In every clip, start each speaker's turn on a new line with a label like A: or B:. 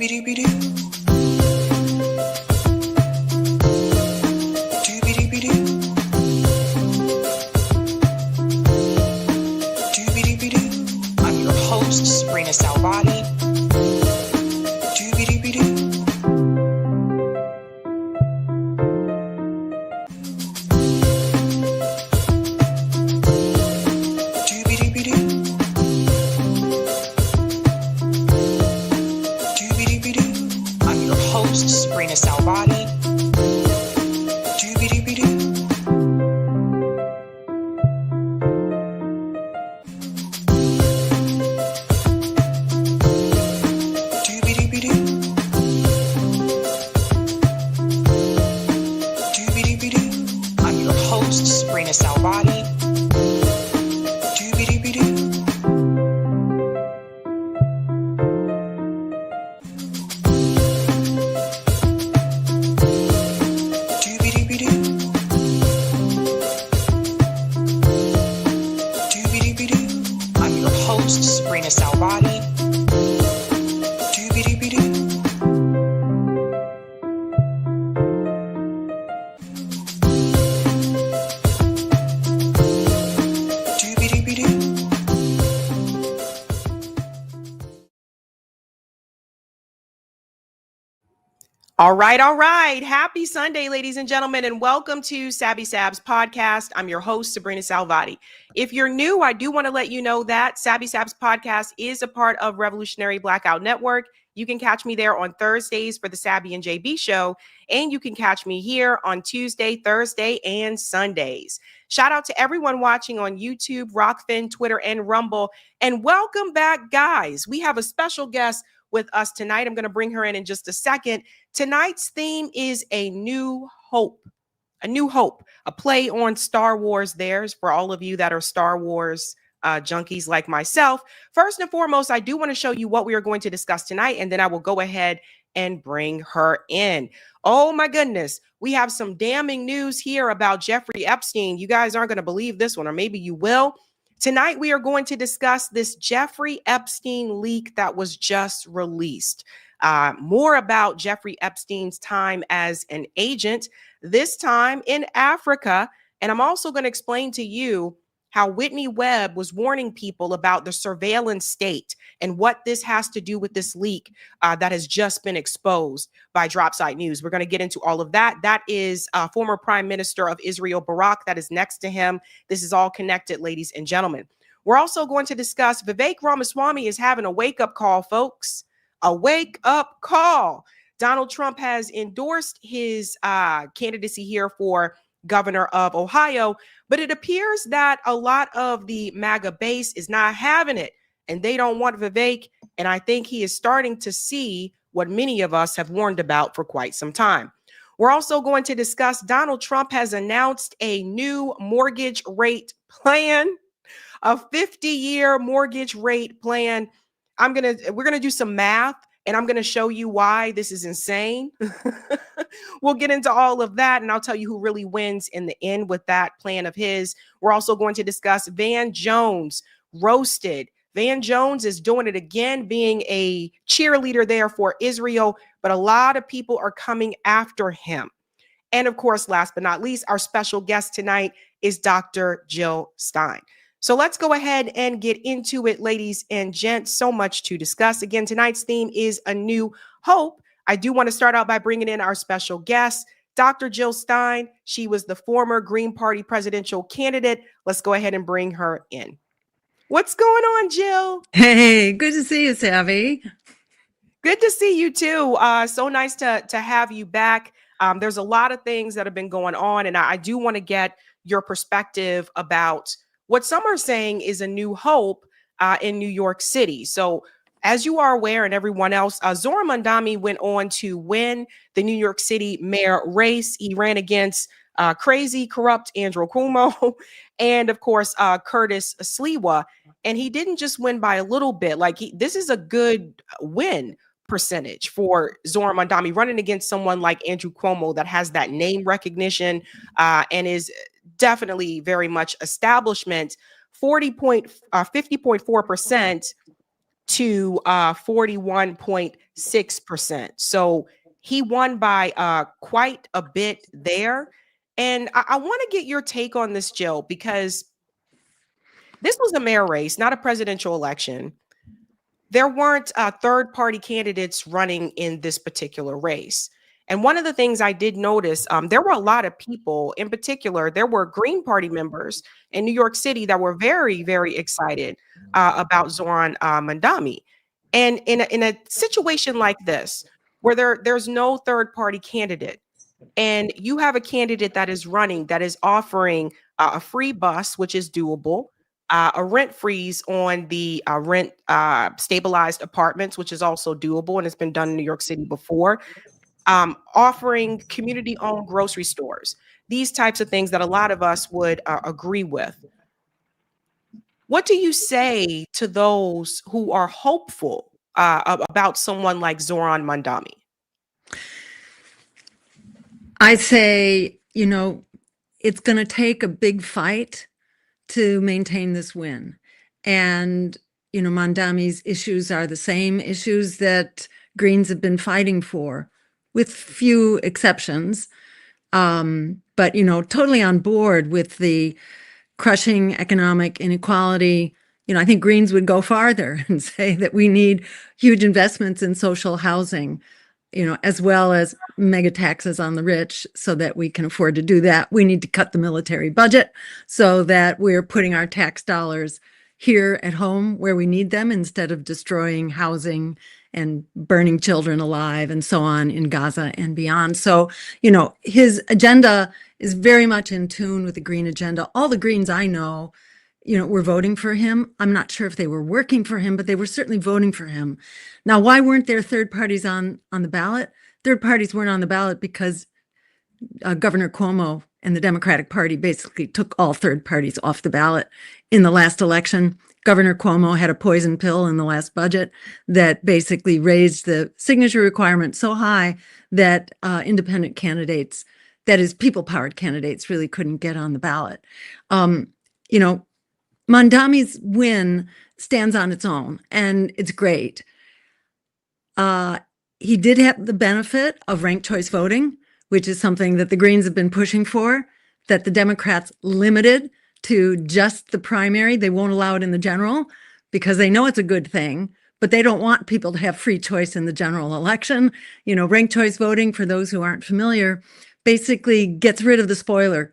A: I'm your host, sabrinasalvati. I'm your host, sabrinasalvati. I'm your host, sabrinasalvati. I'm your host, sabrinasalvati. All right. Happy Sunday, ladies and gentlemen, and welcome to Sabby Sabs podcast. I'm your host, Sabrina Salvati. If you're new, I do want to let you know that Sabby Sabs podcast is a part of Revolutionary Blackout Network. You can catch me there on Thursdays for the Sabby and JB show, and you can catch me here on Tuesday, Thursday, and Sundays. Shout out to everyone watching on YouTube, Rockfin, Twitter, and Rumble. And welcome back, guys. We have a special guest with us tonight. I'm going to bring her in just a second. Tonight's theme is a new hope, a play on Star Wars. There's for all of you that are Star Wars junkies like myself. First and foremost, I do want to show you what we are going to discuss tonight, and then I will go ahead and bring her in. Oh my goodness, we have some damning news here about Jeffrey Epstein. You guys aren't going to believe this one, or maybe you will. Tonight, we are going to discuss this Jeffrey Epstein leak that was just released. More about Jeffrey Epstein's time as an agent, this time in Africa. And I'm also going to explain to you how Whitney Webb was warning people about the surveillance state and what this has to do with this leak that has just been exposed by Dropsite News. We're going to get into all of that. That is former Prime Minister of Israel, Barak, that is next to him. This is all connected, ladies and gentlemen. We're also going to discuss Vivek Ramaswamy is having a wake-up call, folks. A wake-up call. Donald Trump has endorsed his candidacy here for governor of Ohio, but it appears that a lot of the MAGA base is not having it, and they don't want Vivek, and I think he is starting to see what many of us have warned about for quite some time. We're also going to discuss Donald Trump has announced a new mortgage rate plan, a 50-year mortgage rate plan. We're going to do some math, and I'm going to show you why this is insane. We'll get into all of that, and I'll tell you who really wins in the end with that plan of his. We're also going to discuss Van Jones roasted. Van Jones is doing it again, being a cheerleader there for Israel, but a lot of people are coming after him. And of course, last but not least, our special guest tonight is Dr. Jill Stein. So let's go ahead and get into it, ladies and gents. So much to discuss. Again, tonight's theme is a new hope. I do want to start out by bringing in our special guest, Dr. Jill Stein. She was the former Green Party presidential candidate. Let's go ahead and bring her in. What's going on, Jill?
B: Hey, good to see you, Sabby.
A: Good to see you too. So nice to have you back. There's a lot of things that have been going on, and I do want to get your perspective about what some are saying is a new hope in New York City. So as you are aware, and everyone else, Zohran Mamdani went on to win the New York City mayor race. He ran against crazy, corrupt Andrew Cuomo and, of course, Curtis Sliwa. And he didn't just win by a little bit. This is a good win percentage for Zohran Mamdani, running against someone like Andrew Cuomo that has that name recognition and is definitely very much establishment. 50.4% to 41.6%. So he won by quite a bit there. And I want to get your take on this, Jill, because this was a mayor race, not a presidential election. There weren't third party candidates running in this particular race. And one of the things I did notice, there were a lot of people, in particular, there were Green Party members in New York City that were very, very excited about Zoran Mandami. And in a situation like this, where there's no third party candidate, and you have a candidate that is running, that is offering a free bus, which is doable, a rent freeze on the rent stabilized apartments, which is also doable, and it's been done in New York City before, offering community owned grocery stores, these types of things that a lot of us would agree with. What do you say to those who are hopeful about someone like Zoran Mandami?
B: I say, it's going to take a big fight to maintain this win. And, Mandami's issues are the same issues that Greens have been fighting for, with few exceptions. But, totally on board with the crushing economic inequality. I think Greens would go farther and say that we need huge investments in social housing, as well as mega taxes on the rich so that we can afford to do that. We need to cut the military budget so that we're putting our tax dollars here at home where we need them, instead of destroying housing and burning children alive and so on in Gaza and beyond. So, his agenda is very much in tune with the Green agenda. All the Greens I know, were voting for him. I'm not sure if they were working for him, but they were certainly voting for him. Now, why weren't there third parties on the ballot? Third parties weren't on the ballot because Governor Cuomo and the Democratic Party basically took all third parties off the ballot in the last election. Governor Cuomo had a poison pill in the last budget that basically raised the signature requirement so high that independent candidates, that is, people-powered candidates, really couldn't get on the ballot. Mandami's win stands on its own, and it's great. He did have the benefit of ranked choice voting, which is something that the Greens have been pushing for, that the Democrats limited to just the primary. They won't allow it in the general because they know it's a good thing, but they don't want people to have free choice in the general election. Ranked choice voting, for those who aren't familiar, basically gets rid of the spoiler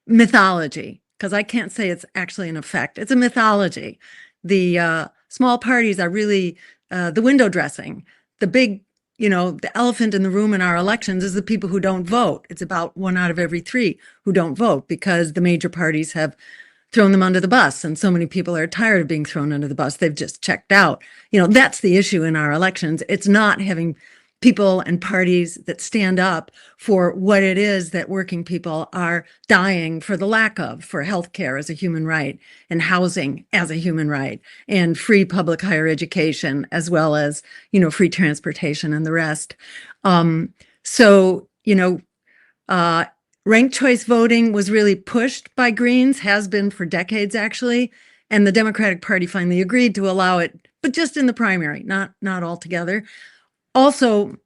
B: mythology, because I can't say it's actually an effect. It's a mythology. The small parties are really the window dressing. The big, the elephant in the room in our elections is the people who don't vote. It's about 1 out of every 3 who don't vote because the major parties have thrown them under the bus, and so many people are tired of being thrown under the bus. They've just checked out. That's the issue in our elections. It's not having people and parties that stand up for what it is that working people are dying for the lack of, for healthcare as a human right, and housing as a human right, and free public higher education, as well as, free transportation and the rest. Ranked choice voting was really pushed by Greens, has been for decades actually, and the Democratic Party finally agreed to allow it, but just in the primary, not altogether. Also,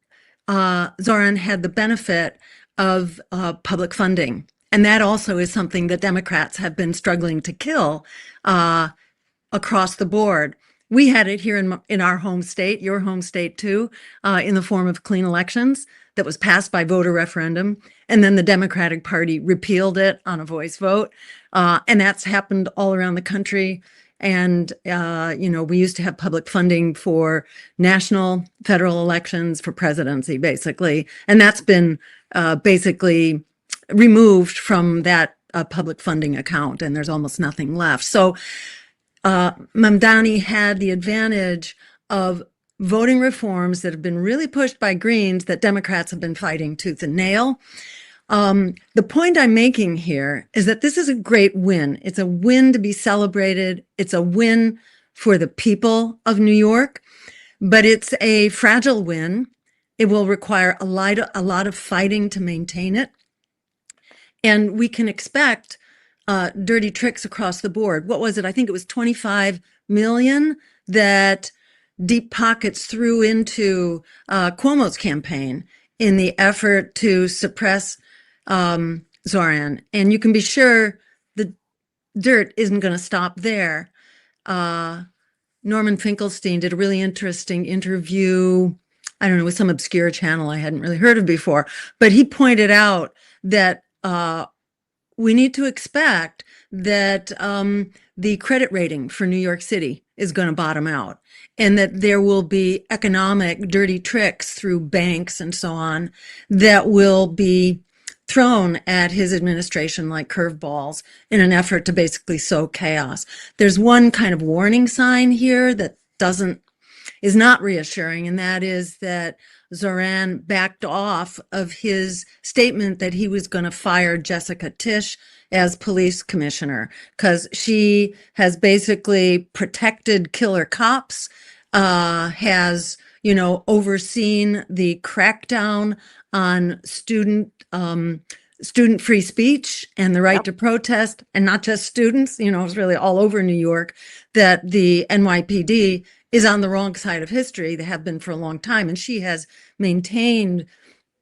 B: Zoran had the benefit of public funding, and that also is something that Democrats have been struggling to kill across the board. We had it here in our home state, your home state too, in the form of clean elections that was passed by voter referendum, and then the Democratic Party repealed it on a voice vote, and that's happened all around the country. And, we used to have public funding for national, federal elections, for presidency, basically. And that's been basically removed from that public funding account, and there's almost nothing left. So Mamdani had the advantage of voting reforms that have been really pushed by Greens that Democrats have been fighting tooth and nail. The point I'm making here is that this is a great win. It's a win to be celebrated. It's a win for the people of New York, but it's a fragile win. It will require a lot of fighting to maintain it. And we can expect dirty tricks across the board. What was it? I think it was 25 million that deep pockets threw into Cuomo's campaign in the effort to suppress Zoran. And you can be sure the dirt isn't going to stop there. Norman Finkelstein did a really interesting interview, I don't know, with some obscure channel I hadn't really heard of before, but he pointed out that we need to expect that the credit rating for New York City is going to bottom out, and that there will be economic dirty tricks through banks and so on that will be thrown at his administration like curveballs in an effort to basically sow chaos. There's one kind of warning sign here that is not reassuring, and that is that Zoran backed off of his statement that he was going to fire Jessica Tisch as police commissioner because she has basically protected killer cops, has, overseen the crackdown on student free speech and the right to protest, and not just students, it's really all over New York, that the NYPD is on the wrong side of history. They have been for a long time. And she has maintained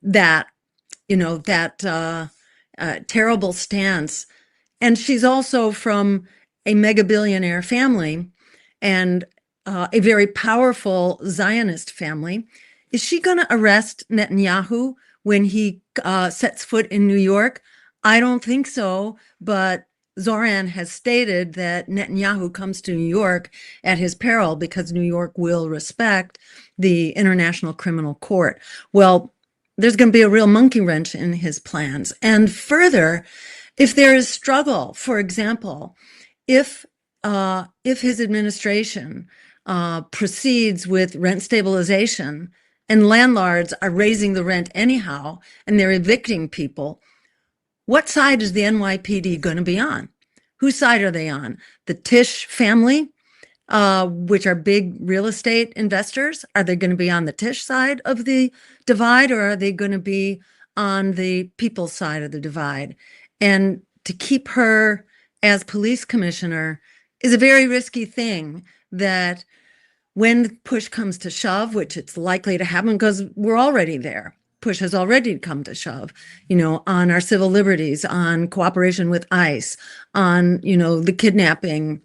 B: that, terrible stance. And she's also from a mega billionaire family and a very powerful Zionist family. Is she going to arrest Netanyahu when he sets foot in New York? I don't think so, but Zoran has stated that Netanyahu comes to New York at his peril because New York will respect the International Criminal Court. Well, there's going to be a real monkey wrench in his plans. And further, if there is struggle, for example, if his administration proceeds with rent stabilization and landlords are raising the rent anyhow and they're evicting people, what side is the NYPD going to be on? Whose side are they on? The Tisch family, which are big real estate investors? Are they going to be on the Tisch side of the divide, or are they going to be on the people's side of the divide? And to keep her as police commissioner is a very risky thing that when push comes to shove, which it's likely to happen because we're already there. Push has already come to shove, on our civil liberties, on cooperation with ICE, on, the kidnapping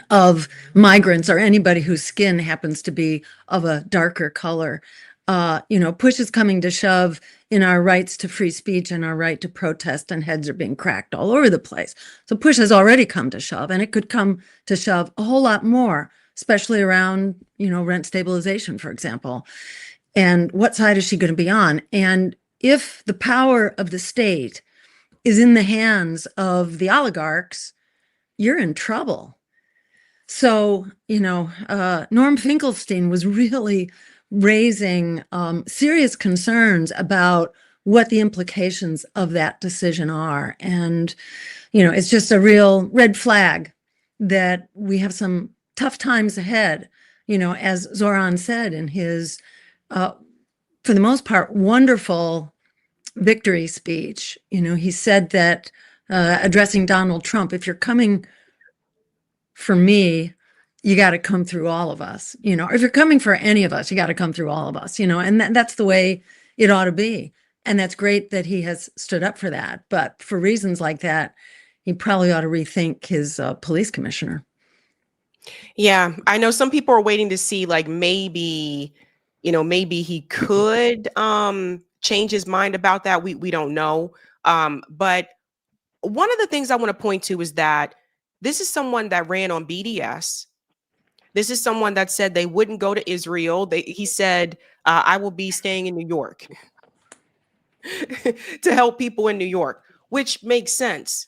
B: of migrants or anybody whose skin happens to be of a darker color. Push is coming to shove in our rights to free speech and our right to protest, and heads are being cracked all over the place. So push has already come to shove, and it could come to shove a whole lot more, especially around, rent stabilization, for example. And what side is she going to be on? And if the power of the state is in the hands of the oligarchs, you're in trouble. So, Norm Finkelstein was really raising serious concerns about what the implications of that decision are. And, it's just a real red flag that we have some tough times ahead, as Zoran said in his for the most part, wonderful victory speech. He said that addressing Donald Trump, if you're coming for me, you got to come through all of us, or if you're coming for any of us, you got to come through all of us, and that's the way it ought to be. And that's great that he has stood up for that. But for reasons like that, he probably ought to rethink his police commissioner.
A: Yeah, I know some people are waiting to see, like, maybe he could change his mind about that. We don't know. But one of the things I want to point to is that this is someone that ran on BDS. This is someone that said they wouldn't go to Israel. He said, I will be staying in New York to help people in New York, which makes sense.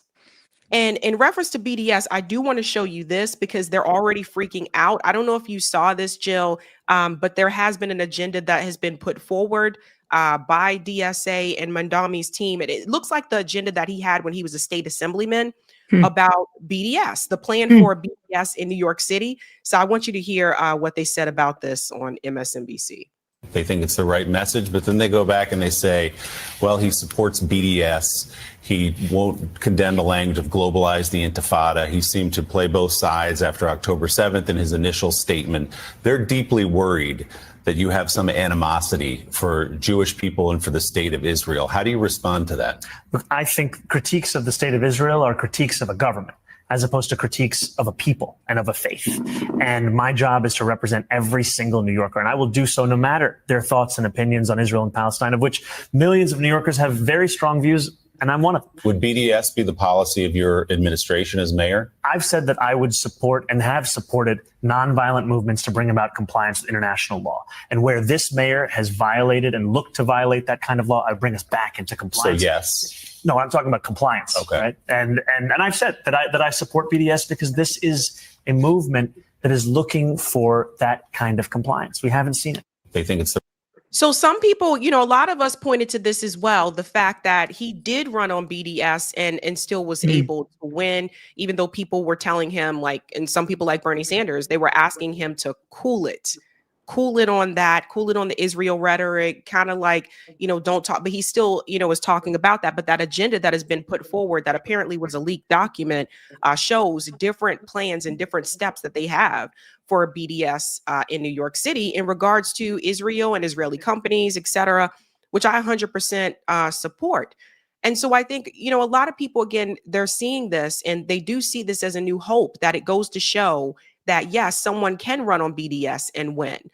A: And in reference to BDS, I do want to show you this because they're already freaking out. I don't know if you saw this, Jill, but there has been an agenda that has been put forward by DSA and Mandami's team. It looks like the agenda that he had when he was a state assemblyman about BDS, the plan for BDS in New York City. So I want you to hear what they said about this on MSNBC.
C: They think it's the right message, but then they go back and they say, well, he supports BDS. He won't condemn the language of globalize the intifada. He seemed to play both sides after October 7th in his initial statement. They're deeply worried that you have some animosity for Jewish people and for the state of Israel. How do you respond to that?
D: Look, I think critiques of the state of Israel are critiques of a government, as opposed to critiques of a people and of a faith. And my job is to represent every single New Yorker, and I will do so no matter their thoughts and opinions on Israel and Palestine, of which millions of New Yorkers have very strong views, and I'm one of them.
C: Would BDS be the policy of your administration as mayor?
D: I've said that I would support and have supported nonviolent movements to bring about compliance with international law. And where this mayor has violated and looked to violate that kind of law, I bring us back into compliance.
C: So yes.
D: No, I'm talking about compliance.
C: Okay.
D: Right? And I've said that I support BDS because this is a movement that is looking for that kind of compliance. We haven't seen it.
C: They think it's the
A: So some people, a lot of us pointed to this as well, the fact that he did run on BDS and still was able to win, even though people were telling him, and some people like Bernie Sanders, they were asking him to cool it on that, cool it on the Israel rhetoric, kind of don't talk, but he still, is talking about that. But that agenda that has been put forward that apparently was a leaked document shows different plans and different steps that they have for BDS in New York City in regards to Israel and Israeli companies, et cetera, which I 100% support. And so I think, a lot of people, again, they're seeing this and they do see this as a new hope, that it goes to show that, yes, someone can run on BDS and win.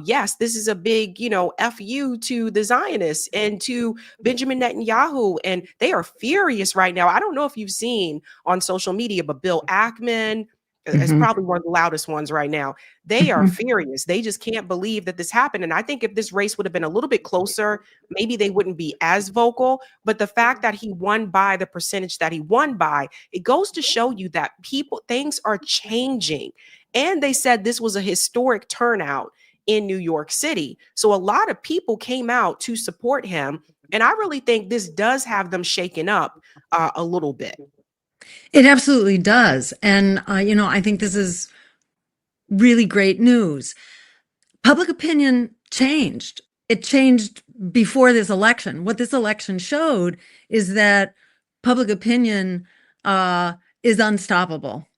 A: Yes, this is a big, FU to the Zionists and to Benjamin Netanyahu. And they are furious right now. I don't know if you've seen on social media, but Bill Ackman is probably one of the loudest ones right now. They are furious. They just can't believe that this happened. And I think if this race would have been a little bit closer, maybe they wouldn't be as vocal. But the fact that he won by the percentage that he won by, it goes to show you that things are changing. And they said this was a historic turnout in New York City. So a lot of people came out to support him. And I really think this does have them shaken up a little bit.
B: It absolutely does. And, I think this is really great news. Public opinion changed. It changed before this election. What this election showed is that public opinion is unstoppable.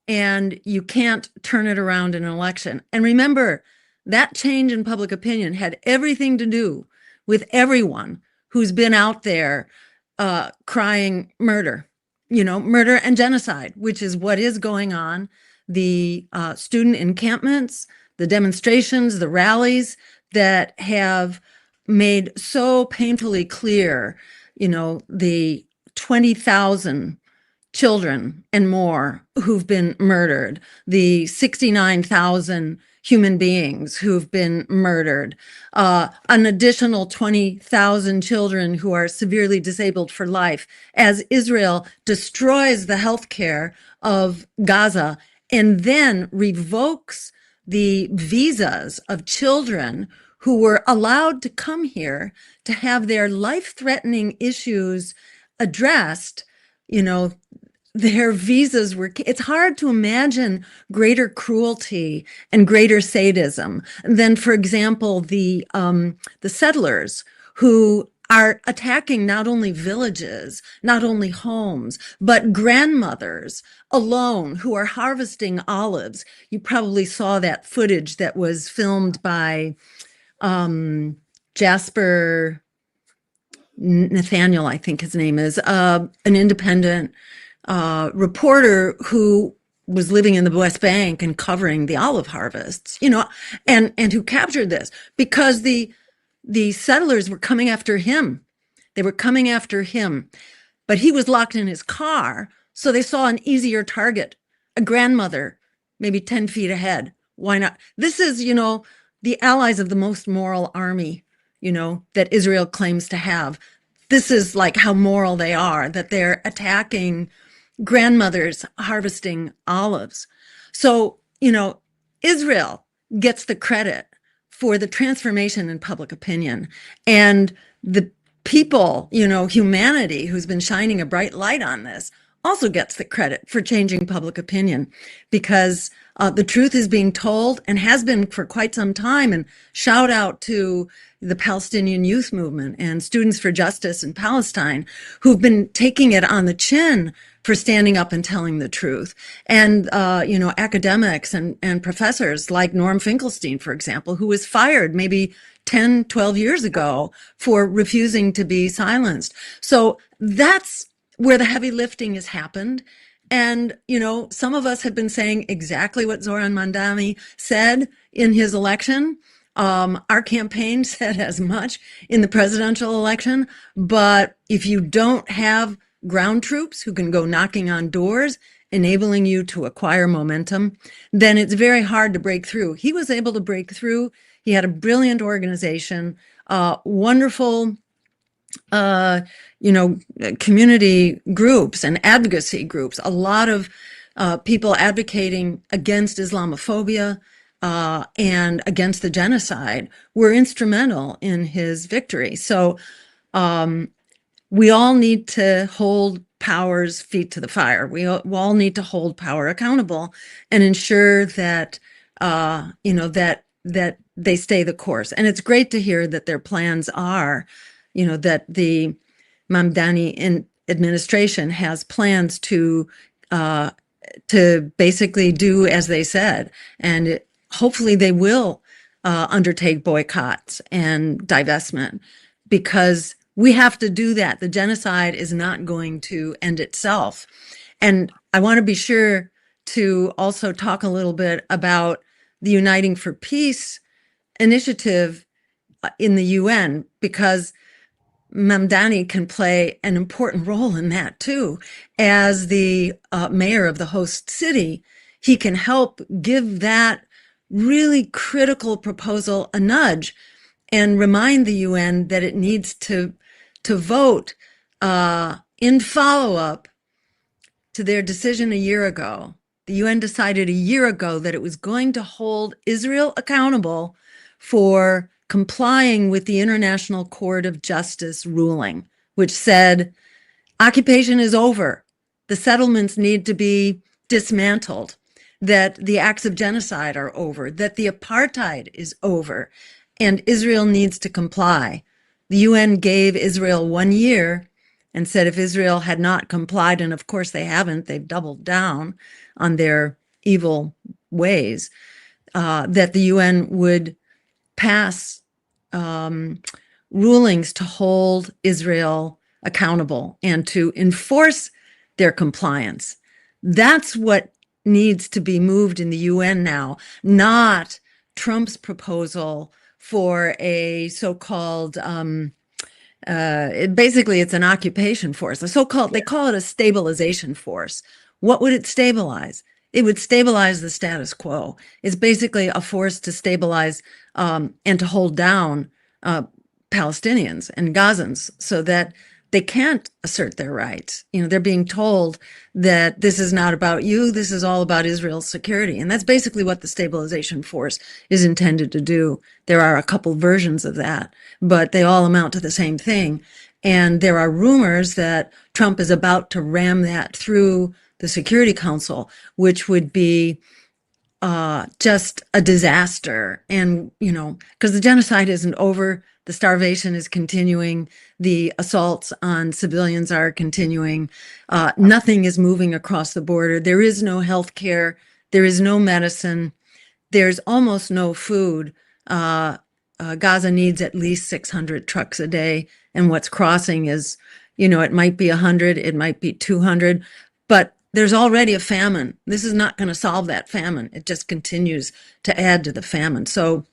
B: And you can't turn it around in an election. And remember, that change in public opinion had everything to do with everyone who's been out there crying murder. Murder and genocide, which is what is going on. The student encampments, the demonstrations, the rallies that have made so painfully clear, the 20,000 children and more who've been murdered, the 69,000 human beings who've been murdered, an additional 20,000 children who are severely disabled for life, as Israel destroys the healthcare of Gaza and then revokes the visas of children who were allowed to come here to have their life-threatening issues addressed. Their visas were, it's hard to imagine greater cruelty and greater sadism than, for example, the settlers who are attacking not only villages, not only homes, but grandmothers alone who are harvesting olives. You probably saw that footage that was filmed by Jasper Nathaniel, I think his name is, an independent reporter who was living in the West Bank and covering the olive harvests, and who captured this because the settlers were coming after him. They were coming after him, but he was locked in his car. So they saw an easier target, a grandmother, maybe 10 feet ahead. Why not? This is, the allies of the most moral army, that Israel claims to have. This is like how moral they are, that they're attacking grandmothers harvesting olives. So, Israel gets the credit for the transformation in public opinion, and the people, humanity who's been shining a bright light on this also gets the credit for changing public opinion, because the truth is being told and has been for quite some time. And shout out to the Palestinian youth movement and Students for Justice in Palestine, who've been taking it on the chin for standing up and telling the truth. And, academics and professors like Norm Finkelstein, for example, who was fired maybe 10, 12 years ago for refusing to be silenced. So that's where the heavy lifting has happened. And, some of us have been saying exactly what Zoran Mandani said in his election. Our campaign said as much in the presidential election. But if you don't have ground troops who can go knocking on doors, enabling you to acquire momentum, then it's very hard to break through. He was able to break through. He had a brilliant organization, wonderful community groups and advocacy groups, a lot of people advocating against Islamophobia and against the genocide were instrumental in his victory. So we all need to hold power's feet to the fire. We all need to hold power accountable and ensure that, that they stay the course. And it's great to hear that their plans are, that the Mamdani administration has plans to basically do as they said, and hopefully they will undertake boycotts and divestment, because we have to do that. The genocide is not going to end itself. And I want to be sure to also talk a little bit about the Uniting for Peace initiative in the UN, because Mamdani can play an important role in that too. As the mayor of the host city, he can help give that really critical proposal a nudge and remind the UN that it needs to vote in follow-up to their decision a year ago. The UN decided a year ago that it was going to hold Israel accountable for complying with the International Court of Justice ruling, which said occupation is over, the settlements need to be dismantled, that the acts of genocide are over, that the apartheid is over, and Israel needs to comply. The UN gave Israel 1 year and said if Israel had not complied, and of course they haven't, they've doubled down on their evil ways, that the UN would pass rulings to hold Israel accountable and to enforce their compliance. That's what needs to be moved in the UN now, not Trump's proposal for a so-called, basically it's an occupation force, they call it a stabilization force. What would it stabilize? It would stabilize the status quo. It's basically a force to stabilize and to hold down Palestinians and Gazans so that they can't assert their rights. They're being told that this is not about you, this is all about Israel's security. And that's basically what the stabilization force is intended to do. There are a couple versions of that, but they all amount to the same thing. And there are rumors that Trump is about to ram that through the Security Council, which would be just a disaster. And, because the genocide isn't over, the starvation is continuing, the assaults on civilians are continuing, nothing is moving across the border. There is no health care, there is no medicine, there's almost no food. Gaza needs at least 600 trucks a day, and what's crossing is, it might be 100, it might be 200, but there's already a famine. This is not going to solve that famine. It just continues to add to the famine. So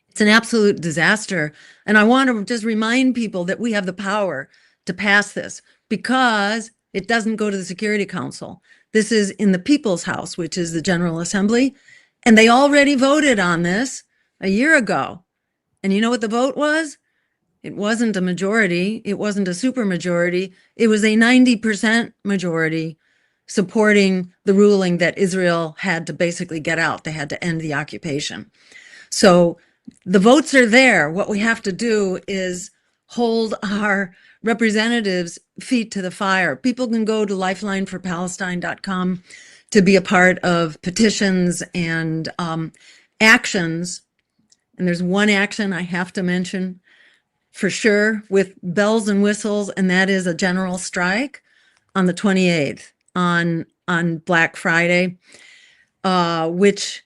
B: it's an absolute disaster. And I want to just remind people that we have the power to pass this, because it doesn't go to the Security Council. This is in the People's House, which is the General Assembly. And they already voted on this a year ago. And you know what the vote was? It wasn't a majority. It wasn't a supermajority. It was a 90% majority supporting the ruling that Israel had to basically get out. They had to end the occupation. So the votes are there. What we have to do is hold our representatives' feet to the fire. People can go to lifelineforpalestine.com to be a part of petitions and actions. And there's one action I have to mention for sure with bells and whistles, and that is a general strike on the 28th on Black Friday, which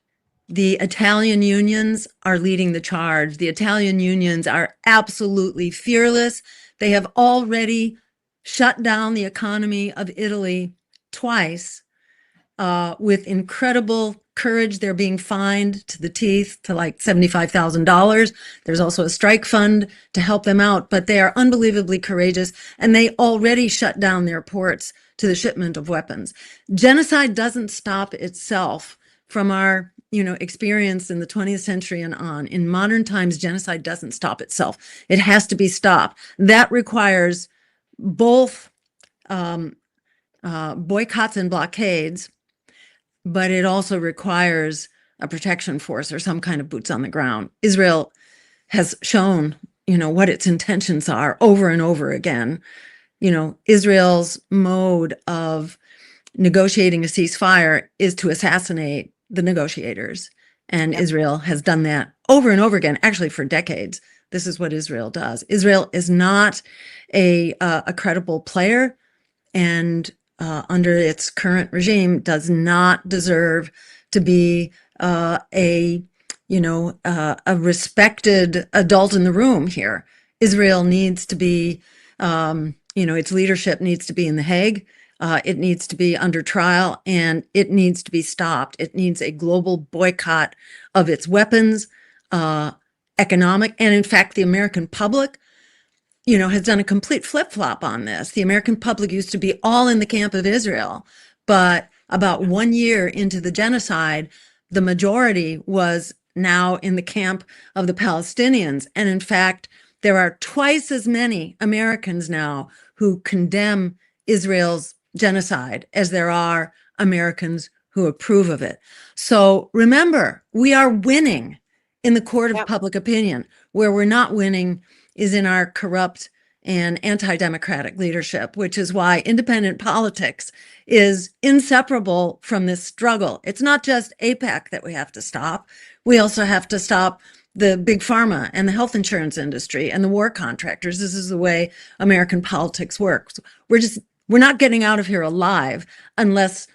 B: the Italian unions are leading the charge. The Italian unions are absolutely fearless. They have already shut down the economy of Italy twice with incredible courage. They're being fined to the teeth to like $75,000. There's also a strike fund to help them out, but they are unbelievably courageous, and they already shut down their ports to the shipment of weapons. Genocide doesn't stop itself. From our experience in the 20th century and on, in modern times, genocide doesn't stop itself. It has to be stopped. That requires both boycotts and blockades, but it also requires a protection force or some kind of boots on the ground. Israel has shown, what its intentions are over and over again. Israel's mode of negotiating a ceasefire is to assassinate the negotiators. And Israel has done that over and over again, actually for decades. This is what Israel does. Israel is not a credible player, and under its current regime does not deserve to be a respected adult in the room here. Israel needs to be, its leadership needs to be in The Hague. It needs to be under trial, and it needs to be stopped. It needs a global boycott of its weapons, economic, and in fact, the American public, has done a complete flip-flop on this. The American public used to be all in the camp of Israel, but about 1 year into the genocide, the majority was now in the camp of the Palestinians. And in fact, there are twice as many Americans now who condemn Israel's genocide as there are Americans who approve of it. So remember, we are winning in the court of public opinion. Where we're not winning is in our corrupt and anti-democratic leadership, which is why independent politics is inseparable from this struggle. It's not just AIPAC that we have to stop. We also have to stop the big pharma and the health insurance industry and the war contractors. This is the way American politics works. We're not getting out of here alive unless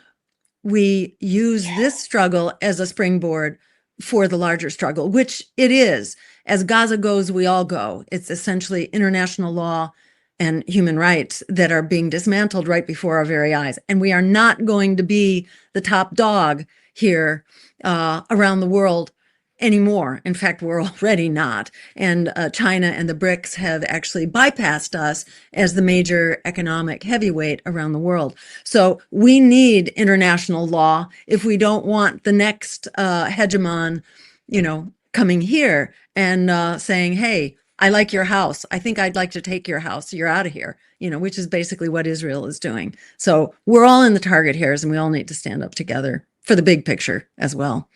B: we use this struggle as a springboard for the larger struggle, which it is. As Gaza goes, we all go. It's essentially international law and human rights that are being dismantled right before our very eyes. And we are not going to be the top dog here around the world anymore. In fact, we're already not. And China and the BRICS have actually bypassed us as the major economic heavyweight around the world. So we need international law if we don't want the next hegemon, coming here and saying, hey, I like your house. I think I'd like to take your house. You're out of here, which is basically what Israel is doing. So we're all in the target hairs, and we all need to stand up together for the big picture as well.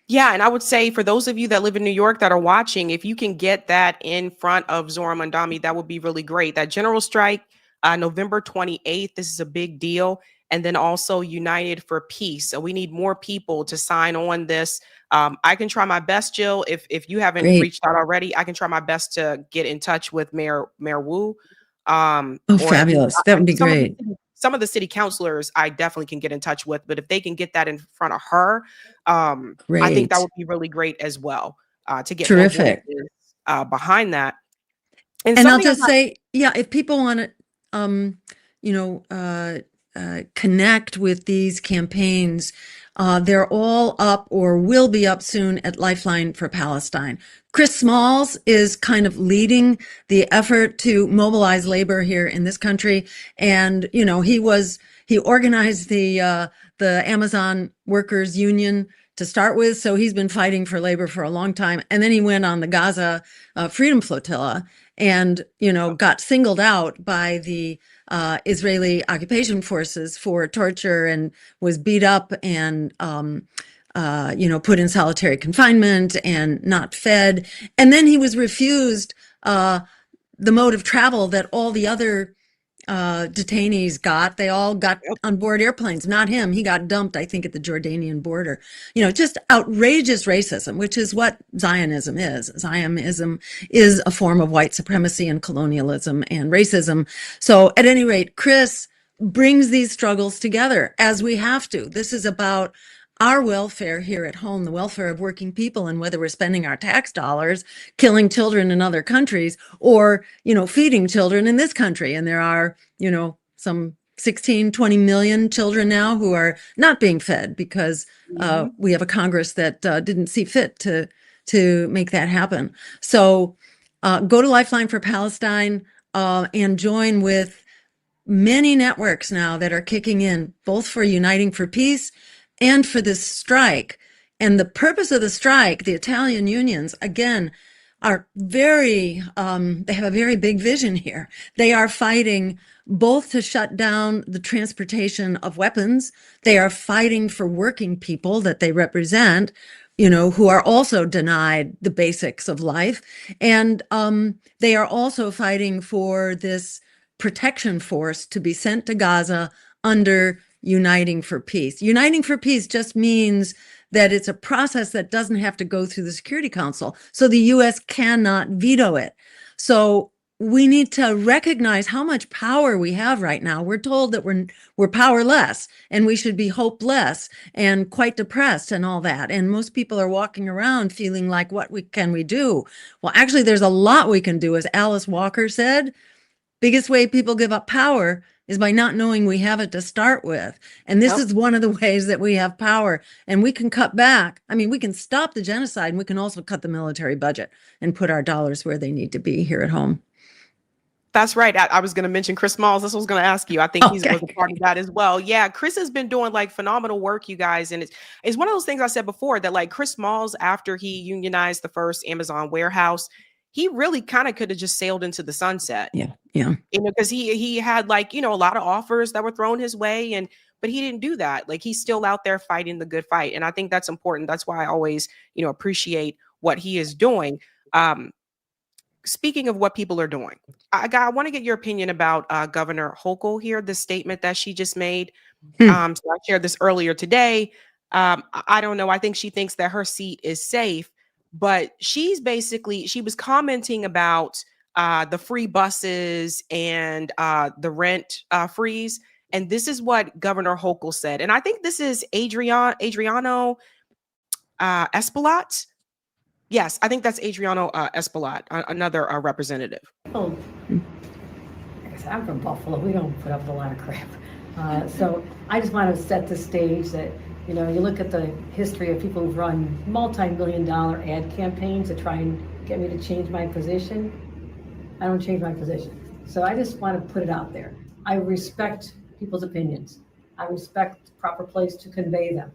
A: Yeah, and I would say for those of you that live in New York that are watching, if you can get that in front of Zohran Mamdani, that would be really great. That general strike, November 28th, this is a big deal. And then also United for Peace. So we need more people to sign on this. I can try my best, Jill. If you haven't reached out already, I can try my best to get in touch with Mayor Wu.
B: Fabulous. That would be great.
A: Some of the city councilors I definitely can get in touch with, but if they can get that in front of her, I think that would be really great as well, to get
B: terrific
A: behind that.
B: And I'll just say, if people want to, connect with these campaigns, they're all up or will be up soon at Lifeline for Palestine. Chris Smalls is kind of leading the effort to mobilize labor here in this country. And, he organized the Amazon Workers Union to start with. So he's been fighting for labor for a long time. And then he went on the Gaza Freedom Flotilla and, got singled out by the Israeli occupation forces for torture and was beat up and, put in solitary confinement and not fed. And then he was refused the mode of travel that all the other detainees got. They all got on board airplanes, not him. He got dumped, I think, at the Jordanian border. Just outrageous racism, which is what Zionism is. Zionism is a form of white supremacy and colonialism and racism. So at any rate, Chris brings these struggles together, as we have to. This is about our welfare here at home, the welfare of working people, and whether we're spending our tax dollars killing children in other countries or, feeding children in this country. And there are, some 16, 20 million children now who are not being fed because we have a Congress that didn't see fit to make that happen. So go to Lifeline for Palestine and join with many networks now that are kicking in, both for Uniting for Peace and for this strike. And the purpose of the strike, the Italian unions, again, are they have a very big vision here. They are fighting both to shut down the transportation of weapons. They are fighting for working people that they represent, who are also denied the basics of life. And they are also fighting for this protection force to be sent to Gaza under Uniting for Peace. Uniting for Peace just means that it's a process that doesn't have to go through the Security Council. So the U.S. cannot veto it. So we need to recognize how much power we have right now. We're told that we're powerless and we should be hopeless and quite depressed and all that. And most people are walking around feeling like, can we do? Well, actually, there's a lot we can do. As Alice Walker said, biggest way people give up power is by not knowing we have it to start with. And this is one of the ways that we have power. And we can cut back. I mean, we can stop the genocide, and we can also cut the military budget and put our dollars where they need to be here at home.
A: That's right. I was going to mention Chris Smalls. This was going to ask you. I think he's was a part of that as well. Yeah, Chris has been doing phenomenal work, you guys. And it's one of those things I said before that Chris Smalls, after he unionized the first Amazon warehouse, he really kind of could have just sailed into the sunset.
B: Yeah.
A: Because he had a lot of offers that were thrown his way, but he didn't do that. He's still out there fighting the good fight. And I think that's important. That's why I always, appreciate what he is doing. Speaking of what people are doing, I want to get your opinion about Governor Hochul here, the statement that she just made. So I shared this earlier today. I don't know. I think she thinks that her seat is safe, but she was commenting about the free buses and the rent freeze. And this is what Governor Hochul said. And I think this is Adriano Espaillat. Yes, I think that's Adriano Espaillat, another representative.
E: Oh, like I said, I'm from Buffalo. We don't put up with a lot of crap. So I just want to set the stage that, you look at the history of people who've run multi-million-dollar ad campaigns to try and get me to change my position. I don't change my position. So I just want to put it out there. I respect people's opinions. I respect the proper place to convey them.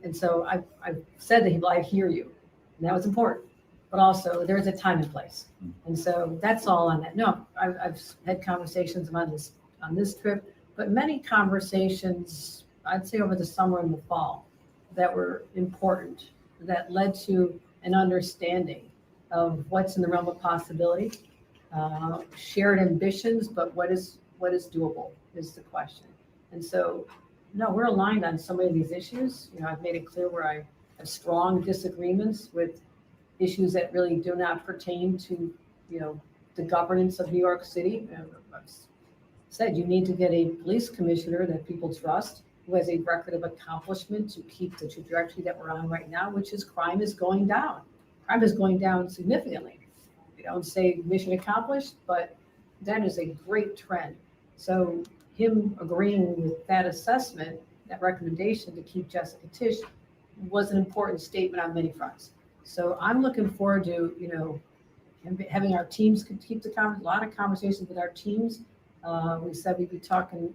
E: And so I've said to people, I hear you. And that was important. But also, there's a time and place. And so that's all on that. No, I've had conversations on this trip, but many conversations, I'd say over the summer and the fall, that were important, that led to an understanding of what's in the realm of possibility, shared ambitions, but what is doable is the question. And so, no, we're aligned on so many of these issues. I've made it clear where I have strong disagreements with issues that really do not pertain to, the governance of New York City. I've said you need to get a police commissioner that people trust, who has a record of accomplishment to keep the trajectory that we're on right now, which is crime is going down. Crime is going down significantly. We don't say mission accomplished, but that is a great trend. So him agreeing with that assessment, that recommendation to keep Jessica Tisch was an important statement on many fronts. So I'm looking forward to, having our teams keep a lot of conversations with our teams. We said we'd be talking,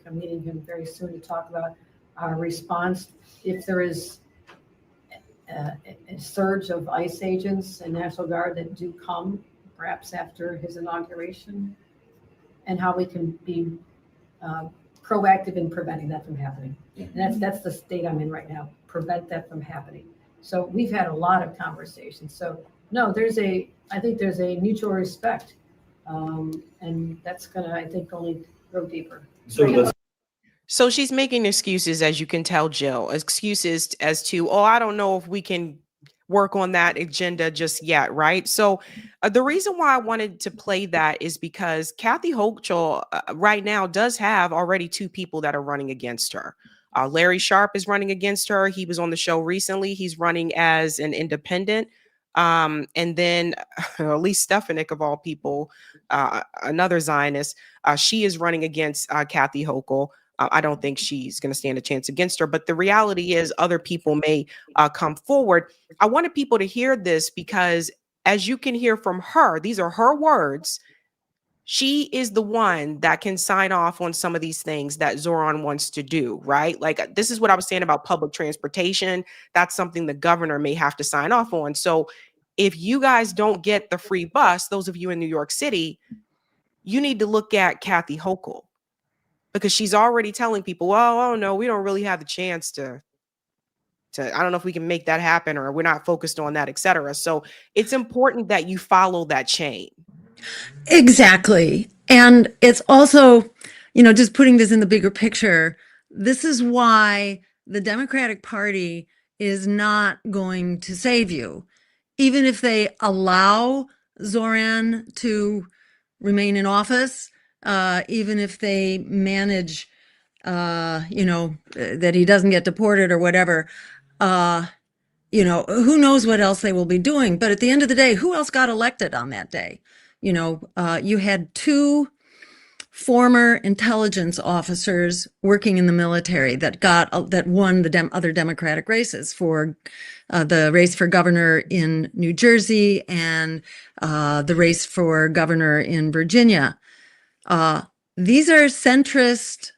E: I'm meeting him very soon to talk about our response if there is a surge of ICE agents and National Guard that do come, perhaps after his inauguration, and how we can be proactive in preventing that from happening. And that's the state I'm in right now, prevent that from happening. So we've had a lot of conversations. So no, I think there's a mutual respect And that's going to, I think, only go deeper.
A: So she's making excuses, as you can tell, Jill, excuses as to, oh, I don't know if we can work on that agenda just yet, right? So the reason why I wanted to play that is because Kathy Hochul right now does have already two people that are running against her. Larry Sharp is running against her. He was on the show recently. He's running as an independent. And then Elise Stefanik, of all people, another Zionist, she is running against Kathy Hochul. I don't think she's going to stand a chance against her, but the reality is other people may come forward. I wanted people to hear this because, as you can hear from her, these are her words. She is the one that can sign off on some of these things that Zoran wants to do, right? Like, this is what I was saying about public transportation. That's something the governor may have to sign off on. So if you guys don't get the free bus, those of you in New York City, you need to look at Kathy Hochul, because she's already telling people, well, oh no, we don't really have the chance to I don't know if we can make that happen, or we're not focused on that, etc. So it's important that you follow that chain.
B: Exactly. And it's also, just putting this in the bigger picture, this is why the Democratic Party is not going to save you. Even if they allow Zoran to remain in office, even if they manage, that he doesn't get deported or whatever, who knows what else they will be doing. But at the end of the day, who else got elected on that day? You had two former intelligence officers working in the military that won the other Democratic races for the race for governor in New Jersey and the race for governor in Virginia. These are centrist,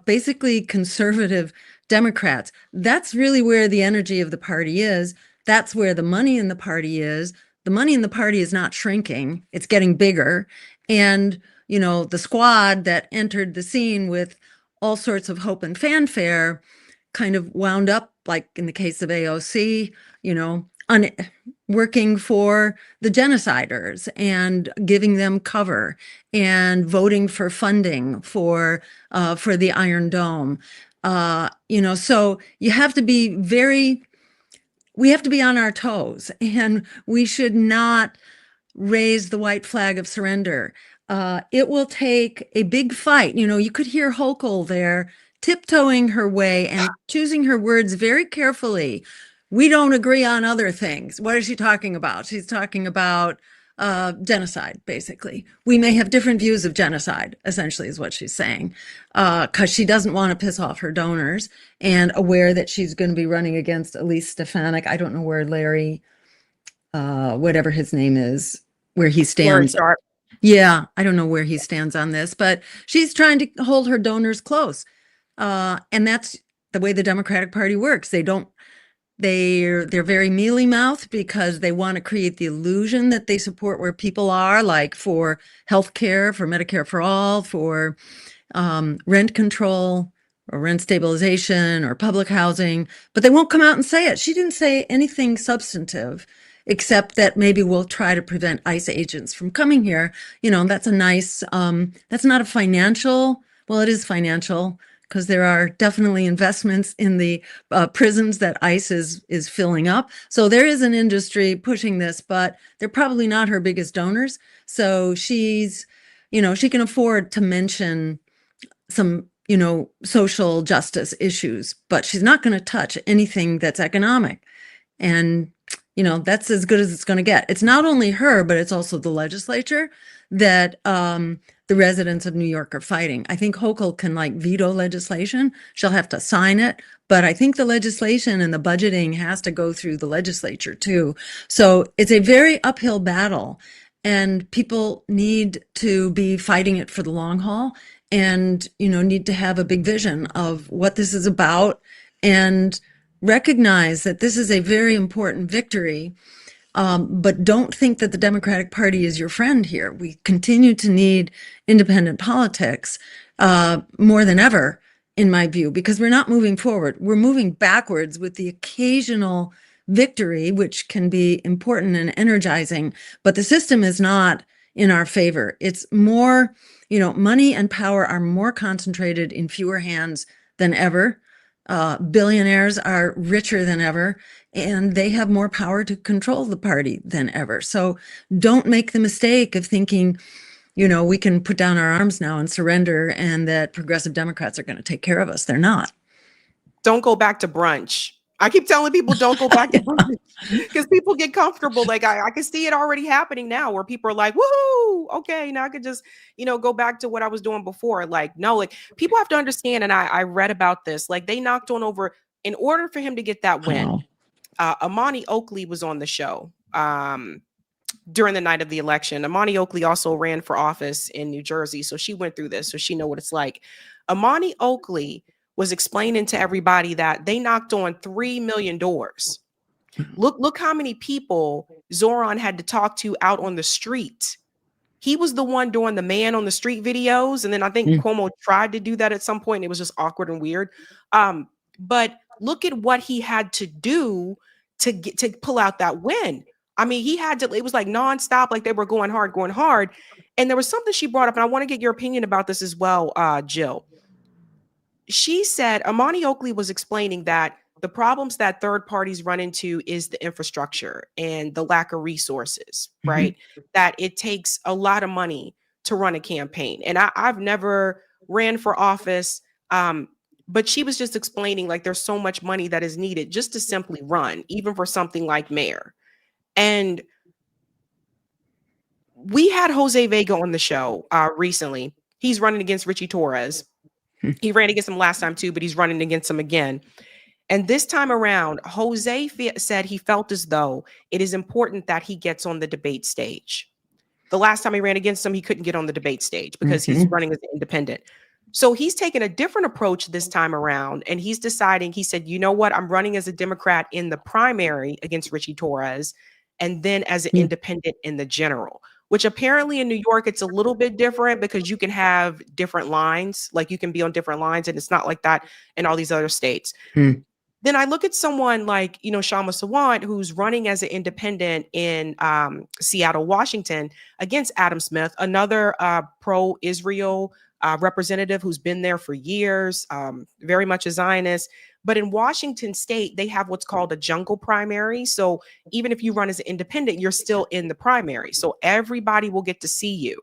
B: basically conservative Democrats. That's really where the energy of the party is. That's where the money in the party is. The money in the party is not shrinking. It's getting bigger. And, the squad that entered the scene with all sorts of hope and fanfare kind of wound up, like in the case of AOC, working for the genociders and giving them cover and voting for funding for the Iron Dome. So you have to be we have to be on our toes, and we should not raise the white flag of surrender. It will take a big fight. You could hear Hochul there tiptoeing her way and choosing her words very carefully. We don't agree on other things. What is she talking about? She's talking about genocide, basically. We may have different views of genocide, essentially, is what she's saying, because she doesn't want to piss off her donors, and aware that she's going to be running against Elise Stefanik. I don't know where Larry, whatever his name is, where he stands. Yeah, I don't know where he stands on this, but she's trying to hold her donors close. And that's the way the Democratic Party works. They're very mealy-mouthed because they want to create the illusion that they support where people are, like for healthcare, for Medicare for all, for rent control or rent stabilization or public housing, but they won't come out and say it. She didn't say anything substantive, except that maybe we'll try to prevent ICE agents from coming here. That's a nice, that's not a financial, well, it is financial, because there are definitely investments in the prisons that ICE is filling up. So there is an industry pushing this, but they're probably not her biggest donors. So she's, she can afford to mention some, social justice issues, but she's not going to touch anything that's economic. And, that's as good as it's going to get. It's not only her, but it's also the legislature that the residents of New York are fighting. I think Hochul can veto legislation. She'll have to sign it, but I think the legislation and the budgeting has to go through the legislature too. So it's a very uphill battle, and people need to be fighting it for the long haul, and need to have a big vision of what this is about and recognize that this is a very important victory. But don't think that the Democratic Party is your friend here. We continue to need independent politics more than ever, in my view, because we're not moving forward. We're moving backwards with the occasional victory, which can be important and energizing, but the system is not in our favor. It's more, money and power are more concentrated in fewer hands than ever. Billionaires are richer than ever, and they have more power to control the party than ever. So don't make the mistake of thinking, we can put down our arms now and surrender, and that progressive Democrats are going to take care of us. They're not.
A: Don't go back to brunch. I keep telling people don't go back to brunch because people get comfortable. Like I can see it already happening now where people are like, woohoo, okay, now I could just, go back to what I was doing before. Like, no, like people have to understand. And I read about this, like they knocked on over in order for him to get that win. Amani Oakley was on the show during the night of the election. Amani Oakley also ran for office in New Jersey. So she went through this. So she know what it's like. Amani Oakley was explaining to everybody that they knocked on 3 million doors. Look how many people Zoran had to talk to out on the street. He was the one doing the man on the street videos. And then I think Cuomo tried to do that at some point. It was just awkward and weird. But look at what he had to do to pull out that win. I mean, he had to, it was like nonstop, like they were going hard. And there was something she brought up, and I want to get your opinion about this as well, Jill. She said Amani Oakley was explaining that the problems that third parties run into is the infrastructure and the lack of resources, right? That it takes a lot of money to run a campaign. And I've never ran for office, but she was just explaining like there's so much money that is needed just to simply run, even for something like mayor. And we had Jose Vega on the show recently. He's running against Richie Torres. He ran against him last time too, but he's running against him again. And this time around, Jose said he felt as though it is important that he gets on the debate stage. The last time he ran against him, he couldn't get on the debate stage because he's running as an independent. So he's taken a different approach this time around, and he's deciding, he said, you know what, I'm running as a Democrat in the primary against Richie Torres, and then as an independent in the general. Which apparently in New York, it's a little bit different because you can have different lines, like you can be on different lines, and it's not like that in all these other states. Then I look at someone like, Shama Sawant, who's running as an independent in Seattle, Washington, against Adam Smith, another pro-Israel representative who's been there for years, very much a Zionist. But in Washington state, they have what's called a jungle primary. So even if you run as an independent, you're still in the primary. So everybody will get to see you.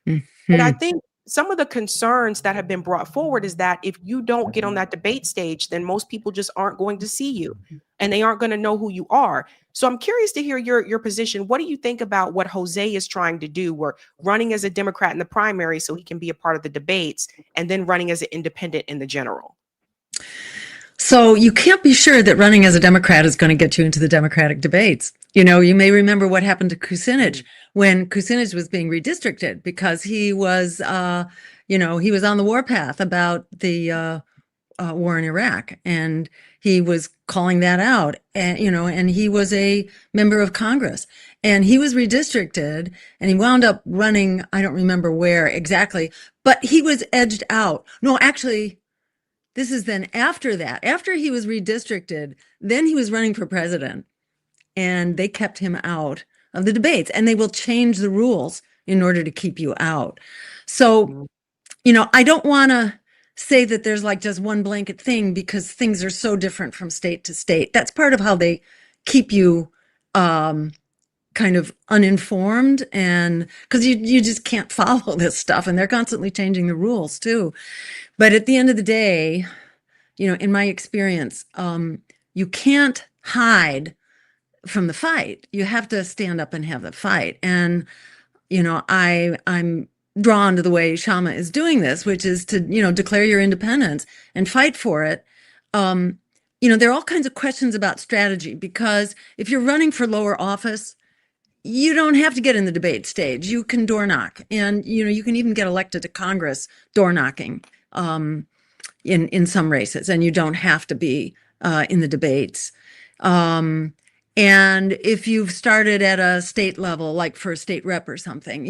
A: And I think some of the concerns that have been brought forward is that if you don't get on that debate stage, then most people just aren't going to see you and they aren't going to know who you are. So I'm curious to hear your position. What do you think about what Jose is trying to do? We're running as a Democrat in the primary so he can be a part of the debates, and then running as an independent in the general.
B: So you can't be sure that running as a Democrat is going to get you into the Democratic debates. You may remember what happened to Kucinich when Kucinich was being redistricted because he was, he was on the warpath about the war in Iraq, and he was calling that out, and and he was a member of Congress, and he was redistricted, and he wound up running. I don't remember where exactly, but he was edged out. No, actually. This is then after that, after he was redistricted, then he was running for president, and they kept him out of the debates, and they will change the rules in order to keep you out. So, I don't want to say that there's like just one blanket thing because things are so different from state to state. That's part of how they keep you kind of uninformed, and because you just can't follow this stuff, and they're constantly changing the rules too. But at the end of the day, in my experience, you can't hide from the fight. You have to stand up and have the fight. And, I'm drawn to the way Shama is doing this, which is to, declare your independence and fight for it. There are all kinds of questions about strategy, because if you're running for lower office, you don't have to get in the debate stage. You can door knock, and, you can even get elected to Congress door knocking. In some races, and you don't have to be in the debates. And if you've started at a state level, like for a state rep or something,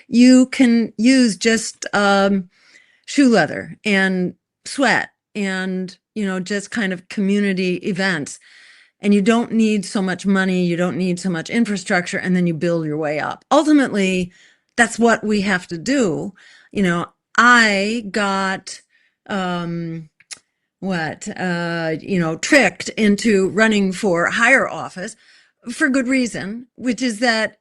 B: you can use just shoe leather and sweat and, just kind of community events. And you don't need so much money, you don't need so much infrastructure, and then you build your way up. Ultimately, that's what we have to do. I got, tricked into running for higher office for good reason, which is that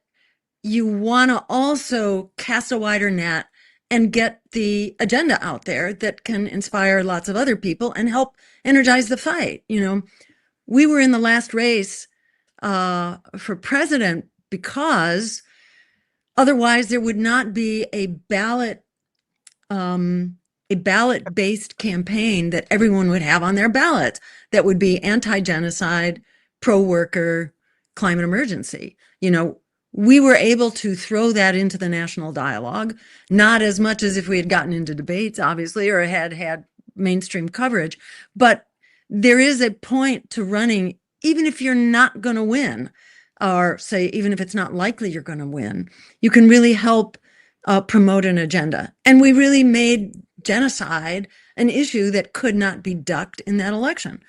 B: you want to also cast a wider net and get the agenda out there that can inspire lots of other people and help energize the fight. We were in the last race for president because otherwise there would not be a ballot-based campaign that everyone would have on their ballots that would be anti-genocide, pro-worker, climate emergency. We were able to throw that into the national dialogue, not as much as if we had gotten into debates, obviously, or had mainstream coverage, but there is a point to running, even if you're not going to win, or say, even if it's not likely you're going to win, you can really help promote an agenda. And we really made genocide an issue that could not be ducked in that election.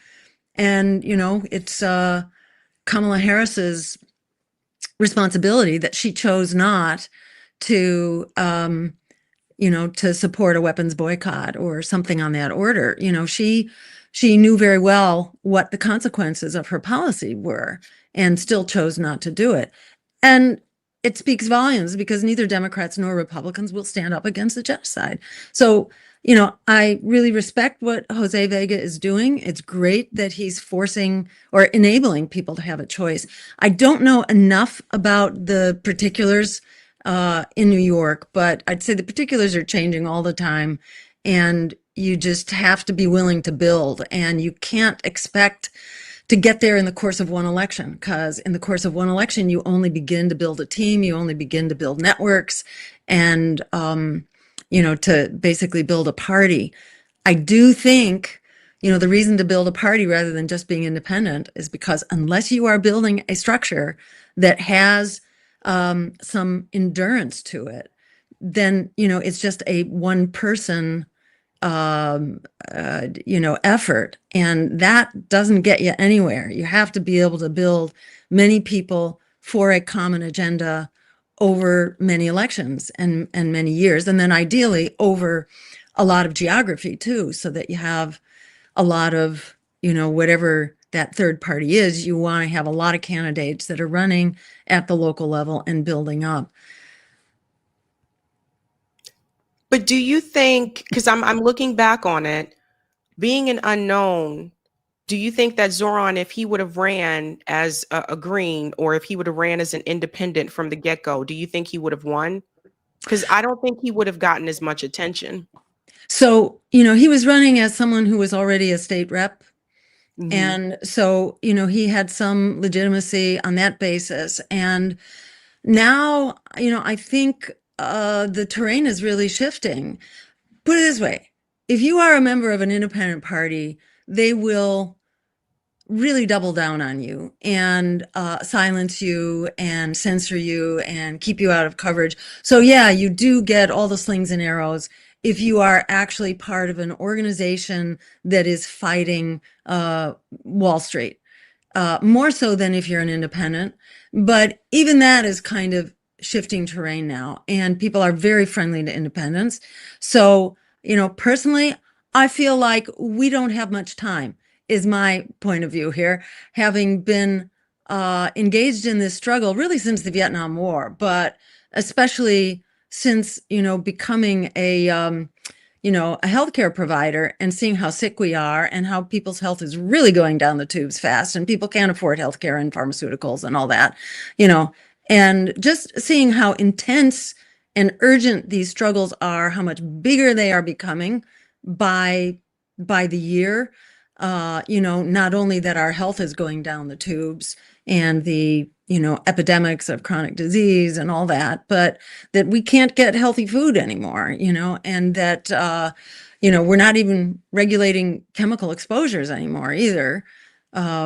B: And, it's Kamala Harris's responsibility that she chose not to, to support a weapons boycott or something on that order. She knew very well what the consequences of her policy were and still chose not to do it. And it speaks volumes because neither Democrats nor Republicans will stand up against the genocide. So, I really respect what Jose Vega is doing. It's great that he's forcing or enabling people to have a choice. I don't know enough about the particulars in New York, but I'd say the particulars are changing all the time. And you just have to be willing to build. And you can't expect to get there in the course of one election, because in the course of one election, you only begin to build a team, you only begin to build networks, and to basically build a party. I do think, the reason to build a party rather than just being independent is because unless you are building a structure that has some endurance to it, then, it's just a one person effort, and that doesn't get you anywhere. You have to be able to build many people for a common agenda over many elections and many years, and then ideally over a lot of geography too, so that you have a lot of, whatever that third party is, you want to have a lot of candidates that are running at the local level and building up.
A: But do you think, because I'm looking back on it, being an unknown, do you think that Zoran, if he would have ran as a Green, or if he would have ran as an independent from the get-go, do you think he would have won? Because I don't think he would have gotten as much attention.
B: So, he was running as someone who was already a state rep.
A: Mhm.
B: And so, he had some legitimacy on that basis. And now, I think the terrain is really shifting. Put it this way, if you are a member of an independent party, they will really double down on you and silence you and censor you and keep you out of coverage. So yeah, you do get all the slings and arrows if you are actually part of an organization that is fighting Wall Street, more so than if you're an independent. But even that is kind of shifting terrain now, and people are very friendly to independents. So, personally, I feel like we don't have much time, is my point of view here, having been engaged in this struggle really since the Vietnam War, but especially since, becoming a healthcare provider and seeing how sick we are and how people's health is really going down the tubes fast, and people can't afford healthcare and pharmaceuticals and all that, and just seeing how intense and urgent these struggles are, how much bigger they are becoming by the year. Not only that our health is going down the tubes and the, epidemics of chronic disease and all that, but that we can't get healthy food anymore, and that, we're not even regulating chemical exposures anymore either,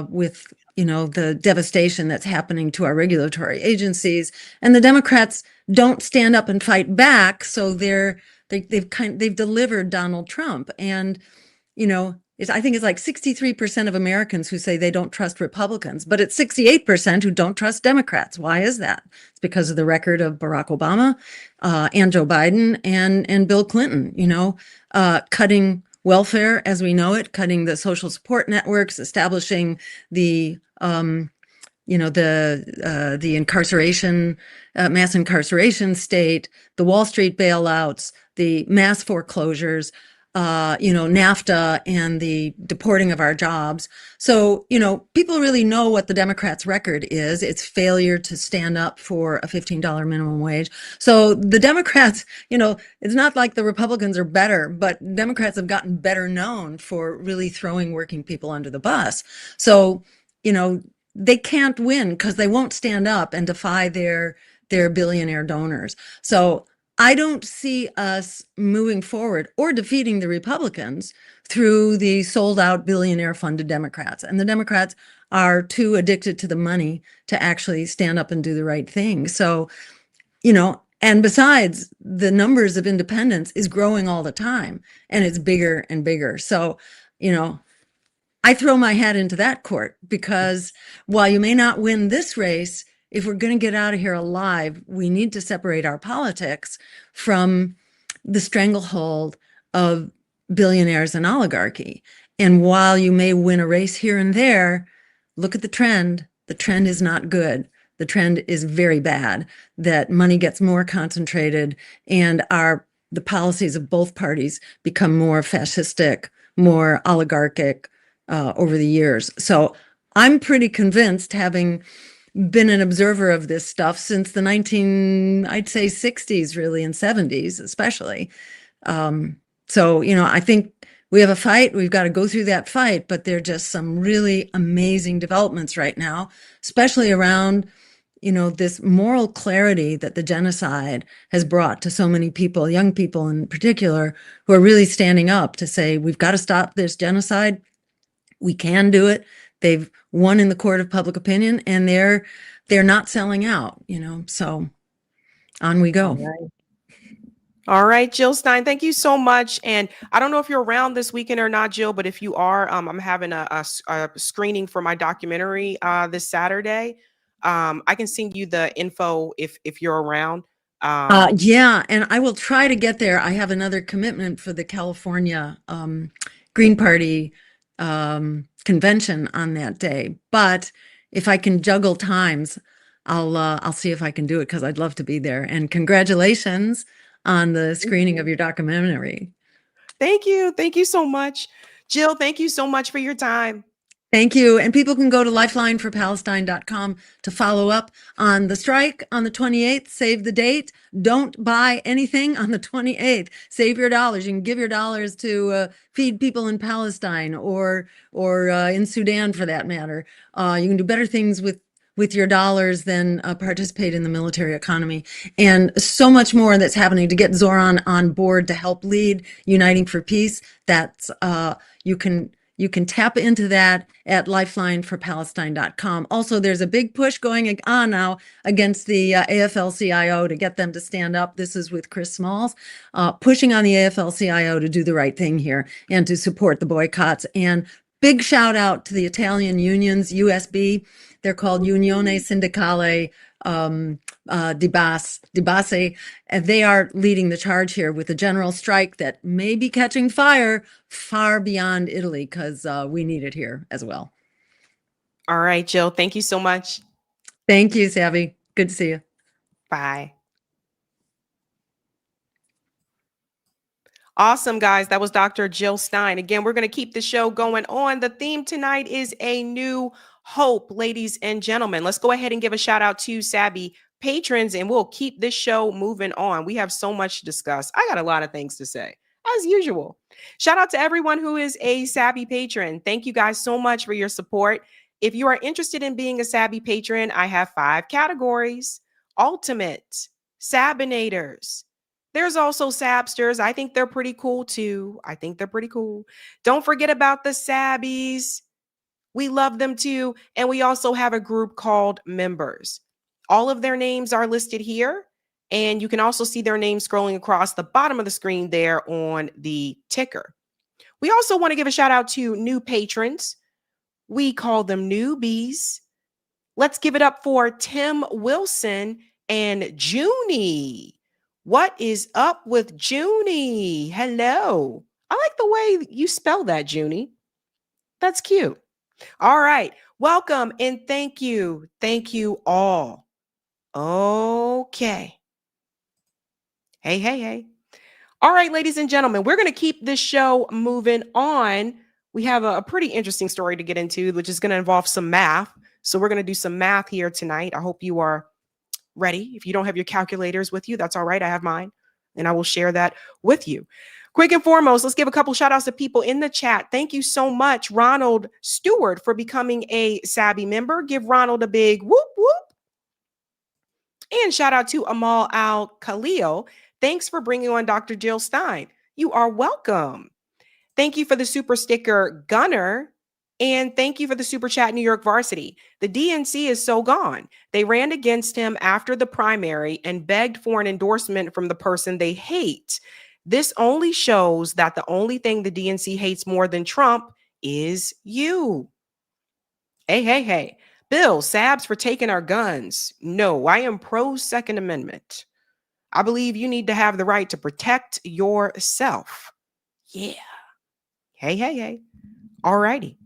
B: with, the devastation that's happening to our regulatory agencies. And the Democrats don't stand up and fight back. So they've delivered Donald Trump. And, I think it's like 63% of Americans who say they don't trust Republicans, but it's 68% who don't trust Democrats. Why is that? It's because of the record of Barack Obama and Joe Biden and Bill Clinton, cutting welfare as we know it, cutting the social support networks, establishing the incarceration, mass incarceration state, the Wall Street bailouts, the mass foreclosures, NAFTA and the deporting of our jobs. So, people really know what the Democrats' record is. It's failure to stand up for a $15 minimum wage. So the Democrats, it's not like the Republicans are better, but Democrats have gotten better known for really throwing working people under the bus. So, they can't win because they won't stand up and defy their billionaire donors. So I don't see us moving forward or defeating the Republicans through the sold out billionaire funded Democrats. And the Democrats are too addicted to the money to actually stand up and do the right thing. So, and besides, the numbers of independents is growing all the time and it's bigger and bigger. So, I throw my hat into that court because while you may not win this race, if we're going to get out of here alive, we need to separate our politics from the stranglehold of billionaires and oligarchy. And while you may win a race here and there, look at the trend. The trend is not good. The trend is very bad, that money gets more concentrated and the policies of both parties become more fascistic, more oligarchic, over the years. So I'm pretty convinced, having been an observer of this stuff since the I'd say 60s really, and 70s especially. So, I think we have a fight. We've got to go through that fight, but there are just some really amazing developments right now, especially around, this moral clarity that the genocide has brought to so many people, young people in particular, who are really standing up to say, we've got to stop this genocide. We can do it. They've won in the court of public opinion, and they're not selling out, so on we go.
A: All right, Jill Stein, thank you so much. And I don't know if you're around this weekend or not, Jill, but if you are, I'm having a screening for my documentary this Saturday. I can send you the info if you're around.
B: Yeah, and I will try to get there. I have another commitment for the California Green Party convention on that day, but if I can juggle times, I'll see if I can do it, because I'd love to be there. And congratulations on the screening of your documentary.
A: Thank you so much, Jill. Thank you so much for your time.
B: Thank you. And people can go to lifelineforpalestine.com to follow up on the strike on the 28th. Save the date. Don't buy anything on the 28th. Save your dollars. You can give your dollars to feed people in Palestine or in Sudan, for that matter. You can do better things with your dollars than participate in the military economy. And so much more that's happening to get Zoran on board to help lead Uniting for Peace. That's you can tap into that at lifelineforpalestine.com. Also, there's a big push going on now against the AFL-CIO to get them to stand up. This is with Chris Smalls, pushing on the AFL-CIO to do the right thing here and to support the boycotts. And big shout out to the Italian unions, USB. They're called Unione Sindacale di Base, and they are leading the charge here with a general strike that may be catching fire far beyond Italy, because we need it here as well.
A: All right, Jill. Thank you so much.
B: Thank you, Sabby. Good to see you.
A: Bye. Awesome, guys. That was Dr. Jill Stein. Again, we're going to keep the show going on. The theme tonight is a new hope, ladies and gentlemen. Let's go ahead and give a shout out to Sabby patrons, and we'll keep this show moving on. We have so much to discuss. I got a lot of things to say, as usual. Shout out to everyone who is a Sabby patron. Thank you guys so much for your support. If you are interested in being a Sabby patron, I have 5 categories: Ultimate, Sabinators. There's also Sabsters. I think they're pretty cool too. Don't forget about the Sabbies. We love them too. And we also have a group called Members. All of their names are listed here. And you can also see their names scrolling across the bottom of the screen there on the ticker. We also want to give a shout out to new patrons. We call them newbies. Let's give it up for Tim Wilson and Junie. What is up with Junie? Hello. I like the way you spell that, Junie. That's cute. All right. Welcome and thank you. Thank you all. Okay. Hey. All right, ladies and gentlemen, we're going to keep this show moving on. We have a pretty interesting story to get into, which is going to involve some math. So we're going to do some math here tonight. I hope you are ready. If you don't have your calculators with you, that's all right. I have mine, and I will share that with you. Quick and foremost, let's give a couple shout outs to people in the chat. Thank you so much, Ronald Stewart, for becoming a Sabby member. Give Ronald a big whoop whoop. And shout out to Amal Al Khalil. Thanks for bringing on Dr. Jill Stein. You are welcome. Thank you for the super sticker, Gunner. And thank you for the super chat, New York Varsity. The DNC is so gone. They ran against him after the primary and begged for an endorsement from the person they hate. This only shows that the only thing the DNC hates more than Trump is you. Hey. Bill, Sabs for taking our guns. No, I am pro Second Amendment. I believe you need to have the right to protect yourself. Yeah. Hey. All righty.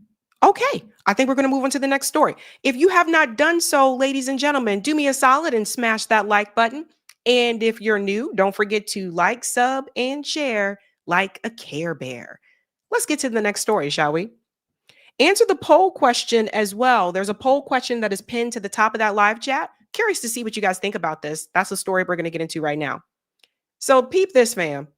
A: Okay. I think we're going to move on to the next story. If you have not done so, ladies and gentlemen, do me a solid and smash that like button. And if you're new, don't forget to like, sub, and share like a Care Bear. Let's get to the next story, shall we? Answer the poll question as well. There's a poll question that is pinned to the top of that live chat. Curious to see what you guys think about this. That's the story we're going to get into right now. So peep this, fam.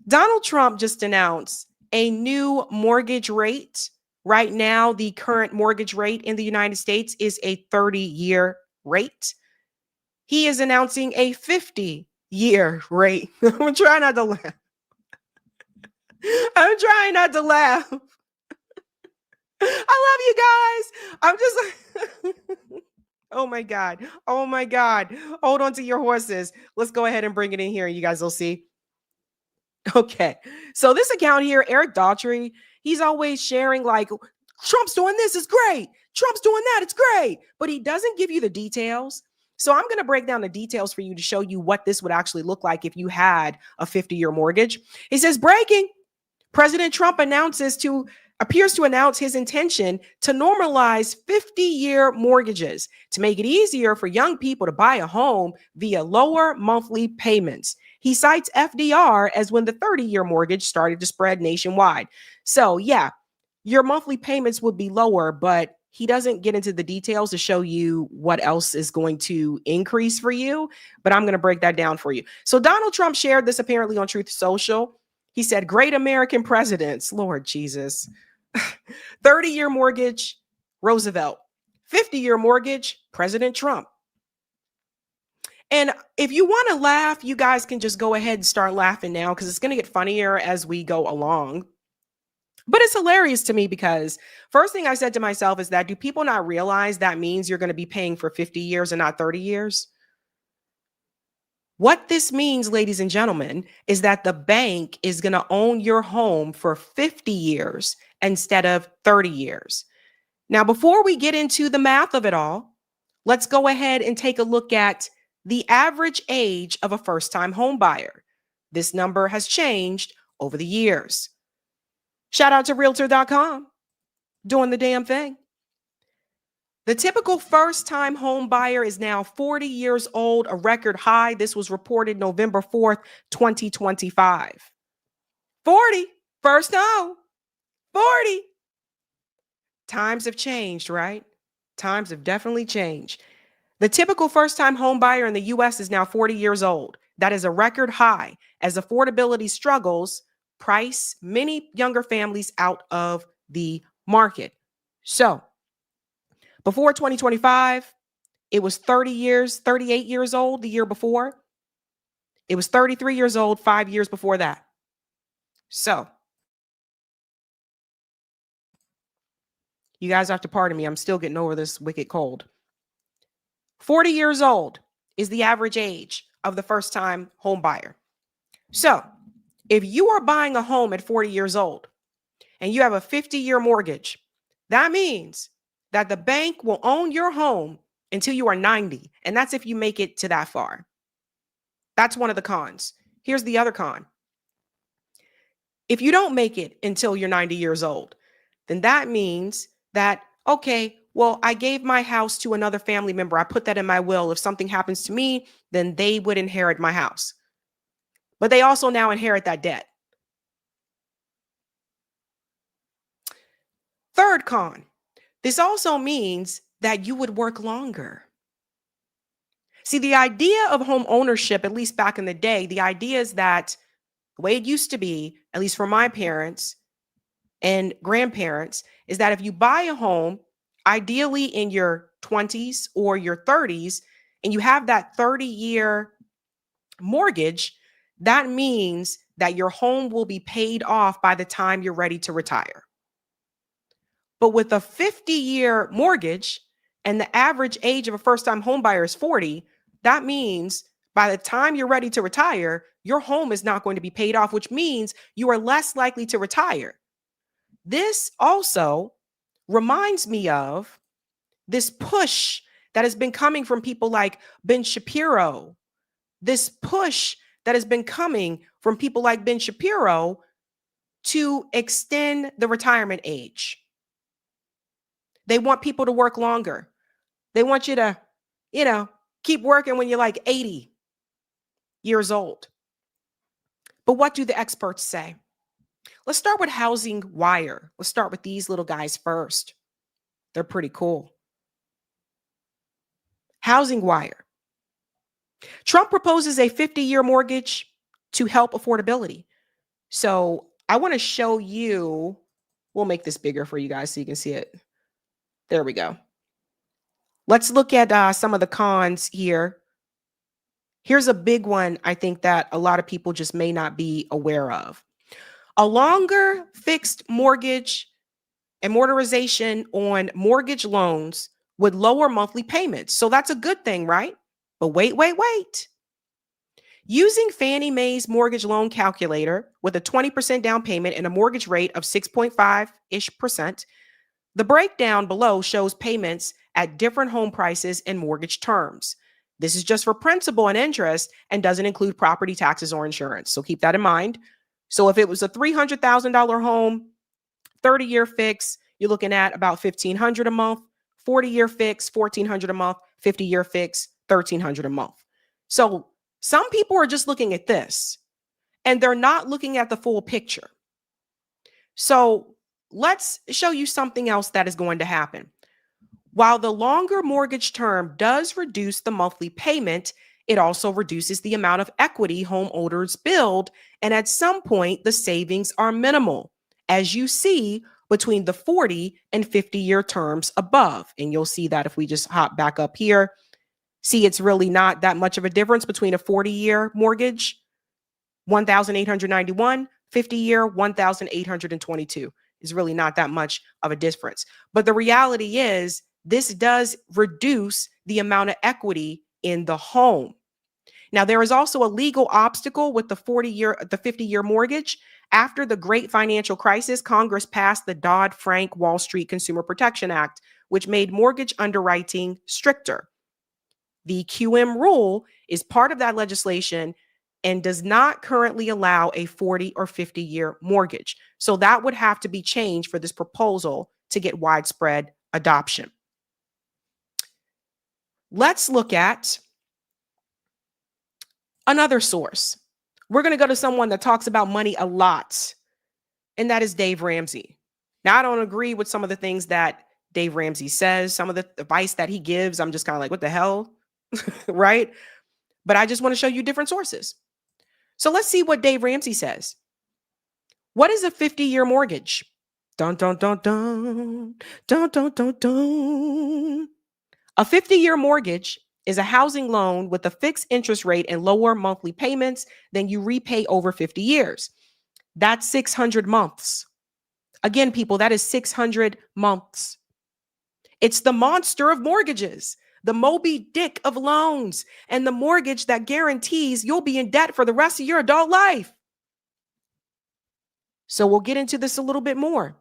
A: Donald Trump just announced a new mortgage rate. Right now, the current mortgage rate in the United States is a 30-year rate. He is announcing a 50-year rate. I'm trying not to laugh. I love you guys. I'm just oh my God. Hold on to your horses. Let's go ahead and bring it in here. You guys will see. Okay. So this account here, Eric Daughtry, he's always sharing like, Trump's doing this, it's great. Trump's doing that, it's great. But he doesn't give you the details. So I'm going to break down the details for you to show you what this would actually look like if you had a 50-year mortgage. He says, breaking. President Trump appears to announce his intention to normalize 50-year mortgages to make it easier for young people to buy a home via lower monthly payments. He cites FDR as when the 30-year mortgage started to spread nationwide. So yeah, your monthly payments would be lower, but he doesn't get into the details to show you what else is going to increase for you, but I'm going to break that down for you. So Donald Trump shared this apparently on Truth Social. He said, great American presidents, Lord Jesus. 30-year mortgage, Roosevelt. 50-year mortgage, President Trump. And if you want to laugh, you guys can just go ahead and start laughing now because it's going to get funnier as we go along. But it's hilarious to me because first thing I said to myself is that do people not realize that means you're going to be paying for 50 years and not 30 years? What this means, ladies and gentlemen, is that the bank is going to own your home for 50 years instead of 30 years. Now, before we get into the math of it all, let's go ahead and take a look at the average age of a first-time home buyer. This number has changed over the years. Shout out to Realtor.com, doing the damn thing. The typical first-time home buyer is now 40 years old, a record high. This was reported November 4th, 2025. 40, first home, 40. Times have changed, right? Times have definitely changed. The typical first-time home buyer in the U.S. is now 40 years old. That is a record high as affordability struggles price many younger families out of the market. So, before 2025, it was 38 years old the year before. It was 33 years old 5 years before that. So, you guys have to pardon me. I'm still getting over this wicked cold. 40 years old is the average age of the first-time home buyer. So, if you are buying a home at 40 years old, and you have a 50-year mortgage, that means that the bank will own your home until you are 90. And that's if you make it to that far. That's one of the cons. Here's the other con. If you don't make it until you're 90 years old, then that means that, okay, well, I gave my house to another family member. I put that in my will. If something happens to me, then they would inherit my house. But they also now inherit that debt. Third con, this also means that you would work longer. See, the idea of home ownership, at least back in the day, the idea is that the way it used to be, at least for my parents and grandparents, is that if you buy a home, ideally in your 20s or your 30s, and you have that 30-year mortgage, that means that your home will be paid off by the time you're ready to retire. But with a 50-year mortgage and the average age of a first-time home buyer is 40, that means by the time you're ready to retire, your home is not going to be paid off, which means you are less likely to retire. This also reminds me of this push that has been coming from people like Ben Shapiro, this push that has been coming from people like Ben Shapiro to extend the retirement age. They want people to work longer. They want you to, keep working when you're like 80 years old. But what do the experts say? Let's start with Housing Wire. Let's start with these little guys first. They're pretty cool. Housing Wire. Trump proposes a 50-year mortgage to help affordability. So I want to show you, we'll make this bigger for you guys so you can see it. There we go. Let's look at some of the cons here. Here's a big one I think that a lot of people just may not be aware of. A longer fixed mortgage and amortization on mortgage loans would lower monthly payments. So that's a good thing, right? But wait. Using Fannie Mae's mortgage loan calculator with a 20% down payment and a mortgage rate of 6.5-ish%, the breakdown below shows payments at different home prices and mortgage terms. This is just for principal and interest and doesn't include property taxes or insurance. So keep that in mind. So if it was a $300,000 home, 30-year fix, you're looking at about $1,500 a month. 40-year fix, $1,400 a month. 50-year fix, $1,300 a month. So some people are just looking at this and they're not looking at the full picture. So let's show you something else that is going to happen. While the longer mortgage term does reduce the monthly payment, it also reduces the amount of equity homeowners build. And at some point, the savings are minimal, as you see between the 40 and 50-year terms above. And you'll see that if we just hop back up here. See, it's really not that much of a difference between a 40-year mortgage, $1,891, 50-year, $1,822. Is really not that much of a difference. But the reality is, this does reduce the amount of equity in the home. Now, there is also a legal obstacle with the 50-year mortgage. After the great financial crisis, Congress passed the Dodd-Frank Wall Street Consumer Protection Act, which made mortgage underwriting stricter. The QM rule is part of that legislation and does not currently allow a 40 or 50-year mortgage. So that would have to be changed for this proposal to get widespread adoption. Let's look at another source. We're going to go to someone that talks about money a lot, and that is Dave Ramsey. Now, I don't agree with some of the things that Dave Ramsey says, some of the advice that he gives. I'm just kind of like, what the hell? Right? But I just want to show you different sources. So let's see what Dave Ramsey says. What is a 50-year mortgage? Dun, dun, dun, dun, dun, dun, dun, dun. A 50-year mortgage is a housing loan with a fixed interest rate and lower monthly payments than you repay over 50 years. That's 600 months. Again, people, that is 600 months. It's the monster of mortgages, the Moby Dick of loans, and the mortgage that guarantees you'll be in debt for the rest of your adult life. So we'll get into this a little bit more.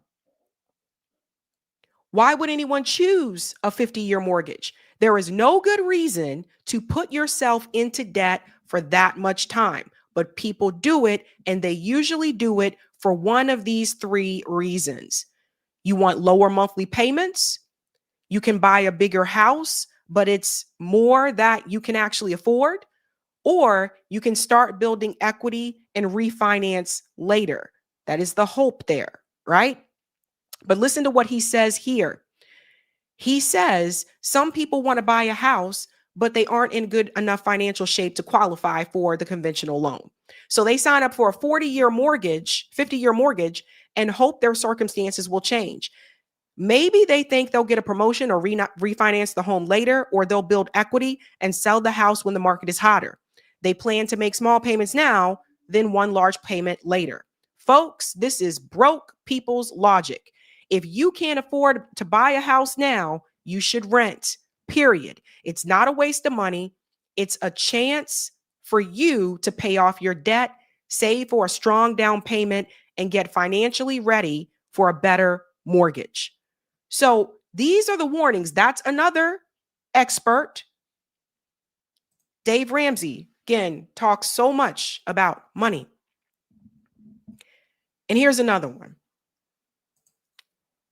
A: Why would anyone choose a 50-year mortgage? There is no good reason to put yourself into debt for that much time, but people do it, and they usually do it for one of these three reasons. You want lower monthly payments. You can buy a bigger house, but it's more that you can actually afford, or you can start building equity and refinance later. That is the hope there, right? But listen to what he says here. He says some people want to buy a house, but they aren't in good enough financial shape to qualify for the conventional loan. So they sign up for a 40-year mortgage, 50-year mortgage, and hope their circumstances will change. Maybe they think they'll get a promotion or refinance the home later, or they'll build equity and sell the house when the market is hotter. They plan to make small payments now, then one large payment later. Folks, this is broke people's logic. If you can't afford to buy a house now, you should rent, period. It's not a waste of money. It's a chance for you to pay off your debt, save for a strong down payment, and get financially ready for a better mortgage. So these are the warnings. That's another expert. Dave Ramsey, again, talks so much about money. And here's another one.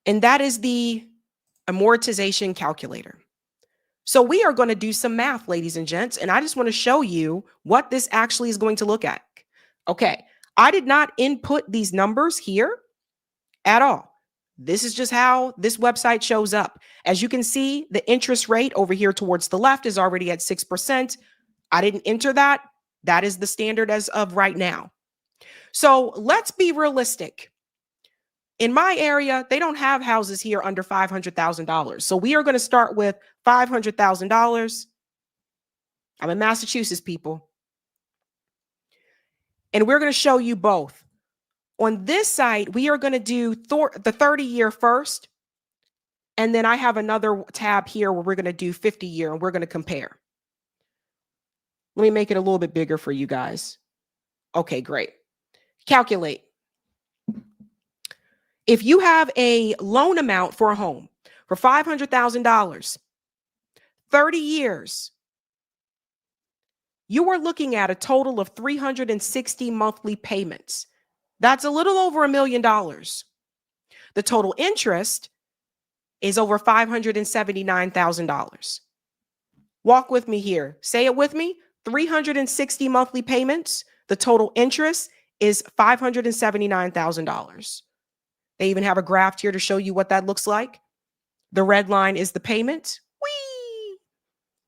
A: And that is the amortization calculator. So we are going to do some math, ladies and gents, and I just want to show you what this actually is going to look at. Okay, I did not input these numbers here at all. This is just how this website shows up. As you can see, the interest rate over here towards the left is already at 6%. I didn't enter that. That is the standard as of right now. So let's be realistic. In my area, they don't have houses here under $500,000. So we are going to start with $500,000. I'm in Massachusetts, people. And we're going to show you both. On this site, we are going to do the 30-year first. And then I have another tab here where we're going to do 50-year, and we're going to compare. Let me make it a little bit bigger for you guys. Okay, great. Calculate. If you have a loan amount for a home for $500,000, 30 years, you are looking at a total of 360 monthly payments. That's a little over $1 million. The total interest is over $579,000. Walk with me here. Say it with me. 360 monthly payments. The total interest is $579,000. They even have a graph here to show you what that looks like. The red line is the payment. Whee!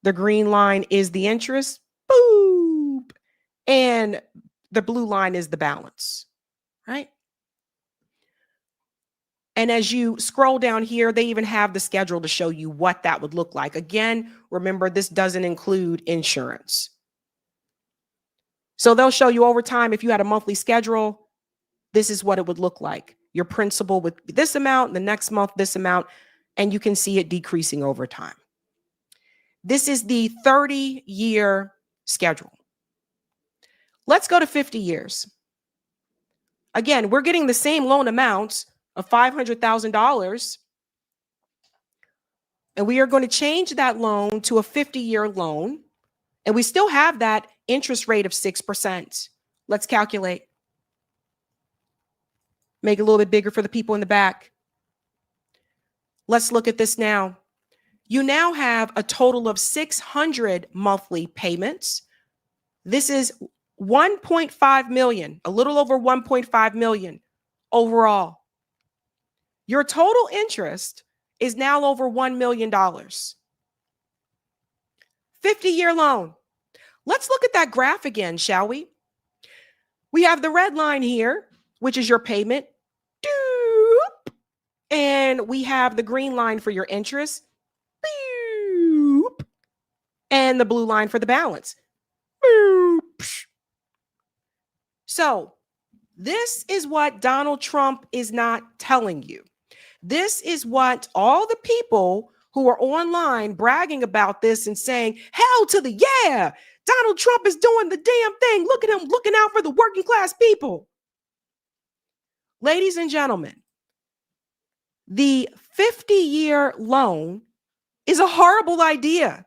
A: The green line is the interest. Boop! And the blue line is the balance, right? And as you scroll down here, they even have the schedule to show you what that would look like. Again, remember, this doesn't include insurance. So they'll show you over time, if you had a monthly schedule, this is what it would look like. Your principal would be this amount, the next month, this amount, and you can see it decreasing over time. This is the 30-year schedule. Let's go to 50 years. Again, we're getting the same loan amounts of $500,000, and we are going to change that loan to a 50-year loan, and we still have that interest rate of 6%. Let's calculate. Make it a little bit bigger for the people in the back. Let's look at this now. You now have a total of 600 monthly payments. This is 1.5 million, a little over 1.5 million overall. Your total interest is now over $1 million. 50-year loan. Let's look at that graph again, shall we? We have the red line here, which is your payment. Doop. And we have the green line for your interest. Boop. And the blue line for the balance. Boop. So this is what Donald Trump is not telling you. This is what all the people who are online bragging about this and saying, hell to the yeah, Donald Trump is doing the damn thing. Look at him looking out for the working class people. Ladies and gentlemen, the 50-year loan is a horrible idea.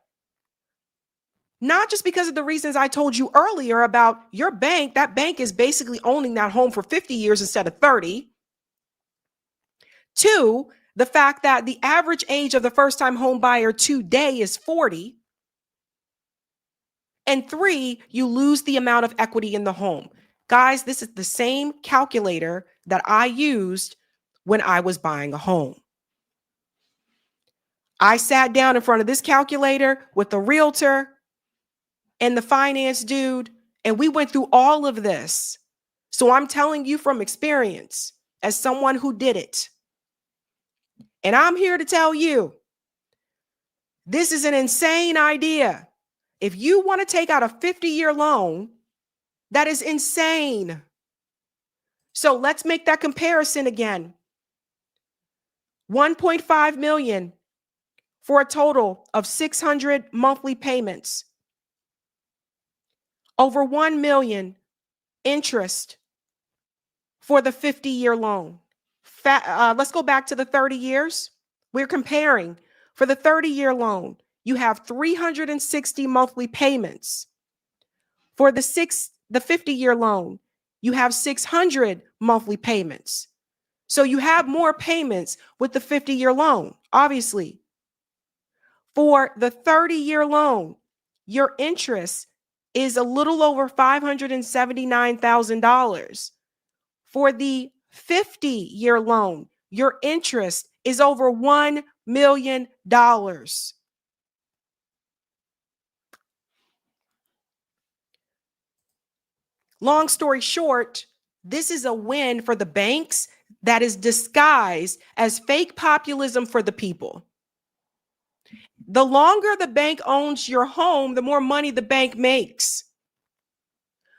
A: Not just because of the reasons I told you earlier about your bank. That bank is basically owning that home for 50 years instead of 30. Two, the fact that the average age of the first-time home buyer today is 40. And three, you lose the amount of equity in the home. Guys, this is the same calculator that I used when I was buying a home. I sat down in front of this calculator with the realtor and the finance dude, and we went through all of this. So I'm telling you from experience, as someone who did it. And I'm here to tell you, this is an insane idea. If you want to take out a 50-year loan, that is insane. So let's make that comparison again. 1.5 million for a total of 600 monthly payments. Over 1 million interest for the 50-year loan. Let's go back to the 30 years. We're comparing. For the 30-year loan, you have 360 monthly payments. For the 50-year loan, you have 600 monthly payments. So you have more payments with the 50-year loan, obviously. For the 30-year loan, your interest is a little over $579,000. For the 50-year loan, your interest is over $1 million. Long story short, this is a win for the banks that is disguised as fake populism for the people. The longer the bank owns your home, the more money the bank makes.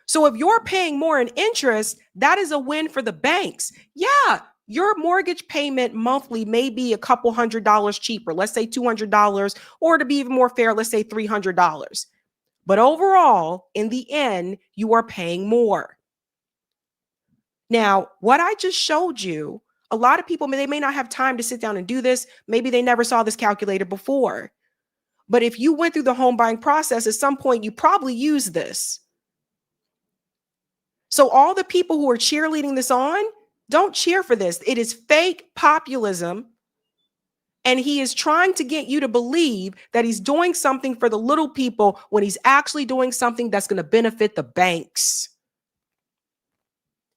A: So if you're paying more in interest, that is a win for the banks. Yeah, your mortgage payment monthly may be a couple $100 cheaper, let's say $200, or to be even more fair, let's say $300. But overall, in the end, you are paying more. Now, what I just showed you, a lot of people, they may not have time to sit down and do this. Maybe they never saw this calculator before. But if you went through the home buying process, at some point, you probably used this. So all the people who are cheerleading this on, don't cheer for this. It is fake populism. And he is trying to get you to believe that he's doing something for the little people when he's actually doing something that's going to benefit the banks.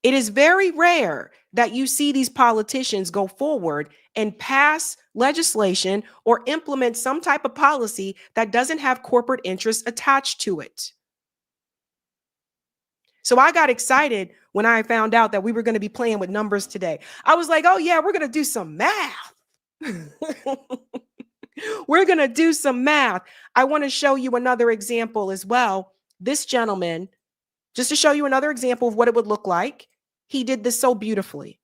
A: It is very rare that you see these politicians go forward and pass legislation or implement some type of policy that doesn't have corporate interests attached to it. So I got excited when I found out that we were going to be playing with numbers today. I was like, oh yeah, we're going to do some math. We're going to do some math. I want to show you another example as well. This gentleman, just to show you another example of what it would look like, he did this so beautifully.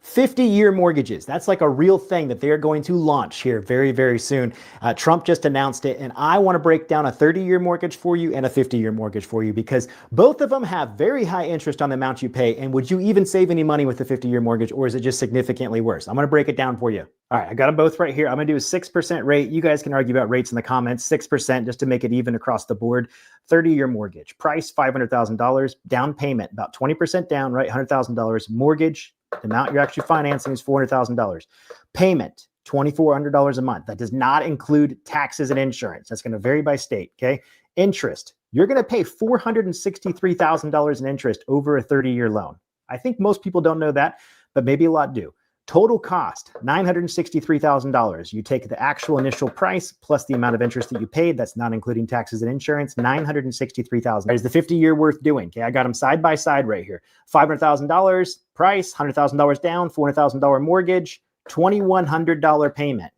F: 50-year mortgages. That's like a real thing that they're going to launch here very, very soon. Trump just announced it, and I want to break down a 30-year mortgage for you and a 50-year mortgage for you because both of them have very high interest on the amount you pay. And would you even save any money with a 50-year mortgage, or is it just significantly worse? I'm going to break it down for you. All right, I got them both right here. I'm going to do a 6% rate. You guys can argue about rates in the comments. 6% just to make it even across the board. 30-year mortgage. Price, $500,000. Down payment, about 20% down, right? $100,000. Mortgage, the amount you're actually financing is $400,000. Payment, $2,400 a month. That does not include taxes and insurance. That's going to vary by state, okay? Interest, you're going to pay $463,000 in interest over a 30-year loan. I think most people don't know that, but maybe a lot do. Total cost, $963,000. You take the actual initial price plus the amount of interest that you paid. That's not including taxes and insurance. $963,000. Is the 50-year worth doing? Okay, I got them side by side right here. $500,000 price, $100,000 down, $400,000 mortgage, $2,100 payment.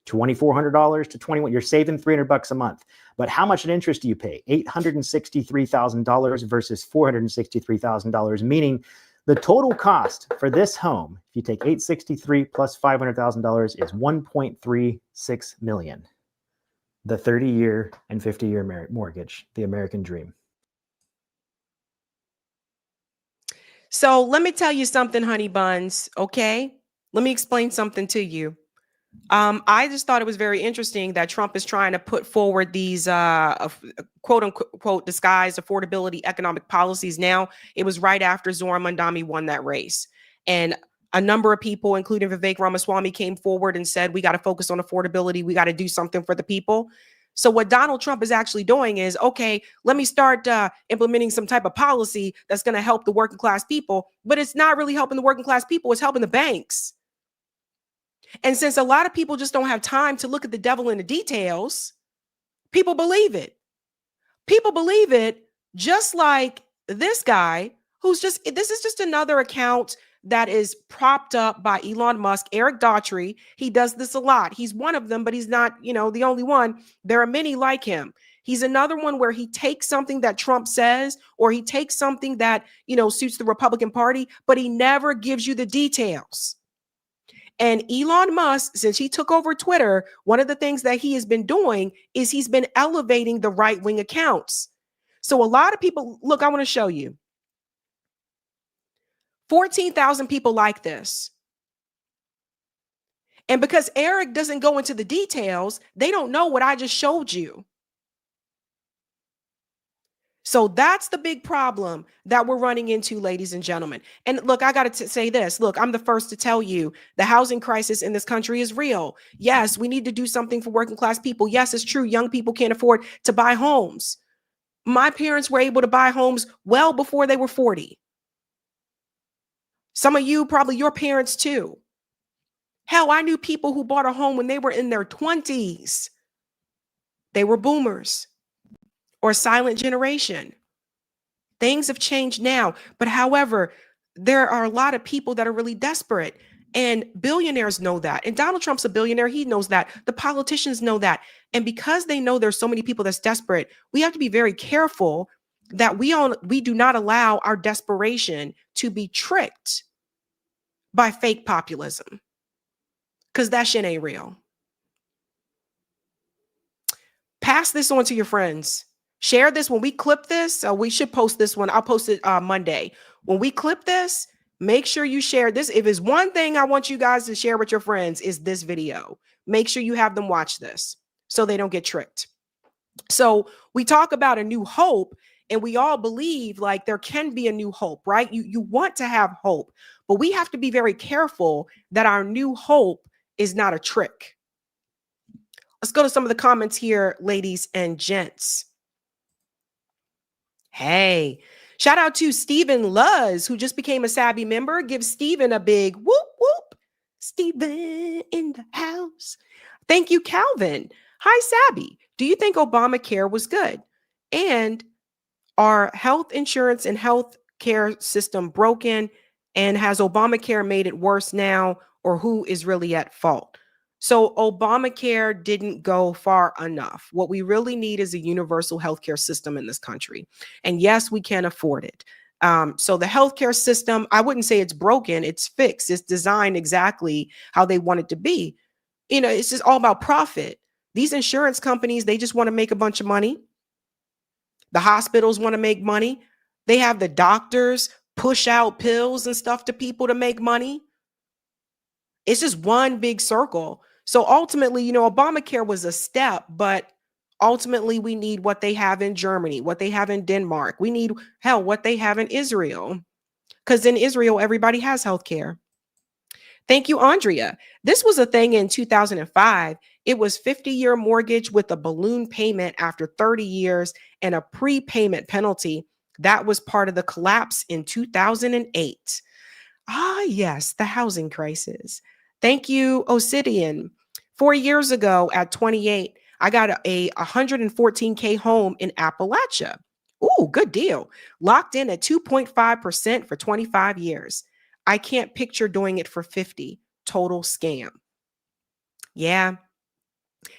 F: $2,400 to $21,000. You're saving $300 a month. But how much in interest do you pay? $863,000 versus $463,000, meaning the total cost for this home, if you take $863 plus $500,000, is $1.36 million. The 30-year and 50-year mortgage, the American dream.
A: So let me tell you something, honey buns. Okay. Let me explain something to you. I just thought it was very interesting that Trump is trying to put forward these quote unquote disguised affordability economic policies. Now, it was right after Zohran Mamdani won that race. And a number of people, including Vivek Ramaswamy, came forward and said, we got to focus on affordability. We got to do something for the people. So what Donald Trump is actually doing is, okay, let me start implementing some type of policy that's going to help the working class people. But it's not really helping the working class people. It's helping the banks. And since a lot of people just don't have time to look at the devil in the details, people believe it. People believe it, just like this guy who's this is just another account that is propped up by Elon Musk, Eric Daughtry. He does this a lot. He's one of them, but he's not, the only one. There are many like him. He's another one where he takes something that Trump says, or he takes something that, suits the Republican Party, but he never gives you the details. And Elon Musk, since he took over Twitter, one of the things that he has been doing is he's been elevating the right-wing accounts. So a lot of people, look, I want to show you. 14,000 people like this. And because Eric doesn't go into the details, they don't know what I just showed you. So that's the big problem that we're running into, ladies and gentlemen. And look, I got to say this. Look, I'm the first to tell you the housing crisis in this country is real. Yes, we need to do something for working class people. Yes, it's true. Young people can't afford to buy homes. My parents were able to buy homes well before they were 40. Some of you, probably your parents too. Hell, I knew people who bought a home when they were in their 20s. They were boomers. Or silent generation. Things have changed now. But however, there are a lot of people that are really desperate, and billionaires know that. And Donald Trump's a billionaire. He knows that. The politicians know that. And because they know there's so many people that's desperate, we have to be very careful that we do not allow our desperation to be tricked by fake populism, because that shit ain't real. Pass this on to your friends. Share this when we clip this. We should post this one. I'll post it Monday. When we clip this, make sure you share this. If it's one thing I want you guys to share with your friends is this video. Make sure you have them watch this so they don't get tricked. So we talk about a new hope, and we all believe like there can be a new hope, right? You want to have hope, but we have to be very careful that our new hope is not a trick. Let's go to some of the comments here, ladies and gents. Hey, shout out to Stephen Luz, who just became a Sabby member. Give Stephen a big whoop, whoop. Stephen in the house. Thank you, Calvin. Hi, Sabby. Do you think Obamacare was good? And are health insurance and health care system broken? And has Obamacare made it worse now? Or who is really at fault? So Obamacare didn't go far enough. What we really need is a universal healthcare system in this country. And yes, we can afford it. So the healthcare system, I wouldn't say it's broken. It's fixed. It's designed exactly how they want it to be. It's just all about profit. These insurance companies, they just want to make a bunch of money. The hospitals want to make money. They have the doctors push out pills and stuff to people to make money. It's just one big circle. So ultimately, Obamacare was a step, but ultimately we need what they have in Germany, what they have in Denmark. We need, what they have in Israel. Because in Israel, everybody has healthcare. Thank you, Andrea. This was a thing in 2005. It was 50-year mortgage with a balloon payment after 30 years and a prepayment penalty. That was part of the collapse in 2008. Ah, yes, the housing crisis. Thank you, Obsidian. 4 years ago at 28, I got a 114K home in Appalachia. Ooh, good deal. Locked in at 2.5% for 25 years. I can't picture doing it for 50. Total scam. Yeah.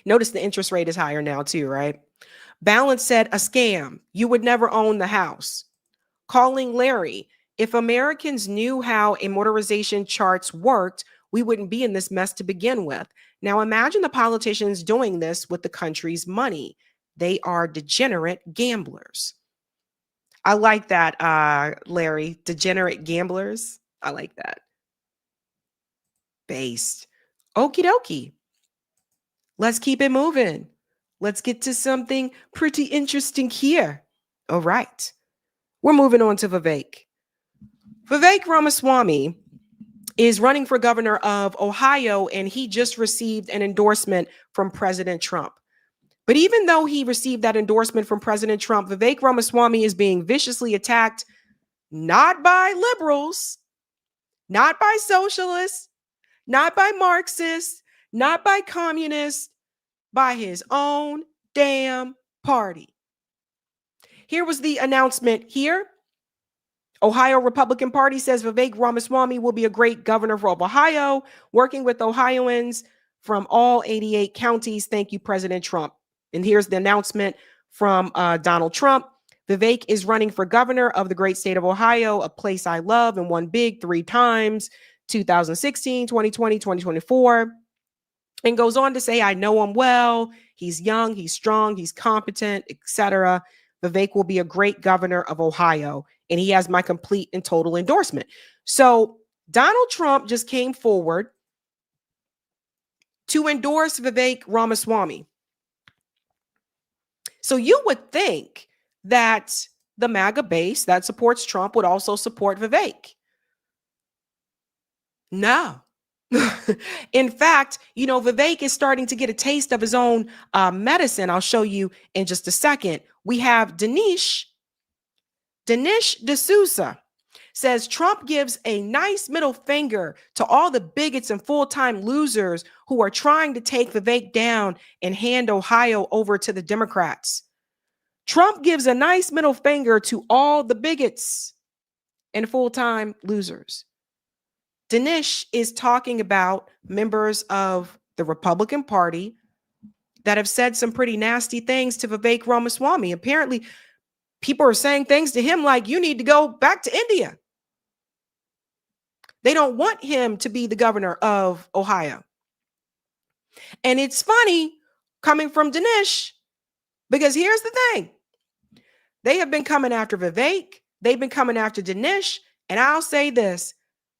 A: Notice the interest rate is higher now too, right? Balance said a scam. You would never own the house. Calling Larry. If Americans knew how amortization charts worked, we wouldn't be in this mess to begin with. Now imagine the politicians doing this with the country's money. They are degenerate gamblers. I like that, Larry. Degenerate gamblers. I like that. Based. Okie dokie. Let's keep it moving. Let's get to something pretty interesting here. All right. We're moving on to Vivek. Vivek Ramaswamy is running for governor of Ohio, and he just received an endorsement from President Trump. But even though he received that endorsement from President Trump, Vivek Ramaswamy is being viciously attacked, not by liberals, not by socialists, not by Marxists, not by communists, by his own damn party. Here was the announcement here. Ohio Republican Party says Vivek Ramaswamy will be a great governor for Ohio, working with Ohioans from all 88 counties. Thank you, President Trump. And here's the announcement from Donald Trump. Vivek is running for governor of the great state of Ohio, a place I love and won big 3 times, 2016, 2020, 2024. And goes on to say, I know him well. He's young, he's strong, he's competent, etc. Vivek will be a great governor of Ohio, and he has my complete and total endorsement. So Donald Trump just came forward to endorse Vivek Ramaswamy. So you would think that the MAGA base that supports Trump would also support Vivek. No. In fact, Vivek is starting to get a taste of his own medicine. I'll show you in just a second. We have Dinesh D'Souza says Trump gives a nice middle finger to all the bigots and full-time losers who are trying to take Vivek down and hand Ohio over to the Democrats. Trump gives a nice middle finger to all the bigots and full-time losers. Dinesh is talking about members of the Republican Party that have said some pretty nasty things to Vivek Ramaswamy. Apparently, people are saying things to him like, you need to go back to India. They don't want him to be the governor of Ohio. And it's funny coming from Dinesh, because here's the thing. They have been coming after Vivek. They've been coming after Dinesh. And I'll say this,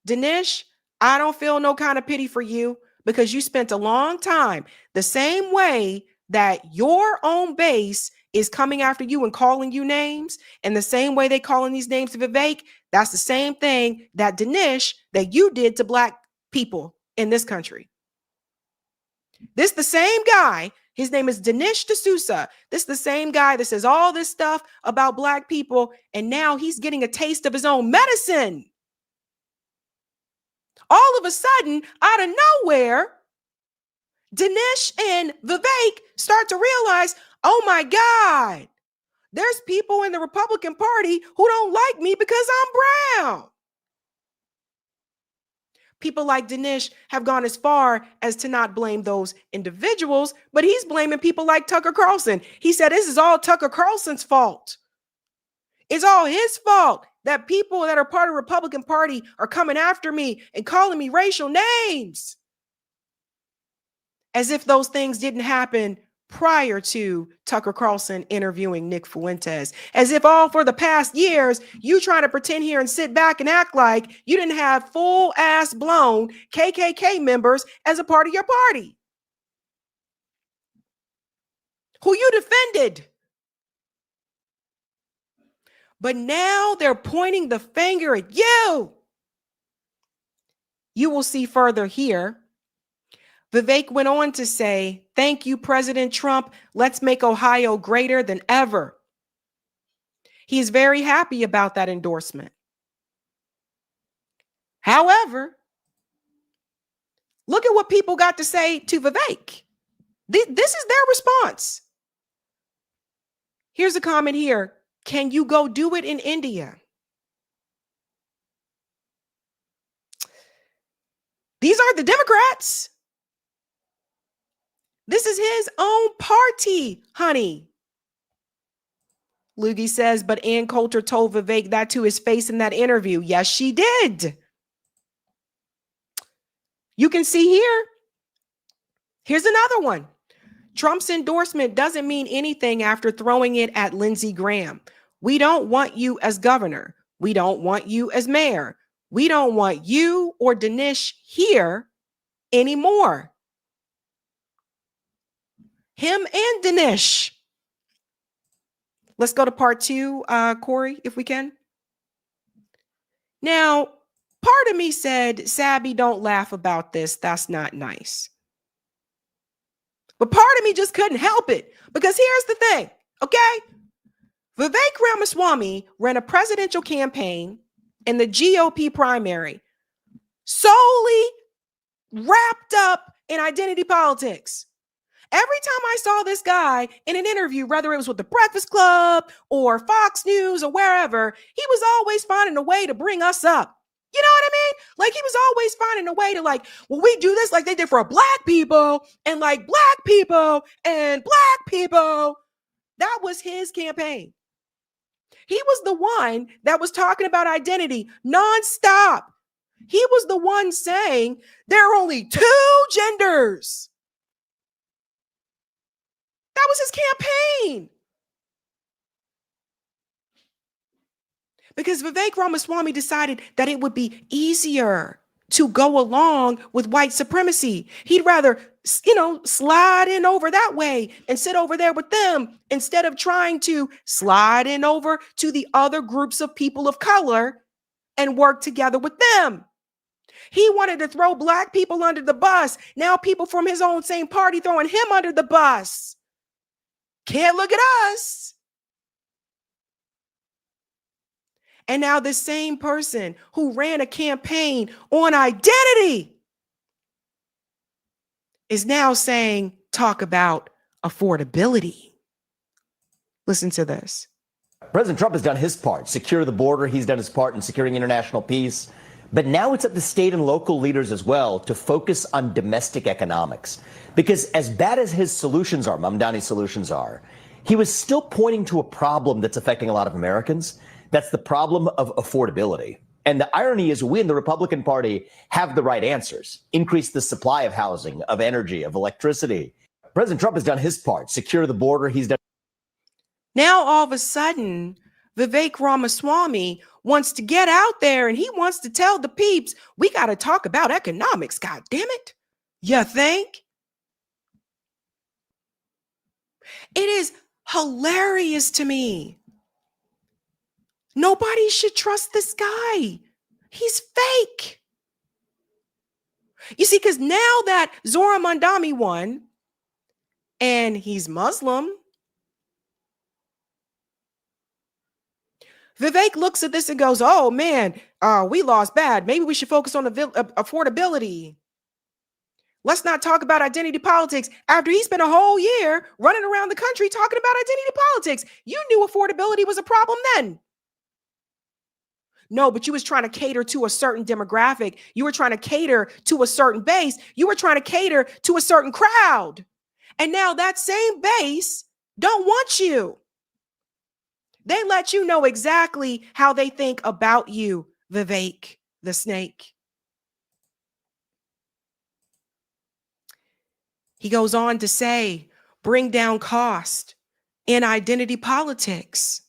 A: Dinesh, I don't feel no kind of pity for you, because you spent a long time the same way that your own base is coming after you and calling you names, and the same way they calling these names to Vivek, that's the same thing that Dinesh, that you did to Black people in this country. This the same guy, his name is Dinesh D'Souza. This the same guy that says all this stuff about Black people, and now he's getting a taste of his own medicine. All of a sudden, out of nowhere, Dinesh and Vivek start to realize, oh my God, there's people in the Republican Party who don't like me because I'm brown. People like Dinesh have gone as far as to not blame those individuals, but he's blaming people like Tucker Carlson. He said, this is all Tucker Carlson's fault. It's all his fault that people that are part of the Republican Party are coming after me and calling me racial names. As if those things didn't happen prior to Tucker Carlson interviewing Nick Fuentes. As if all for the past years, you trying to pretend here and sit back and act like you didn't have full ass blown KKK members as a part of your party, who you defended. But now they're pointing the finger at you. You will see further here. Vivek went on to say, thank you, President Trump. Let's make Ohio greater than ever. He is very happy about that endorsement. However, look at what people got to say to Vivek. This is their response. Here's a comment here. Can you go do it in India? These aren't the Democrats. This is his own party, honey. Loogie says, but Ann Coulter told Vivek that to his face in that interview. Yes, she did. You can see here. Here's another one. Trump's endorsement doesn't mean anything after throwing it at Lindsey Graham. We don't want you as governor. We don't want you as mayor. We don't want you or Dinesh here anymore. Him and Dinesh. Let's go to part 2, Corey, if we can. Now, part of me said, Sabby, don't laugh about this. That's not nice. But part of me just couldn't help it, because here's the thing, okay? Vivek Ramaswamy ran a presidential campaign in the GOP primary solely wrapped up in identity politics. Every time I saw this guy in an interview, whether it was with the Breakfast Club or Fox News or wherever, he was always finding a way to bring us up. You know what I mean? Like, he was always finding a way to, like, well, we do this like they did for black people, and like black people and black people. That was his campaign. He was the one that was talking about identity nonstop. He was the one saying there are only 2 genders. That was his campaign. Because Vivek Ramaswamy decided that it would be easier to go along with white supremacy. He'd rather, slide in over that way and sit over there with them instead of trying to slide in over to the other groups of people of color and work together with them. He wanted to throw black people under the bus. Now people from his own same party throwing him under the bus. Can't look at us. And now the same person who ran a campaign on identity is now saying, talk about affordability. Listen to this.
G: President Trump has done his part, secure the border. He's done his part in securing international peace. But now it's up to state and local leaders as well to focus on domestic economics. Because as bad as his solutions are, Mamdani's solutions are, he was still pointing to a problem that's affecting a lot of Americans. That's the problem of affordability. And the irony is we in the Republican Party have the right answers. Increase the supply of housing, of energy, of electricity. President Trump has done his part, secure the border. He's done.
A: Now, all of a sudden, Vivek Ramaswamy wants to get out there and he wants to tell the peeps, we got to talk about economics, God damn it. You think? It is hilarious to me. Nobody should trust this guy. He's fake. You see, because now that Zora Mandami won and he's Muslim, Vivek looks at this and goes, oh man, we lost bad. Maybe we should focus on affordability. Let's not talk about identity politics after he spent a whole year running around the country talking about identity politics. You knew affordability was a problem then. No, but you was trying to cater to a certain demographic. You were trying to cater to a certain base. You were trying to cater to a certain crowd. And now that same base don't want you. They let you know exactly how they think about you, Vivek, the snake. He goes on to say, bring down cost in identity politics.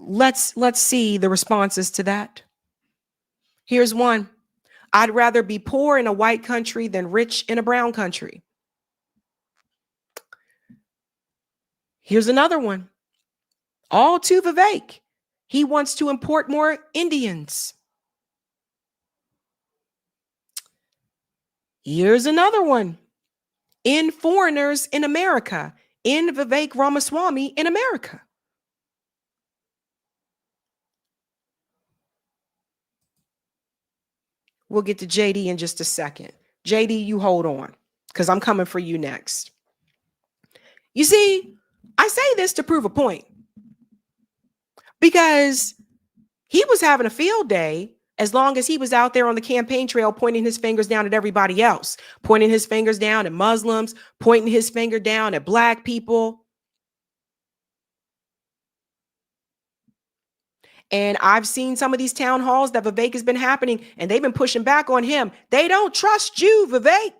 A: Let's see the responses to that. Here's one. I'd rather be poor in a white country than rich in a brown country. Here's another one. All to Vivek. He wants to import more Indians. Here's another one. In foreigners in America. In Vivek Ramaswamy in America. We'll get to JD in just a second. JD, you hold on, because I'm coming for you next. You see, I say this to prove a point, because he was having a field day as long as he was out there on the campaign trail pointing his fingers down at everybody else, pointing his fingers down at Muslims, pointing his finger down at black people. And I've seen some of these town halls that Vivek has been happening, and they've been pushing back on him. They don't trust you, Vivek.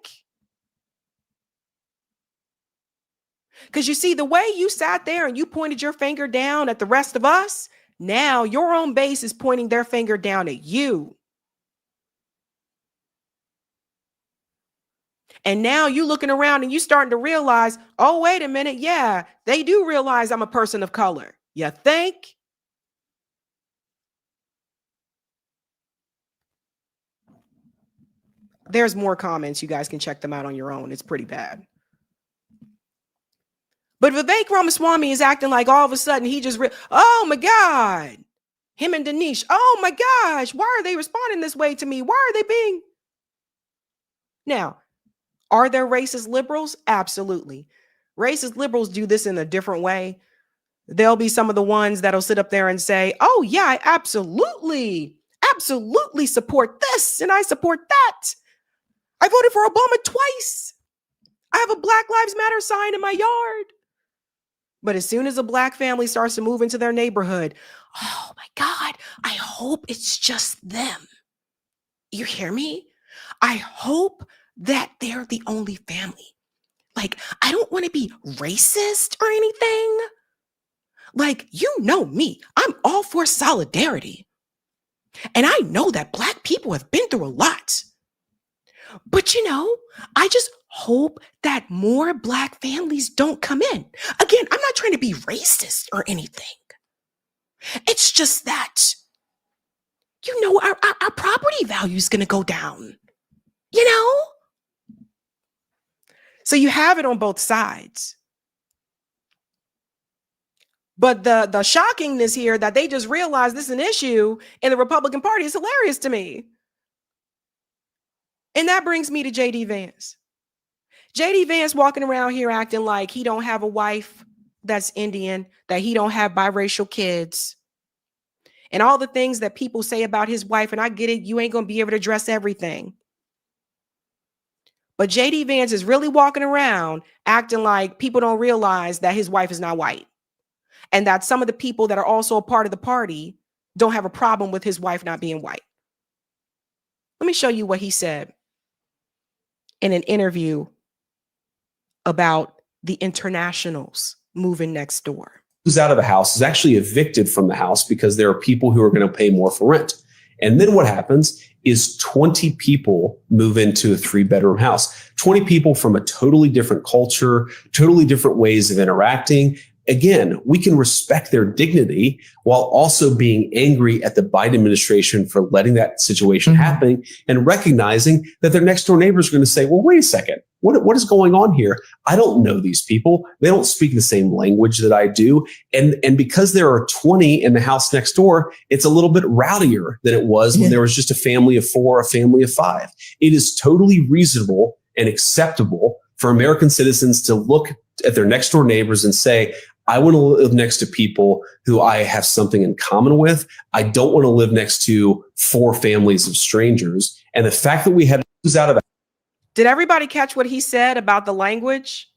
A: Because you see, the way you sat there and you pointed your finger down at the rest of us, now your own base is pointing their finger down at you. And now you looking around and you starting to realize, oh, wait a minute. Yeah, they do realize I'm a person of color. You think? There's more comments. You guys can check them out on your own. It's pretty bad. But Vivek Ramaswamy is acting like all of a sudden he just, oh my God. Him and Dinesh, oh my gosh, why are they responding this way to me? Why are they being? Now, are there racist liberals? Absolutely. Racist liberals do this in a different way. There'll be some of the ones that'll sit up there and say, oh yeah, I absolutely support this and I support that. I voted for Obama twice. I have a Black Lives Matter sign in my yard. But as soon as a Black family starts to move into their neighborhood, oh my God, I hope it's just them. You hear me? I hope that they're the only family. Like, I don't want to be racist or anything. Like, you know me, I'm all for solidarity. And I know that Black people have been through a lot. But, I just hope that more Black families don't come in. Again, I'm not trying to be racist or anything. It's just that, our property value is going to go down, So you have it on both sides. But the shockingness here that they just realized this is an issue in the Republican Party is hilarious to me. And that brings me to J.D. Vance. J.D. Vance walking around here acting like he don't have a wife that's Indian, that he don't have biracial kids, and all the things that people say about his wife. And I get it, you ain't going to be able to address everything. But J.D. Vance is really walking around acting like people don't realize that his wife is not white, and that some of the people that are also a part of the party don't have a problem with his wife not being white. Let me show you what he said in an interview about the internationals moving next door.
H: Who's out of the house is actually evicted from the house because there are people who are going to pay more for rent. And then what happens is 20 people move into a 3-bedroom house, 20 people from a totally different culture, totally different ways of interacting. Again, we can respect their dignity while also being angry at the Biden administration for letting that situation happen and recognizing that their next door neighbors are going to say, well, wait a second, what is going on here? I don't know these people. They don't speak the same language that I do. And because there are 20 in the house next door, it's a little bit rowdier than it was when there was just a family of 4, a family of 5. It is totally reasonable and acceptable for American citizens to look at their next door neighbors and say, I want to live next to people who I have something in common with. I don't want to live next to 4 families of strangers. And the fact that we had who's out of the
A: Did everybody catch what he said about the language?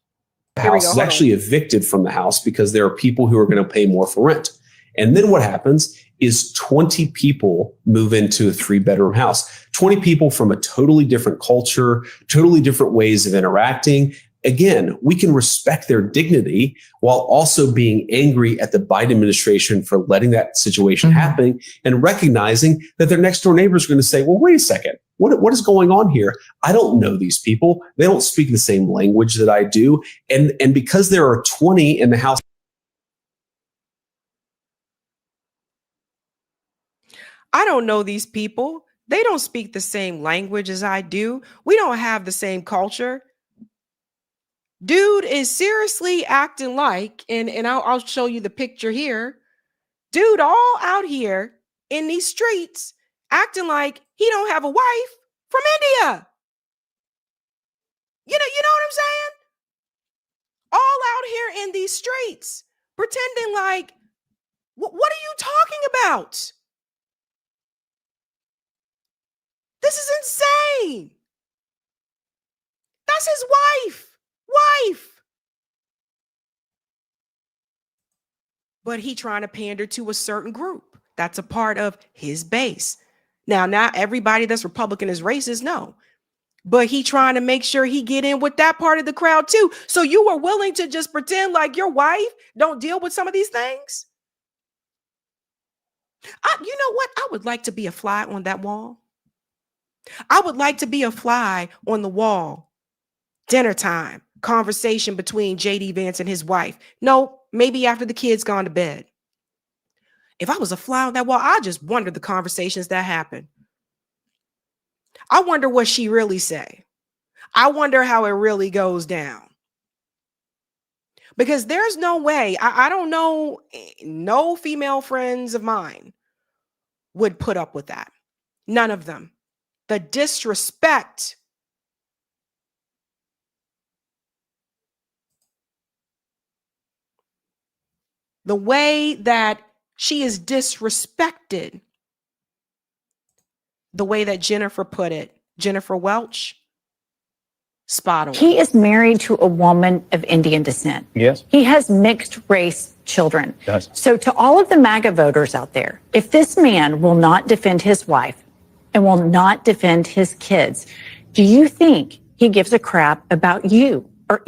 H: house is actually evicted from the house because there are people who are going to pay more for rent. And then what happens is 20 people move into a 3-bedroom house, 20 people from a totally different culture, totally different ways of interacting. Again, we can respect their dignity while also being angry at the Biden administration for letting that situation happen and recognizing that their next door neighbors are going to say, well, wait a second, what is going on here? I don't know these people. They don't speak the same language that I do. And because there are 20 in the house.
A: I don't know these people. They don't speak the same language as I do. We don't have the same culture. Dude is seriously acting like, and I'll show you the picture here. Dude all out here in these streets acting like he don't have a wife from India. You know what I'm saying? All out here in these streets pretending like, what are you talking about? This is insane. That's his wife. But he trying to pander to a certain group. That's a part of his base. Now, not everybody that's Republican is racist. No. but he trying to make sure he get in with that part of the crowd too. So you were willing to just pretend like your wife don't deal with some of these things? You know what? I would like to be a fly on that wall. I would like to be a fly on the wall. Dinner time, conversation between JD Vance and his wife. No, maybe after the kids gone to bed. If I was a fly on that wall, I just wonder the conversations that happen. I wonder what she really say. I wonder how it really goes down. Because there's no way, I don't know, no female friends of mine would put up with that. None of them. The disrespect. The way that she is disrespected. The way that Jennifer put it, Jennifer Welch, spot on.
I: He is married to a woman of Indian descent.
J: Yes.
I: He has mixed race children.
J: Does.
I: So to all of the MAGA voters out there, if this man will not defend his wife and will not defend his kids, do you think he gives a crap about you or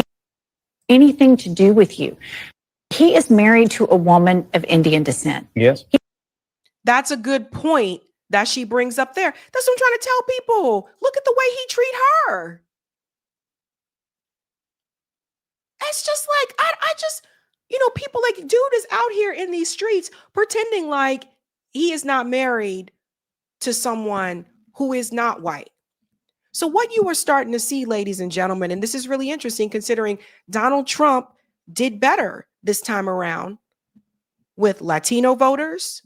I: anything to do with you? He is married to a woman of Indian descent.
J: Yes.
A: That's a good point that she brings up there. That's what I'm trying to tell people. Look at the way he treat her. It's just like, I just, people like, dude is out here in these streets pretending like he is not married to someone who is not white. So what you are starting to see, ladies and gentlemen, and this is really interesting considering Donald Trump did better this time around with Latino voters,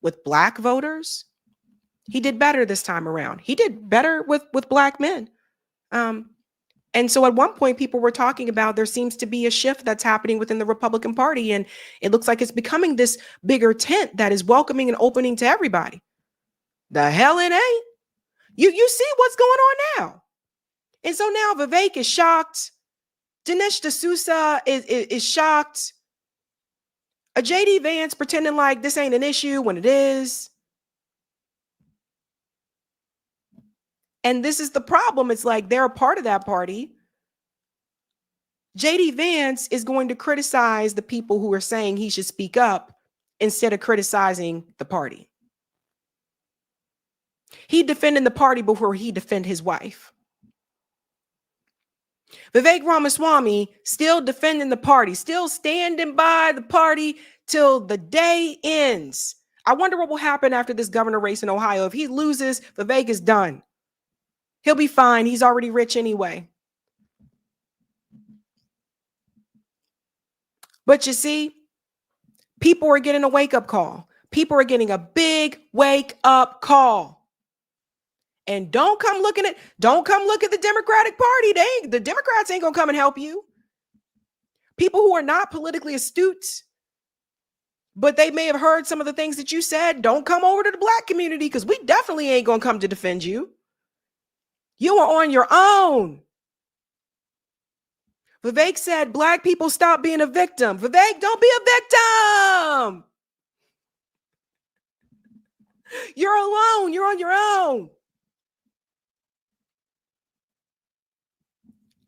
A: with Black voters. He did better this time around. He did better with Black men. And so at one point, people were talking about there seems to be a shift that's happening within the Republican Party. And it looks like it's becoming this bigger tent that is welcoming and opening to everybody. The hell it ain't. You see what's going on now. And so now Vivek is shocked. Dinesh D'Souza is shocked. A JD Vance pretending like this ain't an issue when it is. And this is the problem. It's like they're a part of that party. JD Vance is going to criticize the people who are saying he should speak up instead of criticizing the party. He defending the party before he defend his wife. Vivek Ramaswamy still defending the party, still standing by the party till the day ends. I wonder what will happen after this governor race in Ohio. If he loses, Vivek is done. He'll be fine. He's already rich anyway. But you see, people are getting a wake-up call. People are getting a big wake-up call. And don't come look at the Democratic Party. The Democrats ain't gonna come and help you. People who are not politically astute, but they may have heard some of the things that you said, don't come over to the Black community because we definitely ain't gonna come to defend you. You are on your own. Vivek said, Black people stop being a victim. Vivek, don't be a victim. You're alone. You're on your own.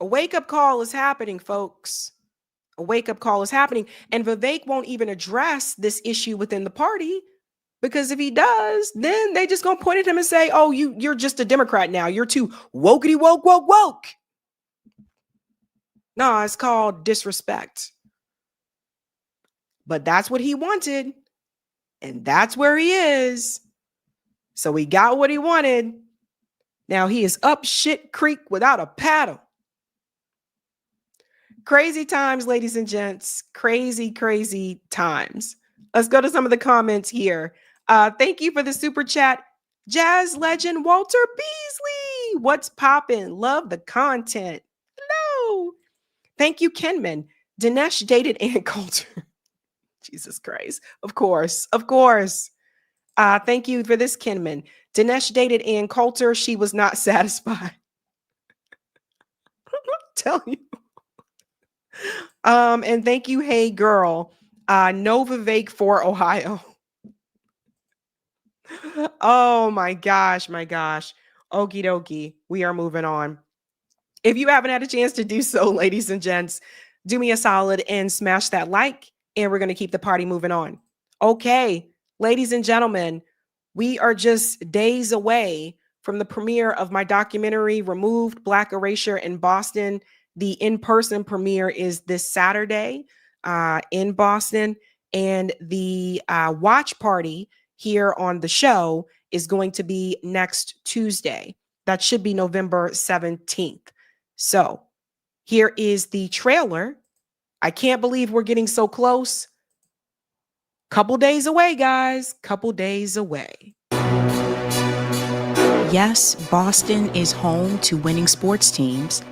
A: A wake-up call is happening, folks. A wake-up call is happening. And Vivek won't even address this issue within the party. Because if he does, then they just gonna point at him and say, oh, you're just a Democrat now. You're too wokety woke. No, it's called disrespect. But that's what he wanted. And that's where he is. So he got what he wanted. Now he is up shit creek without a paddle. Crazy times, ladies and gents. Crazy, crazy times. Let's go to some of the comments here. Thank you for the super chat. Jazz legend Walter Beasley. What's poppin'? Love the content. Hello. Thank you, Kenman. Dinesh dated Ann Coulter. Jesus Christ. Of course. Thank you for this, Kenman. Dinesh dated Ann Coulter. She was not satisfied. Tell you. And thank you, Hey Girl. No Vivek for Ohio. Oh my gosh. Okie dokie. We are moving on. If you haven't had a chance to do so, ladies and gents, do me a solid and smash that like, and we're going to keep the party moving on. Okay, ladies and gentlemen, we are just days away from the premiere of my documentary, Removed: Black Erasure in Boston. The in-person premiere is this Saturday in Boston, and the watch party here on the show is going to be next Tuesday. That should be November 17th. So here is the trailer. I can't believe we're getting so close. Couple days away, guys. Couple days away. Yes, Boston is home to winning sports teams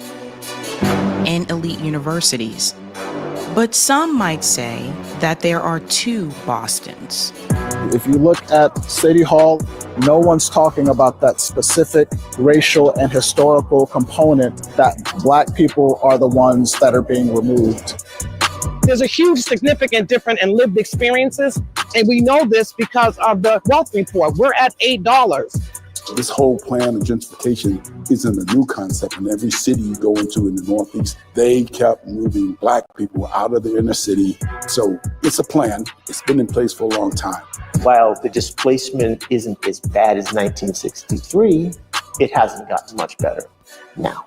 A: and elite universities. But some might say that there are two Bostons.
J: If you look at City Hall, no one's talking about that specific racial and historical component that Black people are the ones that are being removed.
K: There's a huge significant difference in lived experiences, and we know this because of the wealth report. We're at $8.
L: This whole plan of gentrification isn't a new concept. In every city you go into in the Northeast, they kept moving Black people out of the inner city. So it's a plan. It's been in place for a long time.
M: While the displacement isn't as bad as 1963, it hasn't gotten much better now.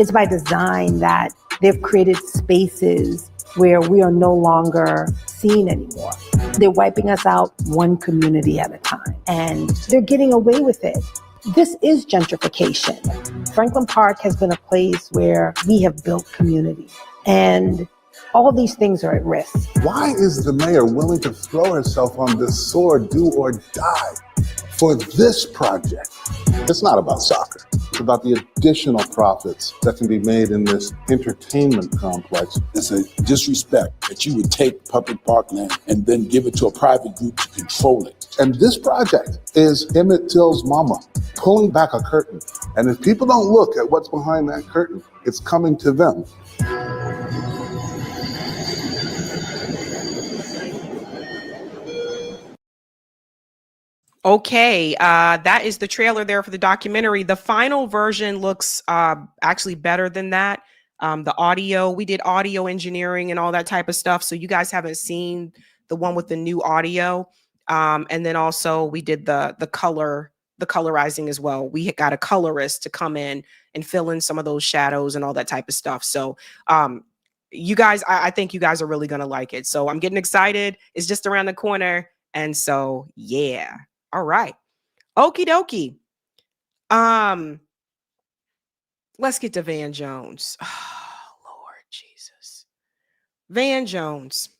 N: It's by design that they've created spaces where we are no longer seen anymore. They're wiping us out one community at a time, and they're getting away with it. This is gentrification. Franklin Park has been a place where we have built community, and all these things are at risk.
L: Why is the mayor willing to throw herself on this sword, do or die, for this project? It's not about soccer. It's about the additional profits that can be made in this entertainment complex. It's a disrespect that you would take public parkland and then give it to a private group to control it. And this project is Emmett Till's mama pulling back a curtain. And if people don't look at what's behind that curtain, it's coming to them.
A: Okay, that is the trailer there for the documentary. The final version looks actually better than that. The audio, we did audio engineering and all that type of stuff. So you guys haven't seen the one with the new audio. And then also we did the colorizing as well. We got a colorist to come in and fill in some of those shadows and all that type of stuff. So you guys, I think you guys are really going to like it. So I'm getting excited. It's just around the corner. And so, yeah. All right. Okie dokie. Let's get to Van Jones. Oh, Lord Jesus. Van Jones.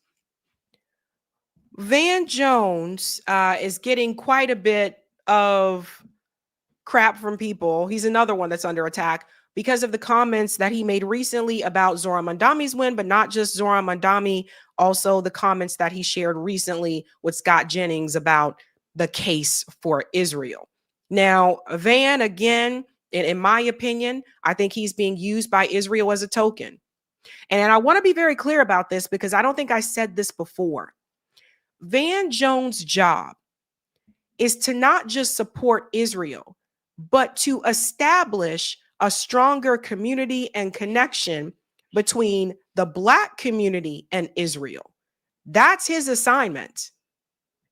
A: Van Jones is getting quite a bit of crap from people. He's another one that's under attack because of the comments that he made recently about Zohran Mamdani's win, but not just Zohran Mamdani, also the comments that he shared recently with Scott Jennings about the case for Israel. Now, Van, again, in my opinion, I think he's being used by Israel as a token. And I want to be very clear about this because I don't think I said this before. Van Jones' job is to not just support Israel, but to establish a stronger community and connection between the Black community and Israel. That's his assignment.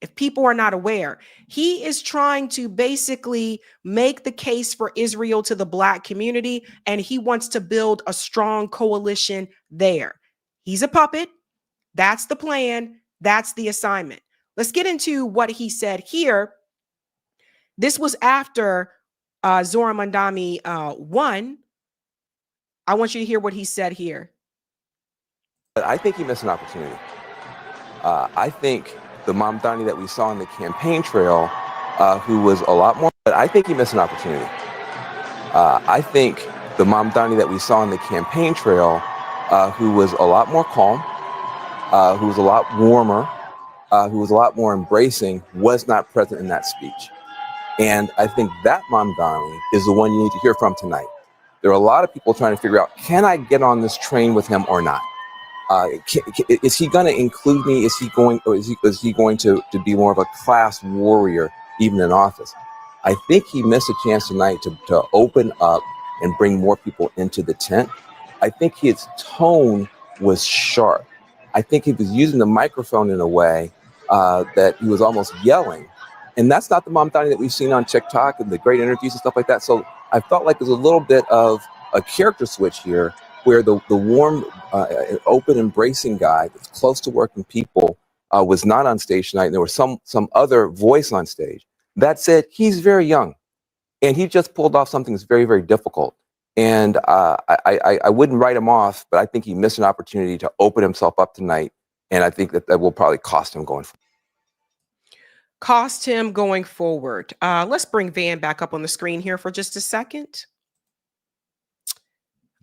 A: If people are not aware, he is trying to basically make the case for Israel to the Black community, and he wants to build a strong coalition there. He's a puppet. That's the plan. That's the assignment. Let's get into what he said here. This was after Zohran Mamdani won. I want you to hear what he said here.
O: I think he missed an opportunity. I think the Mamdani that we saw on the campaign trail, who was a lot more, but I think he missed an opportunity. I think the Mamdani that we saw on the campaign trail, who was a lot more calm, who was a lot warmer, who was a lot more embracing, was not present in that speech. And I think that Mamdani is the one you need to hear from tonight. There are a lot of people trying to figure out, can I get on this train with him or not? Is he going to include me? Is he going to be more of a class warrior, even in office? I think he missed a chance tonight to open up and bring more people into the tent. I think his tone was sharp. I think he was using the microphone in a way that he was almost yelling. And that's not the Mamdani that we've seen on TikTok and the great interviews and stuff like that. So I felt like there's a little bit of a character switch here where the warm, open, embracing guy that's close to working people was not on stage tonight. And there was some other voice on stage. That said, he's very young, and he just pulled off something that's very, very difficult. And I wouldn't write him off, but I think he missed an opportunity to open himself up tonight. And I think that will probably cost him going forward.
A: Cost him going forward. Let's bring Van back up on the screen here for just a second.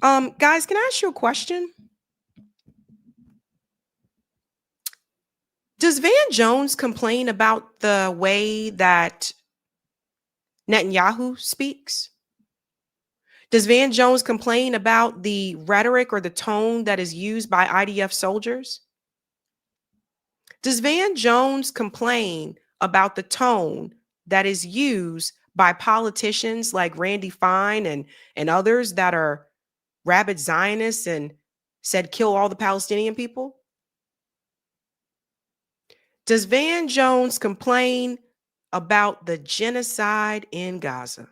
A: Guys, can I ask you a question? Does Van Jones complain about the way that Netanyahu speaks? Does Van Jones complain about the rhetoric or the tone that is used by IDF soldiers? Does Van Jones complain about the tone that is used by politicians like Randy Fine and others that are rabid Zionists and said kill all the Palestinian people? Does Van Jones complain about the genocide in Gaza?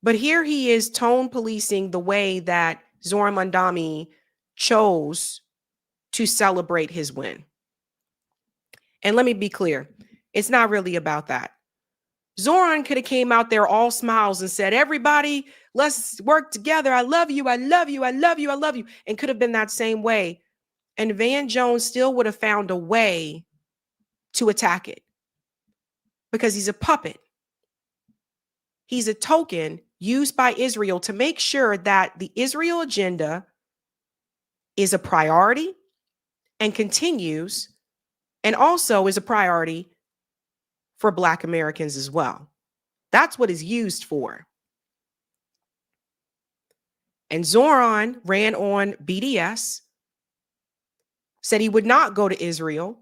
A: But here he is tone policing the way that Zoran Mandami chose to celebrate his win. And let me be clear, it's not really about that. Zoran could have came out there all smiles and said, everybody, let's work together. I love you. I love you. I love you. I love you. And could have been that same way. And Van Jones still would have found a way to attack it because he's a puppet. He's a token used by Israel to make sure that the Israel agenda is a priority and continues, and also is a priority for Black Americans as well. That's what it's used for. And Zoran ran on BDS, said he would not go to Israel.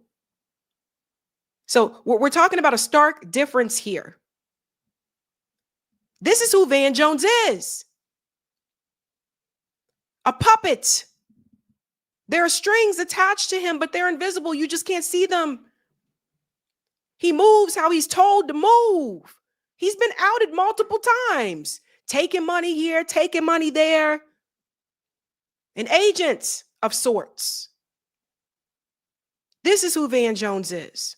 A: So we're talking about a stark difference here. This is who Van Jones is. A puppet. There are strings attached to him, but they're invisible. You just can't see them. He moves how he's told to move. He's been outed multiple times. Taking money here, taking money there. An agent of sorts. This is who Van Jones is.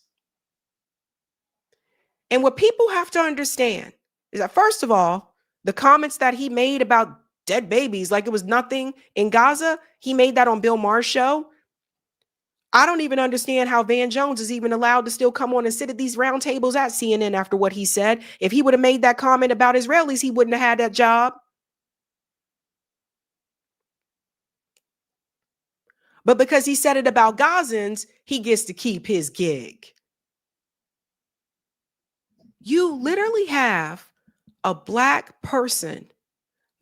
A: And what people have to understand is that, first of all, the comments that he made about dead babies, like it was nothing in Gaza, he made that on Bill Maher's show. I don't even understand how Van Jones is even allowed to still come on and sit at these round tables at CNN after what he said. If he would have made that comment about Israelis, he wouldn't have had that job. But because he said it about Gazans, he gets to keep his gig. You literally have a Black person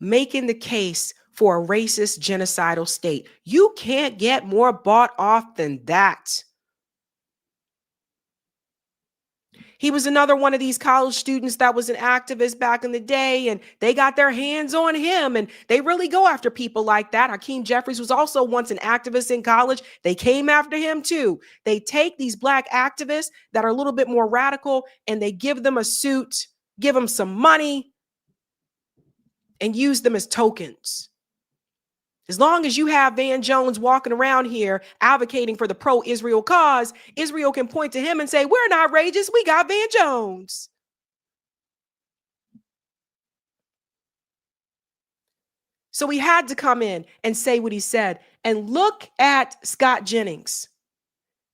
A: making the case for a racist, genocidal state. You can't get more bought off than that. He was another one of these college students that was an activist back in the day, and they got their hands on him, and they really go after people like that. Hakeem Jeffries was also once an activist in college. They came after him too. They take these Black activists that are a little bit more radical, and they give them a suit, give them some money, and use them as tokens. As long as you have Van Jones walking around here advocating for the pro-Israel cause, Israel can point to him and say, we're not outrageous, we got Van Jones. So he had to come in and say what he said. And look at Scott Jennings.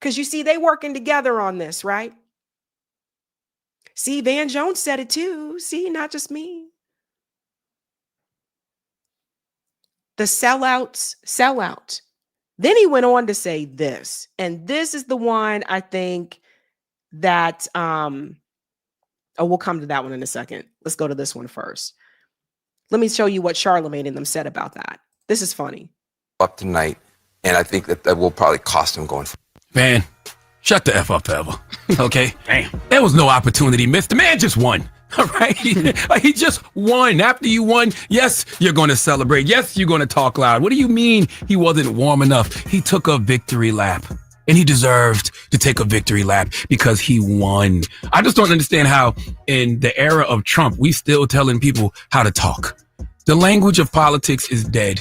A: Because you see, they working together on this, right? See, Van Jones said it too. See, not just me. The sellouts sell out. Then he went on to say this, and this is the one I think that, we'll come to that one in a second. Let's go to this one first. Let me show you what Charlemagne and them said about that. This is funny.
O: Up tonight, and I think that will probably cost him going forward.
P: Man, Shut the F up ever. Okay? Damn. There was no opportunity missed. The man just won. All right? He just won. After you won, yes, you're going to celebrate. Yes, you're going to talk loud. What do you mean he wasn't warm enough? He took a victory lap. And he deserved to take a victory lap because he won. I just don't understand how in the era of Trump, we still telling people how to talk. The language of politics is dead,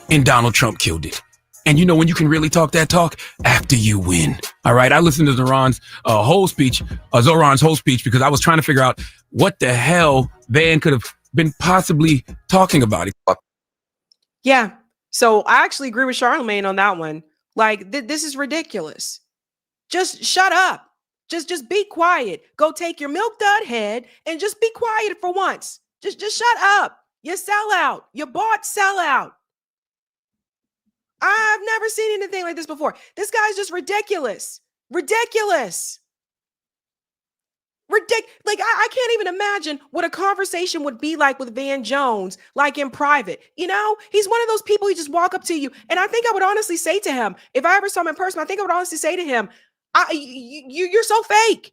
P: and Donald Trump killed it. And you know when you can really talk that talk? After you win. All right. I listened to Zoran's whole speech because I was trying to figure out what the hell Van could have been possibly talking about.
A: Yeah. So I actually agree with Charlemagne on that one. Like, this is ridiculous. Just shut up. Just be quiet. Go take your milk dud head and just be quiet for once. Just shut up. You sell out. You bought sell out. I've never seen anything like this before. This guy's just ridiculous. Ridiculous. Like, I can't even imagine what a conversation would be like with Van Jones, like in private. You know, he's one of those people who just walk up to you. And I think I would honestly say to him, if I ever saw him in person, I think I would honestly say to him, you're so fake.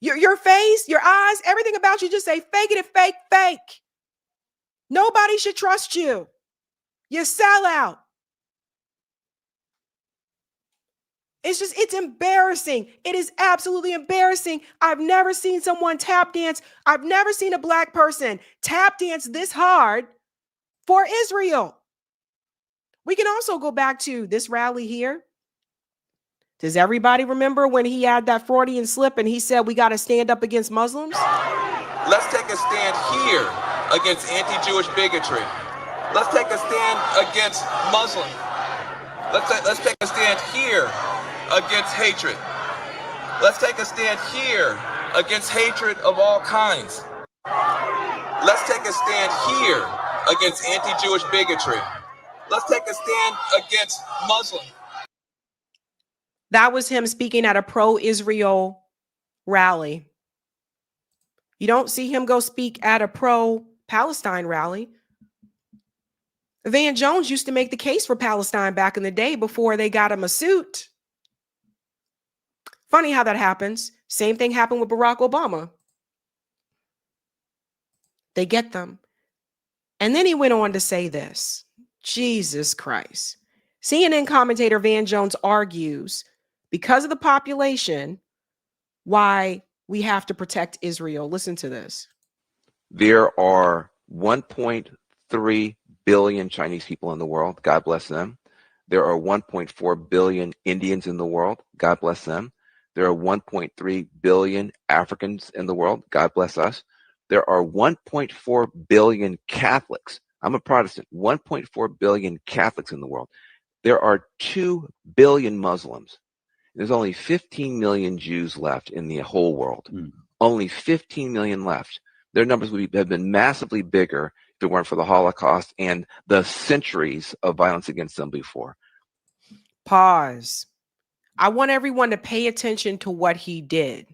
A: Your face, your eyes, everything about you, just say fake it and fake. Nobody should trust you. You sell out. It's embarrassing. It is absolutely embarrassing. I've never seen someone tap dance. I've never seen a black person tap dance this hard for Israel. We can also go back to this rally here. Does everybody remember when he had that Freudian slip and he said, we got to stand up against Muslims?
O: Let's take a stand here against anti-Jewish bigotry. Let's take a stand against Muslims. Let's take a stand here against hatred. Let's take a stand here against hatred of all kinds. Let's take a stand here against anti-Jewish bigotry. Let's take a stand against Muslims.
A: That was him speaking at a pro-Israel rally. You don't see him go speak at a pro-Palestine rally. Van Jones used to make the case for Palestine back in the day before they got him a suit. Funny how that happens. Same thing happened with Barack Obama. They get them. And then he went on to say this. Jesus Christ. CNN commentator Van Jones argues, because of the population, why we have to protect Israel. Listen to this.
O: There are 1.3 billion Chinese people in the world. God bless them. There are 1.4 billion Indians in the world. God bless them. There are 1.3 billion Africans in the world. God bless us. There are 1.4 billion Catholics. I'm a Protestant. 1.4 billion Catholics in the world. There are 2 billion Muslims. There's only 15 million Jews left in the whole world. Only 15 million left. Their numbers would have been massively bigger if it weren't for the Holocaust and the centuries of violence against them before.
A: Pause. I want everyone to pay attention to what he did.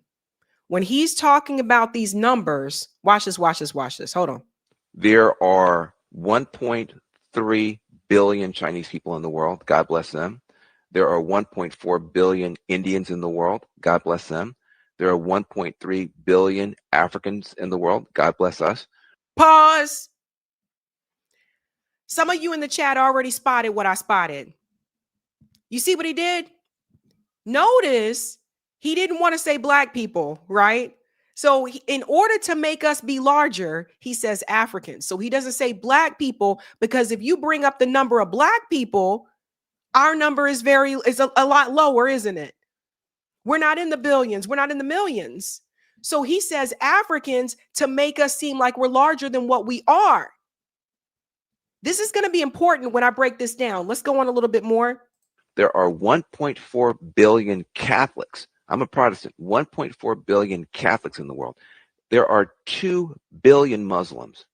A: When he's talking about these numbers, watch this. Hold on.
O: There are 1.3 billion Chinese people in the world. God bless them. There are 1.4 billion Indians in the world. God bless them. There are 1.3 billion Africans in the world. God bless us.
A: Pause. Some of you in the chat already spotted what I spotted. You see what he did? Notice he didn't want to say black people, right? So in order to make us be larger, he says Africans. So he doesn't say black people, because if you bring up the number of black people, our number is a lot lower, isn't it? We're not in the billions. We're not in the millions. So he says Africans to make us seem like we're larger than what we are. This is going to be important when I break this down. Let's go on a little bit more.
O: There are 1.4 billion Catholics. I'm a Protestant. 1.4 billion Catholics in the world. There are 2 billion Muslims.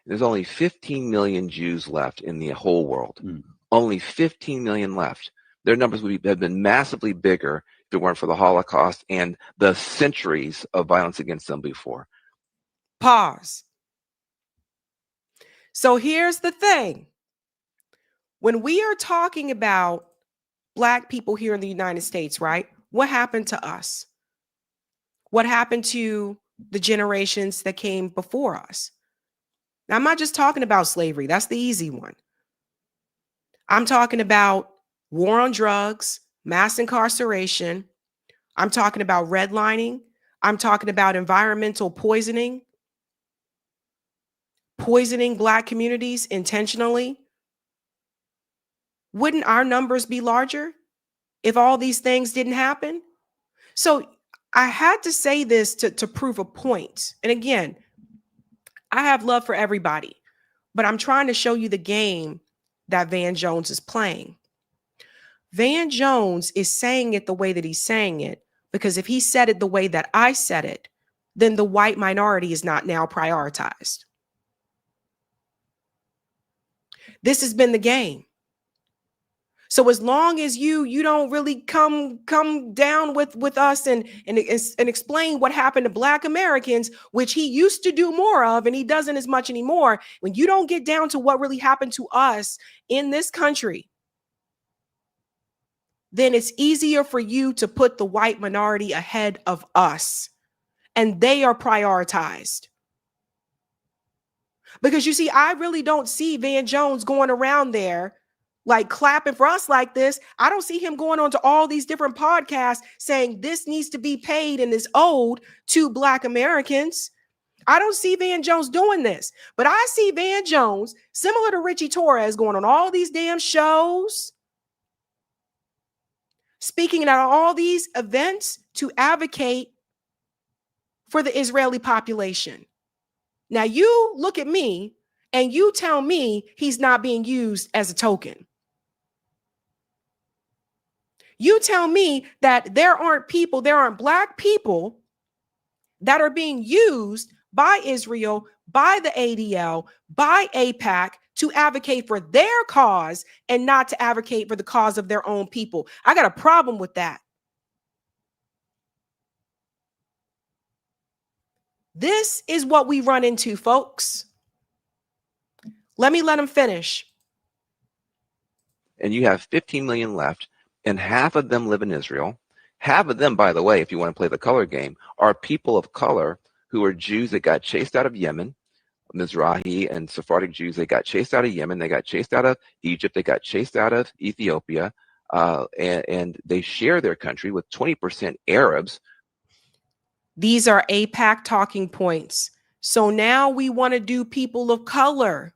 O: There's only 15 million Jews left in the whole world. Only 15 million left. Their numbers would have been massively bigger if it weren't for the Holocaust and the centuries of violence against them before.
A: Pause. So here's the thing. When we are talking about black people here in the United States, right? What happened to us? What happened to the generations that came before us? Now, I'm not just talking about slavery. That's the easy one. I'm talking about war on drugs, mass incarceration. I'm talking about redlining. I'm talking about environmental poisoning Black communities intentionally. Wouldn't our numbers be larger if all these things didn't happen? So I had to say this to prove a point. And again, I have love for everybody, but I'm trying to show you the game that Van Jones is playing. Van Jones is saying it the way that he's saying it, because if he said it the way that I said it, then the white minority is not now prioritized. This has been the game. So as long as you don't really come down with us and explain what happened to Black Americans, which he used to do more of, and he doesn't as much anymore, when you don't get down to what really happened to us in this country, then it's easier for you to put the white minority ahead of us. And they are prioritized. Because you see, I really don't see Van Jones going around there like clapping for us like this. I don't see him going on to all these different podcasts saying this needs to be paid and is owed to Black Americans. I don't see Van Jones doing this, but I see Van Jones, similar to Richie Torres, going on all these damn shows, speaking at all these events to advocate for the Israeli population. Now you look at me and you tell me he's not being used as a token. You tell me that there aren't Black people that are being used by Israel, by the ADL, by AIPAC to advocate for their cause and not to advocate for the cause of their own people. I got a problem with that. This is what we run into, folks. Let him finish.
O: And you have 15 million left, and half of them live in Israel. Half of them, by the way, if you want to play the color game, are people of color who are Jews that got chased out of Yemen, Mizrahi and Sephardic Jews. They got chased out of Yemen. They got chased out of Egypt. They got chased out of Ethiopia. And they share their country with 20% Arabs.
A: These are AIPAC talking points. So now we want to do people of color.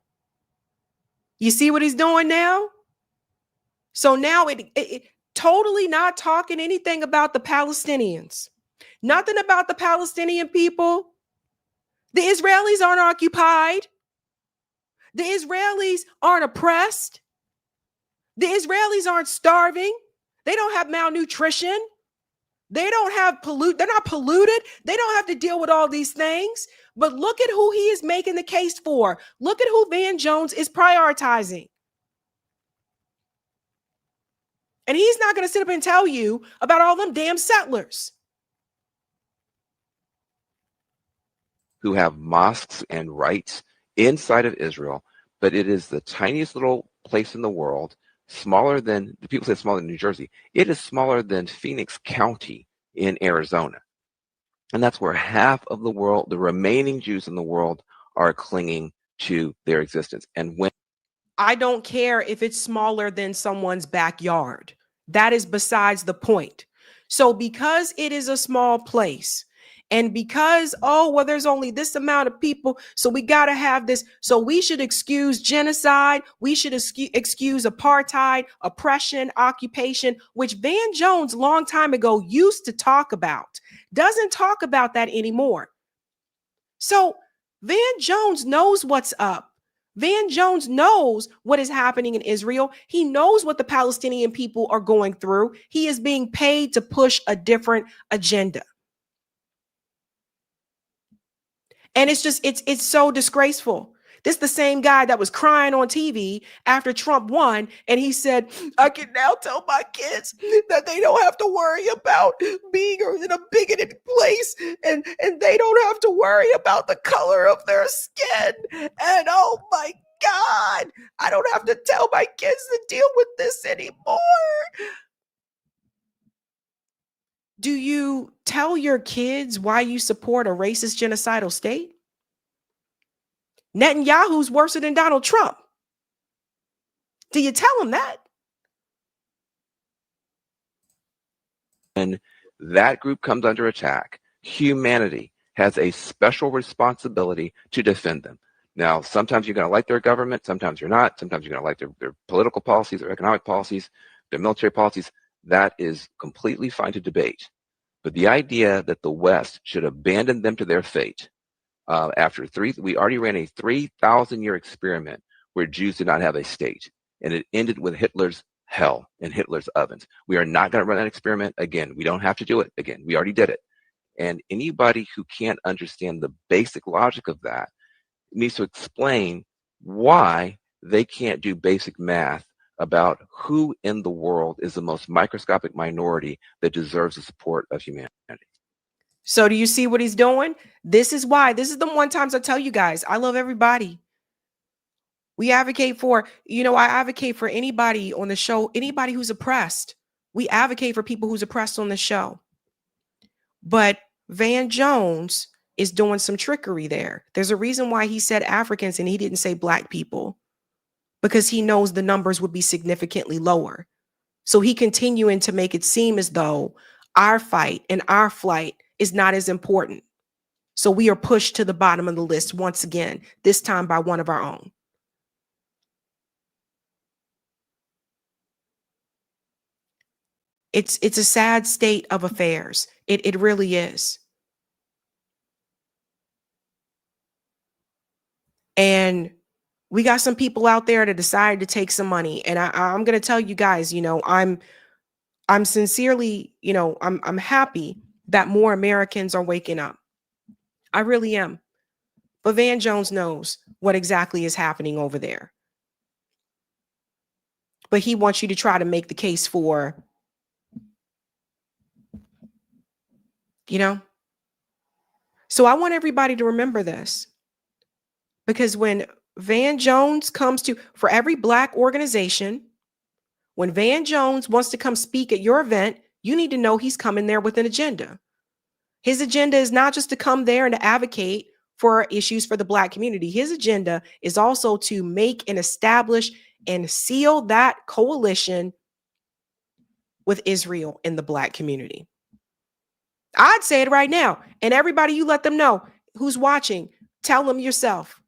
A: You see what he's doing now? So now it totally not talking anything about the Palestinians. Nothing about the Palestinian people. The Israelis aren't occupied. The Israelis aren't oppressed. The Israelis aren't starving. They don't have malnutrition. They don't have they're not polluted. They don't have to deal with all these things. But look at who he is making the case for. Look at who Van Jones is prioritizing. And he's not going to sit up and tell you about all them damn settlers
O: who have mosques and rights inside of Israel, but it is the tiniest little place in the world, smaller than, the people say it's smaller than New Jersey. It is smaller than Phoenix County in Arizona. And that's where half of the world, the remaining Jews in the world, are clinging to their existence. And when
A: I don't care if it's smaller than someone's backyard. That is besides the point. So because it is a small place, and because, there's only this amount of people, so we got to have this. So we should excuse genocide. We should excuse apartheid, oppression, occupation, which Van Jones long time ago used to talk about. Doesn't talk about that anymore. So Van Jones knows what's up. Van Jones knows what is happening in Israel. He knows what the Palestinian people are going through. He is being paid to push a different agenda. And it's so disgraceful. This is the same guy that was crying on TV after Trump won. And he said, I can now tell my kids that they don't have to worry about being in a bigoted place. And they don't have to worry about the color of their skin. And oh my God, I don't have to tell my kids to deal with this anymore. Do you tell your kids why you support a racist genocidal state? Netanyahu's worse than Donald Trump. Do you tell them that?
O: When that group comes under attack, humanity has a special responsibility to defend them. Now, sometimes you're going to like their government, sometimes you're not. Sometimes you're going to like their political policies, their economic policies, their military policies. That is completely fine to debate. But the idea that the West should abandon them to their fate we already ran a 3,000-year experiment where Jews did not have a state, and it ended with Hitler's hell and Hitler's ovens. We are not going to run that experiment again. We don't have to do it again. We already did it. And anybody who can't understand the basic logic of that needs to explain why they can't do basic math about who in the world is the most microscopic minority that deserves the support of humanity.
A: So do you see what he's doing? This is why. This is the one times I tell you guys, I love everybody. We advocate for, I advocate for anybody on the show, anybody who's oppressed. We advocate for people who's oppressed on the show. But Van Jones is doing some trickery there. There's a reason why he said Africans and he didn't say black people, because he knows the numbers would be significantly lower. So he continuing to make it seem as though our fight and our flight is not as important. So we are pushed to the bottom of the list once again, this time by one of our own. It's a sad state of affairs. It really is. And we got some people out there that decided to take some money. And I'm going to tell you guys, I'm sincerely, I'm happy that more Americans are waking up. I really am. But Van Jones knows what exactly is happening over there. But he wants you to try to make the case for, So I want everybody to remember this. Because when Van Jones comes to, for every black organization, when Van Jones wants to come speak at your event, you need to know he's coming there with an agenda. His agenda is not just to come there and to advocate for issues for the black community. His agenda is also to make and establish and seal that coalition with Israel and the black community. I'd say it right now. And everybody, you let them know who's watching, tell them yourself.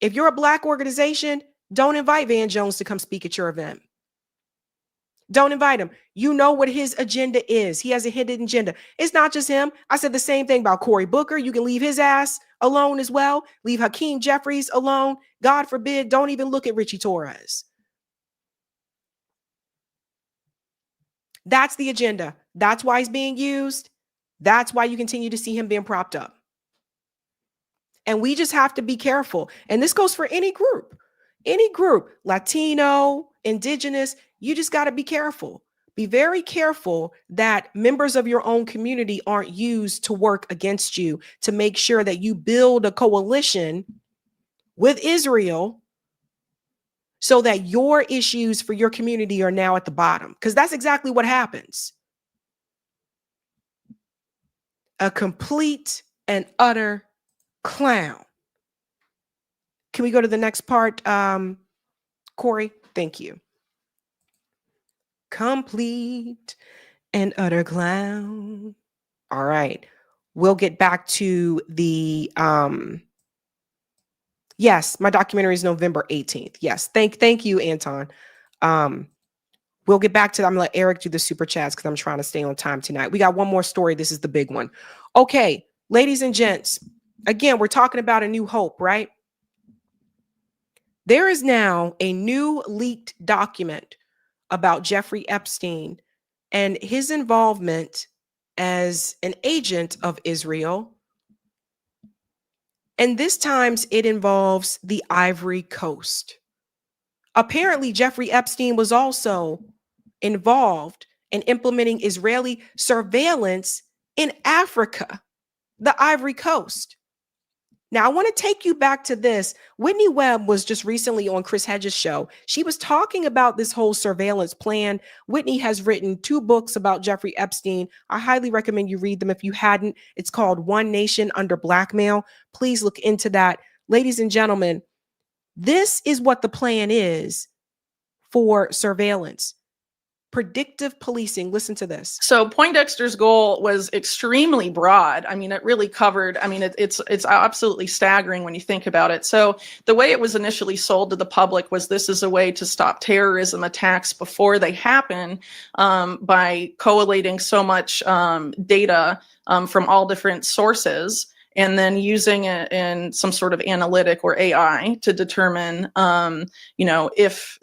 A: If you're a black organization, don't invite Van Jones to come speak at your event. Don't invite him. You know what his agenda is. He has a hidden agenda. It's not just him. I said the same thing about Cory Booker. You can leave his ass alone as well. Leave Hakeem Jeffries alone. God forbid, don't even look at Richie Torres. That's the agenda. That's why he's being used. That's why you continue to see him being propped up. And we just have to be careful. And this goes for any group, Latino, Indigenous. You just got to be careful. Be very careful that members of your own community aren't used to work against you, to make sure that you build a coalition with Israel so that your issues for your community are now at the bottom. Because that's exactly what happens. A complete and utter clown. Can we go to the next part, Corey? Thank you. Complete and utter clown. All right. We'll get back to the yes, my documentary is November 18th. Yes. Thank you, Anton. We'll get back to that. I'm gonna let Eric do the super chats because I'm trying to stay on time tonight. We got one more story. This is the big one. Okay, ladies and gents, again, we're talking about a new hope, right? There is now a new leaked document about Jeffrey Epstein and his involvement as an agent of Israel. And this times it involves the Ivory Coast. Apparently, Jeffrey Epstein was also involved in implementing Israeli surveillance in Africa, the Ivory Coast. Now, I want to take you back to this. Whitney Webb was just recently on Chris Hedges' show. She was talking about this whole surveillance plan. Whitney has written 2 books about Jeffrey Epstein. I highly recommend you read them if you hadn't. It's called One Nation Under Blackmail. Please look into that. Ladies and gentlemen, this is what the plan is for surveillance. Predictive policing. Listen to this.
Q: So Poindexter's goal was extremely broad. I mean, it really covered, I mean, it's absolutely staggering when you think about it. So the way it was initially sold to the public was this is a way to stop terrorism attacks before they happen, by collating so much data from all different sources, and then using it in some sort of analytic or AI to determine, if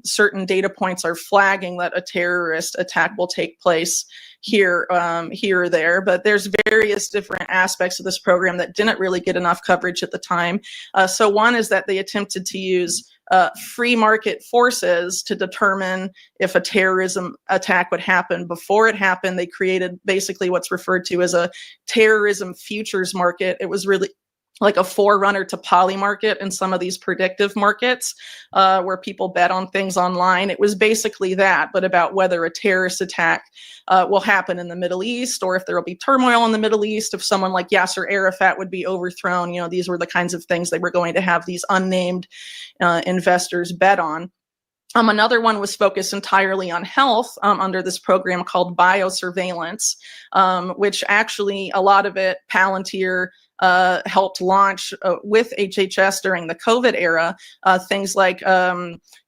Q: certain data points are flagging that a terrorist attack will take place here or there. But there's various different aspects of this program that didn't really get enough coverage at the time. So one is that they attempted to use free market forces to determine if a terrorism attack would happen. Before it happened, they created basically what's referred to as a terrorism futures market. It was really like a forerunner to poly market and some of these predictive markets where people bet on things online. It was basically that, but about whether a terrorist attack will happen in the Middle East, or if there will be turmoil in the Middle East, if someone like Yasser Arafat would be overthrown. These were the kinds of things they were going to have these unnamed investors bet on. Another one was focused entirely on health under this program called biosurveillance, which actually a lot of it Palantir helped launch with HHS during the COVID era, things like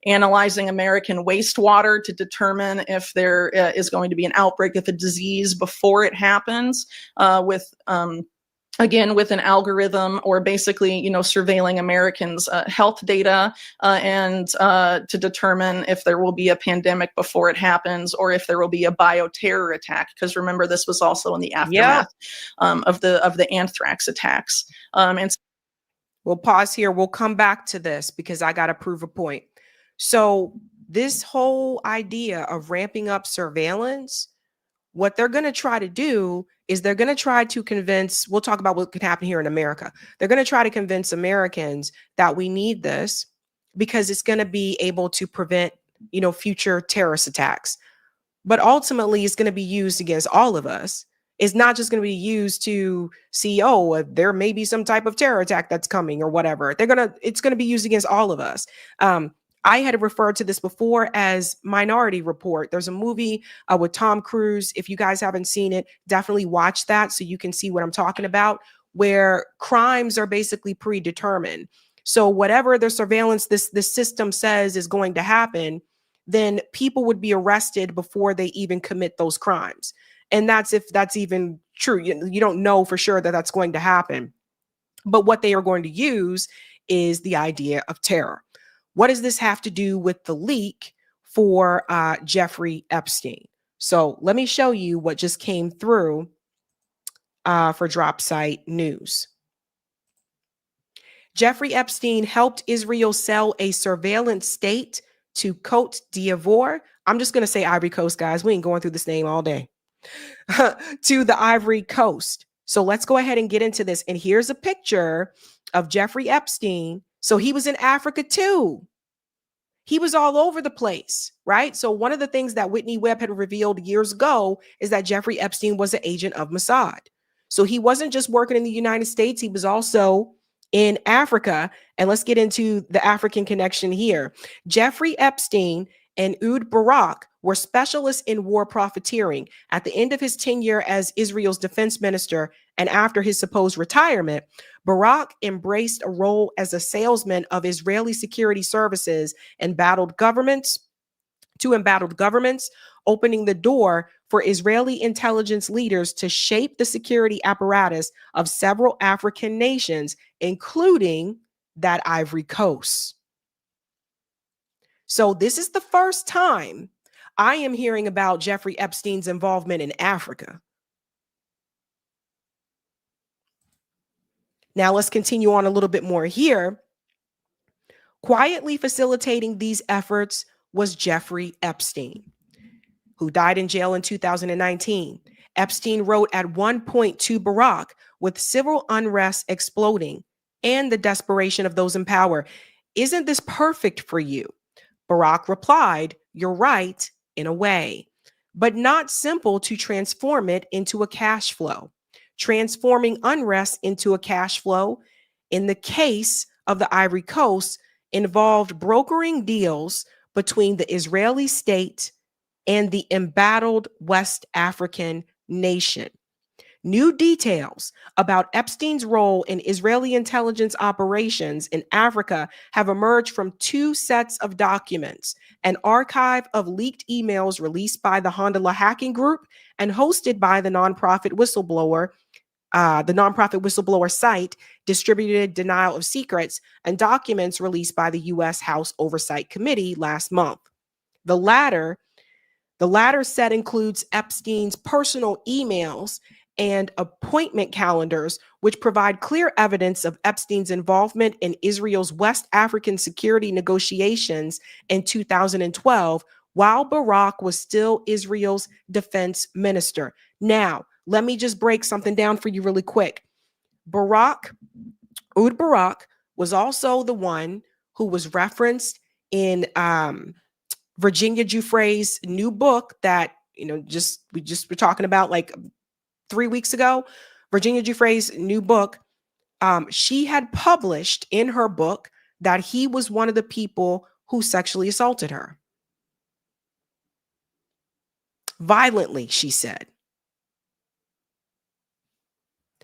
Q: analyzing American wastewater to determine if there is going to be an outbreak of a disease before it happens, again, with an algorithm, or basically, surveilling Americans' health data and to determine if there will be a pandemic before it happens, or if there will be a bioterror attack. Because remember, this was also in the aftermath of the anthrax attacks. And
A: we'll pause here. We'll come back to this because I got to prove a point. So this whole idea of ramping up surveillance, what they're going to try to do is they're going to try to convince, we'll talk about what could happen here in America. They're going to try to convince Americans that we need this because it's going to be able to prevent, future terrorist attacks. But ultimately, it's going to be used against all of us. It's not just going to be used to see, there may be some type of terror attack that's coming or whatever. It's going to be used against all of us. I had referred to this before as Minority Report. There's a movie with Tom Cruise. If you guys haven't seen it, definitely watch that so you can see what I'm talking about, where crimes are basically predetermined. So whatever the surveillance this system says is going to happen, then people would be arrested before they even commit those crimes. And that's if that's even true. You don't know for sure that that's going to happen. But what they are going to use is the idea of terror. What does this have to do with the leak for Jeffrey Epstein? So let me show you what just came through for DropSite News. Jeffrey Epstein helped Israel sell a surveillance state to Cote d'Ivoire. I'm just going to say Ivory Coast, guys. We ain't going through this name all day. To the Ivory Coast. So let's go ahead and get into this. And here's a picture of Jeffrey Epstein. So he was in Africa too. He was all over the place, right? So one of the things that Whitney Webb had revealed years ago is that Jeffrey Epstein was an agent of Mossad. So he wasn't just working in the United States. He was also in Africa. And let's get into the African connection here. Jeffrey Epstein and Ehud Barak were specialists in war profiteering. At the end of his tenure as Israel's defense minister and after his supposed retirement, Barak embraced a role as a salesman of Israeli security services and embattled governments, opening the door for Israeli intelligence leaders to shape the security apparatus of several African nations, including that Ivory Coast. So this is the first time I am hearing about Jeffrey Epstein's involvement in Africa. Now let's continue on a little bit more here. Quietly facilitating these efforts was Jeffrey Epstein, who died in jail in 2019. Epstein wrote at one point to Barack, with civil unrest exploding and the desperation of those in power, "Isn't this perfect for you?" Barack replied, "You're right, in a way, but not simple to transform it into a cash flow. Transforming unrest into a cash flow, in the case of the Ivory Coast, involved brokering deals between the Israeli state and the embattled West African nation. New details about Epstein's role in Israeli intelligence operations in Africa have emerged from two sets of documents: an archive of leaked emails released by the Honda Hacking Group and hosted by the nonprofit whistleblower site Distributed Denial of Secrets, and documents released by the U.S. House Oversight Committee last month. The latter set includes Epstein's personal emails and appointment calendars, which provide clear evidence of Epstein's involvement in Israel's West African security negotiations in 2012, while Barack was still Israel's defense minister. Now, let me just break something down for you really quick. Barack was also the one who was referenced in Virginia Giuffre's new book that, we just were talking about like 3 weeks ago. Virginia Giuffre's new book, she had published in her book that he was one of the people who sexually assaulted her. Violently, she said.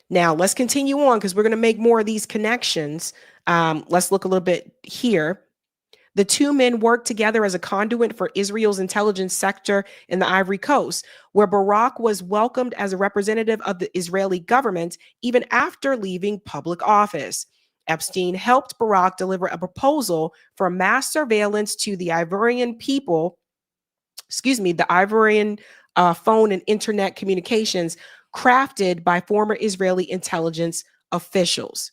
A: Now, let's continue on because we're going to make more of these connections. Let's look a little bit here. The two men worked together as a conduit for Israel's intelligence sector in the Ivory Coast, where Barack was welcomed as a representative of the Israeli government even after leaving public office. Epstein helped Barack deliver a proposal for mass surveillance to the Ivorian people, the Ivorian phone and internet communications crafted by former Israeli intelligence officials.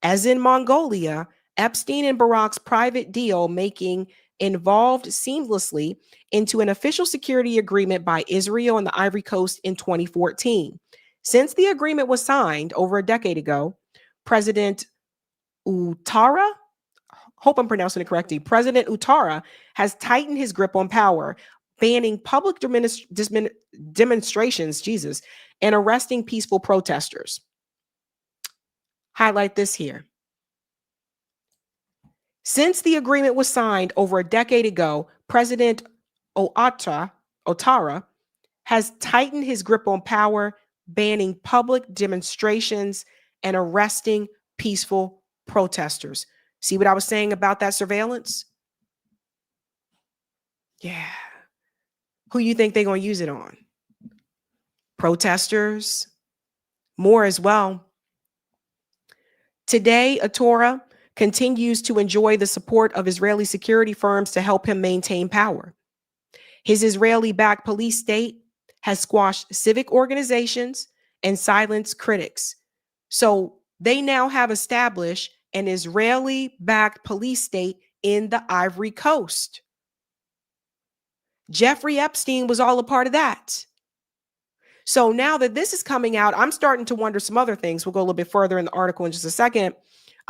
A: As in Mongolia, Epstein and Barack's private deal making involved seamlessly into an official security agreement by Israel and the Ivory Coast in 2014. Since the agreement was signed over a decade ago, President Ouattara, hope I'm pronouncing it correctly, President Ouattara has tightened his grip on power, banning public demonstrations, and arresting peaceful protesters. Highlight this here. Since the agreement was signed over a decade ago, President Ouattara has tightened his grip on power, banning public demonstrations and arresting peaceful protesters. See what I was saying about that surveillance? Yeah. Who you think they're going to use it on? Protesters, more as well. Today, Ouattara continues to enjoy the support of Israeli security firms to help him maintain power. His Israeli-backed police state has squashed civic organizations and silenced critics. So they now have established an Israeli-backed police state in the Ivory Coast. Jeffrey Epstein was all a part of that. So now that this is coming out, I'm starting to wonder some other things. We'll go a little bit further in the article in just a second.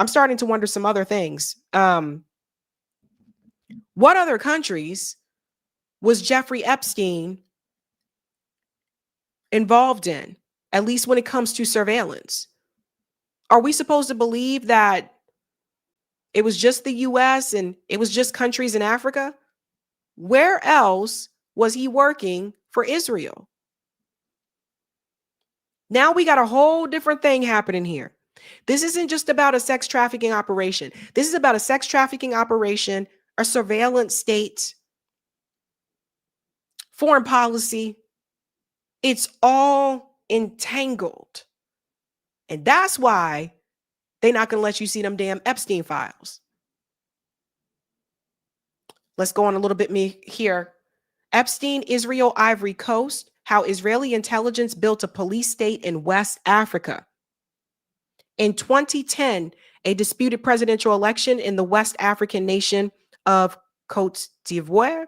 A: I'm starting to wonder some other things. What other countries was Jeffrey Epstein involved in, at least when it comes to surveillance? Are we supposed to believe that it was just the US and it was just countries in Africa? Where else was he working for Israel? Now we got a whole different thing happening here. This isn't just about a sex trafficking operation. This is about a sex trafficking operation, a surveillance state, foreign policy. It's all entangled. And that's why they're not going to let you see them damn Epstein files. Let's go on a little bit here. Epstein, Israel, Ivory Coast, how Israeli intelligence built a police state in West Africa. In 2010, a disputed presidential election in the West African nation of Côte d'Ivoire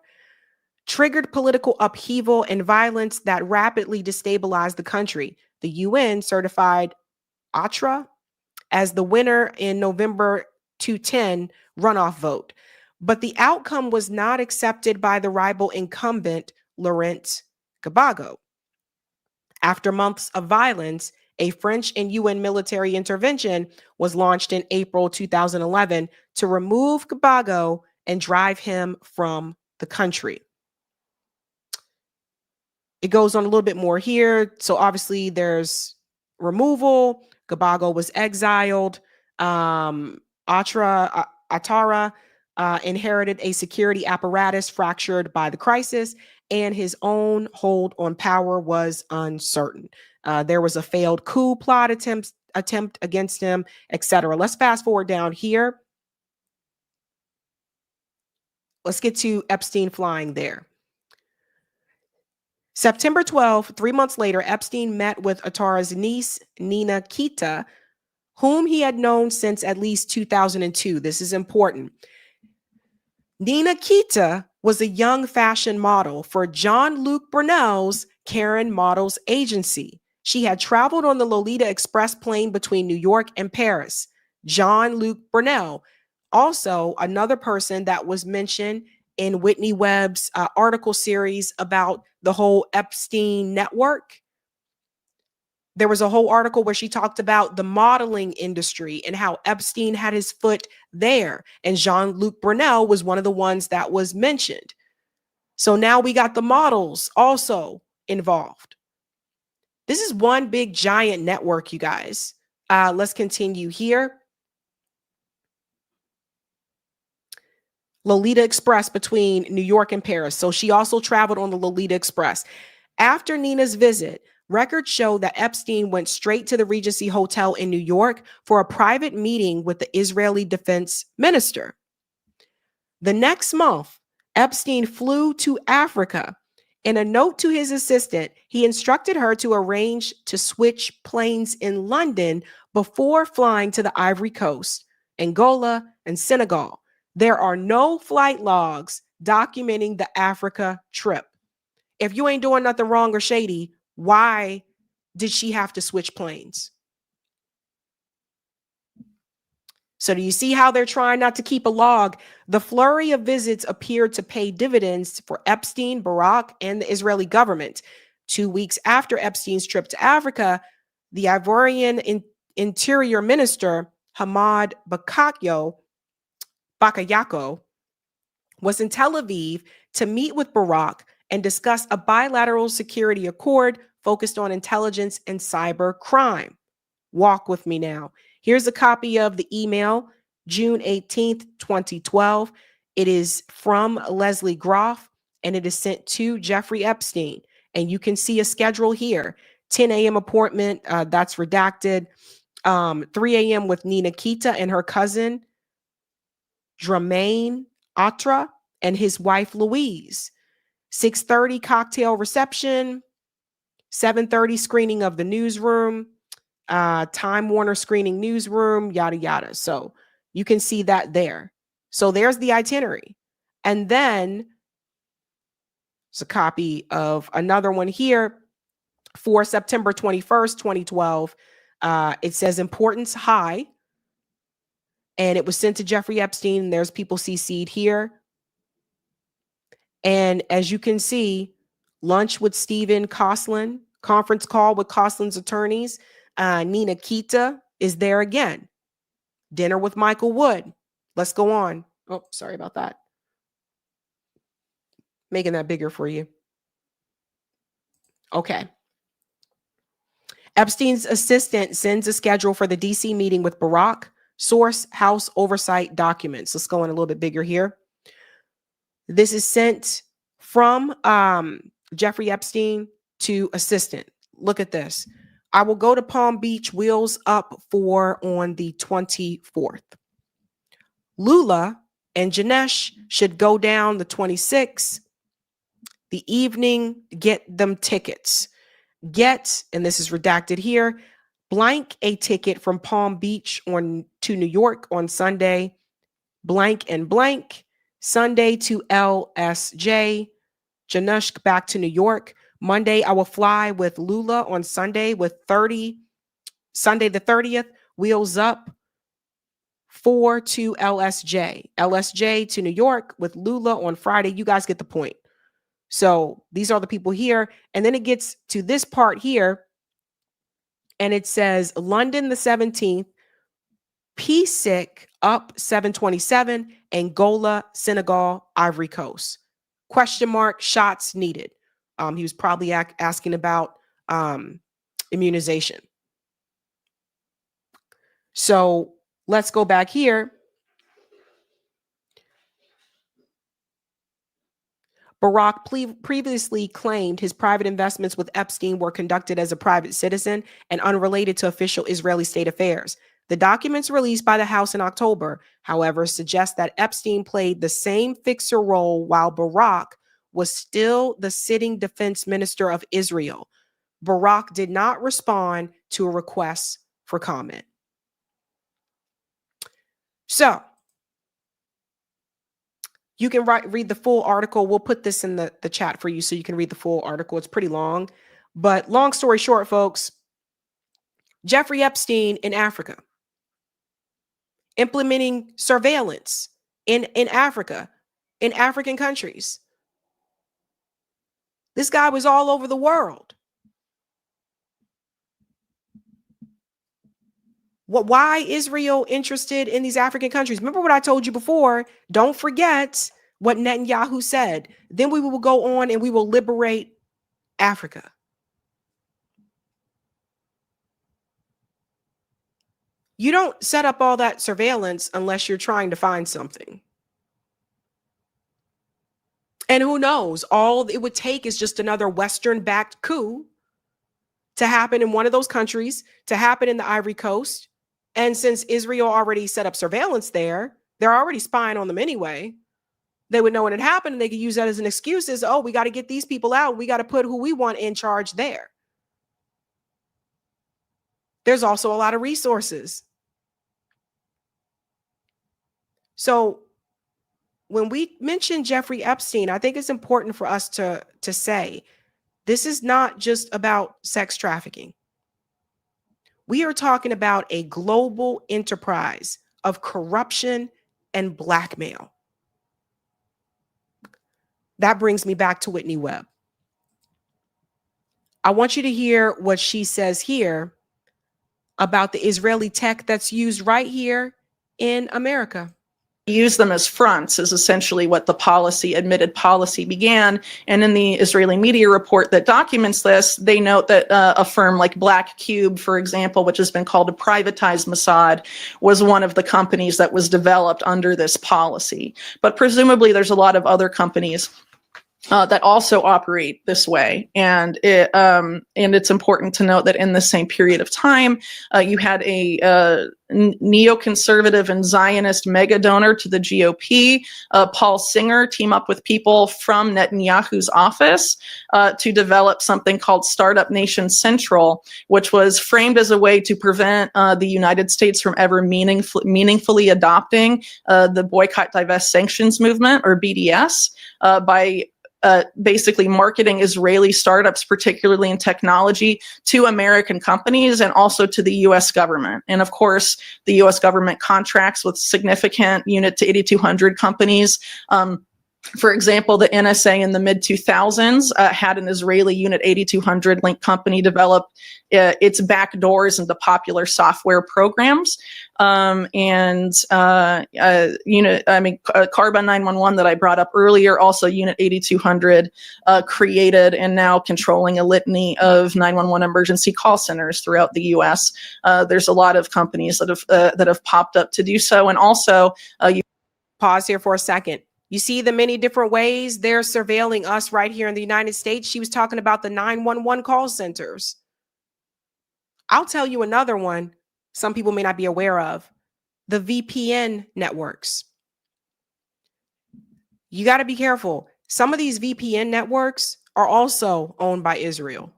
A: triggered political upheaval and violence that rapidly destabilized the country. The UN certified Atra as the winner in November 2010 runoff vote. But the outcome was not accepted by the rival incumbent, Laurent Gbagbo. After months of violence, a French and UN military intervention was launched in April 2011 to remove Gbagbo and drive him from the country. It goes on a little bit more here. So obviously there's removal. Gbagbo was exiled. Ouattara inherited a security apparatus fractured by the crisis, and his own hold on power was uncertain. There was a failed coup plot attempt against him, etc. Let's fast forward down here. Let's get to Epstein flying there. September 12, 3 months later, Epstein met with Ouattara's niece, Nina Kita, whom he had known since at least 2002. This is important. Nina Kita was a young fashion model for Jean-Luc Brunel's Karen Models Agency. She had traveled on the Lolita Express plane between New York and Paris. Jean-Luc Brunel, also another person that was mentioned in Whitney Webb's article series about the whole Epstein network. There was a whole article where she talked about the modeling industry and how Epstein had his foot there. And Jean-Luc Brunel was one of the ones that was mentioned. So now we got the models also involved. This is one big giant network, you guys. Let's continue here. Lolita Express between New York and Paris. So she also traveled on the Lolita Express. After Nina's visit, records show that Epstein went straight to the Regency Hotel in New York for a private meeting with the Israeli defense minister. The next month, Epstein flew to Africa. In a note to his assistant, he instructed her to arrange to switch planes in London before flying to the Ivory Coast, Angola, and Senegal. There are no flight logs documenting the Africa trip. If you ain't doing nothing wrong or shady, why did she have to switch planes? So do you see how they're trying not to keep a log? The flurry of visits appeared to pay dividends for Epstein, Barack, and the Israeli government. 2 weeks after Epstein's trip to Africa, the Ivorian Interior Minister, Hamad Bakayoko, was in Tel Aviv to meet with Barack and discuss a bilateral security accord focused on intelligence and cyber crime. Walk with me now. Here's a copy of the email, June 18th, 2012. It is from Leslie Groff, and it is sent to Jeffrey Epstein. And you can see a schedule here. 10 a.m. appointment, that's redacted. 3 a.m. with Nina Kita and her cousin, Dramaine Atra, and his wife, Louise. 6:30 cocktail reception. 7:30 screening of the newsroom. Time Warner screening newsroom, yada, yada. So you can see that there. So there's the itinerary. And then there's a copy of another one here for September 21st, 2012. It says importance high. And it was sent to Jeffrey Epstein. There's people CC'd here. And as you can see, lunch with Stephen Koslin, conference call with Koslin's attorneys. Nina Kita is there again. Dinner with Michael Wood. Let's go on. Oh, sorry about that. Making that bigger for you. Okay. Epstein's assistant sends a schedule for the DC meeting with Barack. Source House oversight documents. Let's go in a little bit bigger here. This is sent from Jeffrey Epstein to assistant. Look at this. I will go to Palm Beach, wheels up for on the 24th. Lula and Janesh should go down the 26th. The evening, get them tickets. Get, and this is redacted here, blank a ticket from Palm Beach to New York on Sunday, blank and blank, Sunday to LSJ, Janusz back to New York. Monday, I will fly with Lula on Sunday with Sunday the 30th, Wheels Up 4 to LSJ. LSJ to New York with Lula on Friday. You guys get the point. So these are the people here. And then it gets to this part here. And it says London the 17th, P-Sick up 727, Angola, Senegal, Ivory Coast. Question mark, shots needed. He was probably asking about immunization. So let's go back here. Barack previously claimed his private investments with Epstein were conducted as a private citizen and unrelated to official Israeli state affairs. The documents released by the House in October, however, suggest that Epstein played the same fixer role while Barack was still the sitting defense minister of Israel. Barack did not respond to a request for comment. So, you can read the full article. We'll put this in the chat for you so you can read the full article. It's pretty long. But long story short, folks, Jeffrey Epstein in Africa, implementing surveillance in Africa, in African countries. This guy was all over the world. Why Israel interested in these African countries? Remember what I told you before. Don't forget what Netanyahu said. Then we will go on and we will liberate Africa. You don't set up all that surveillance unless you're trying to find something. And who knows? All it would take is just another Western-backed coup to happen in one of those countries, to happen in the Ivory Coast. And since Israel already set up surveillance there, they're already spying on them anyway. They would know when it happened, and they could use that as an excuse as, oh, we got to get these people out. We got to put who we want in charge there. There's also a lot of resources. So when we mention Jeffrey Epstein, I think it's important for us to say, this is not just about sex trafficking. We are talking about a global enterprise of corruption and blackmail. That brings me back to Whitney Webb. I want you to hear what she says here about the Israeli tech that's used right here in America.
Q: Use them as fronts is essentially what the admitted policy began. And in the Israeli media report that documents this, they note that a firm like Black Cube, for example, which has been called to privatize Mossad, was one of the companies that was developed under this policy. But presumably there's a lot of other companies that also operate this way. And it's important to note that in the same period of time, you had a neoconservative and Zionist mega donor to the GOP, Paul Singer, team up with people from Netanyahu's office to develop something called Startup Nation Central, which was framed as a way to prevent the United States from ever meaningfully adopting the Boycott, Divest, Sanctions movement, or BDS, by basically marketing Israeli startups, particularly in technology, to American companies and also to the U.S. government. And of course, the U.S. government contracts with significant Unit to 8200 companies. For example, the NSA in the mid-2000s had an Israeli Unit 8200 linked company develop its backdoors into popular software programs. Carbon 911 that I brought up earlier, also Unit 8200 created and now controlling a litany of 911 emergency call centers throughout the U.S. There's a lot of companies that have popped up to do so. And also,
A: pause here for a second. You see the many different ways they're surveilling us right here in the United States. She was talking about the 911 call centers. I'll tell you another one some people may not be aware of, the VPN networks. You got to be careful. Some of these VPN networks are also owned by Israel.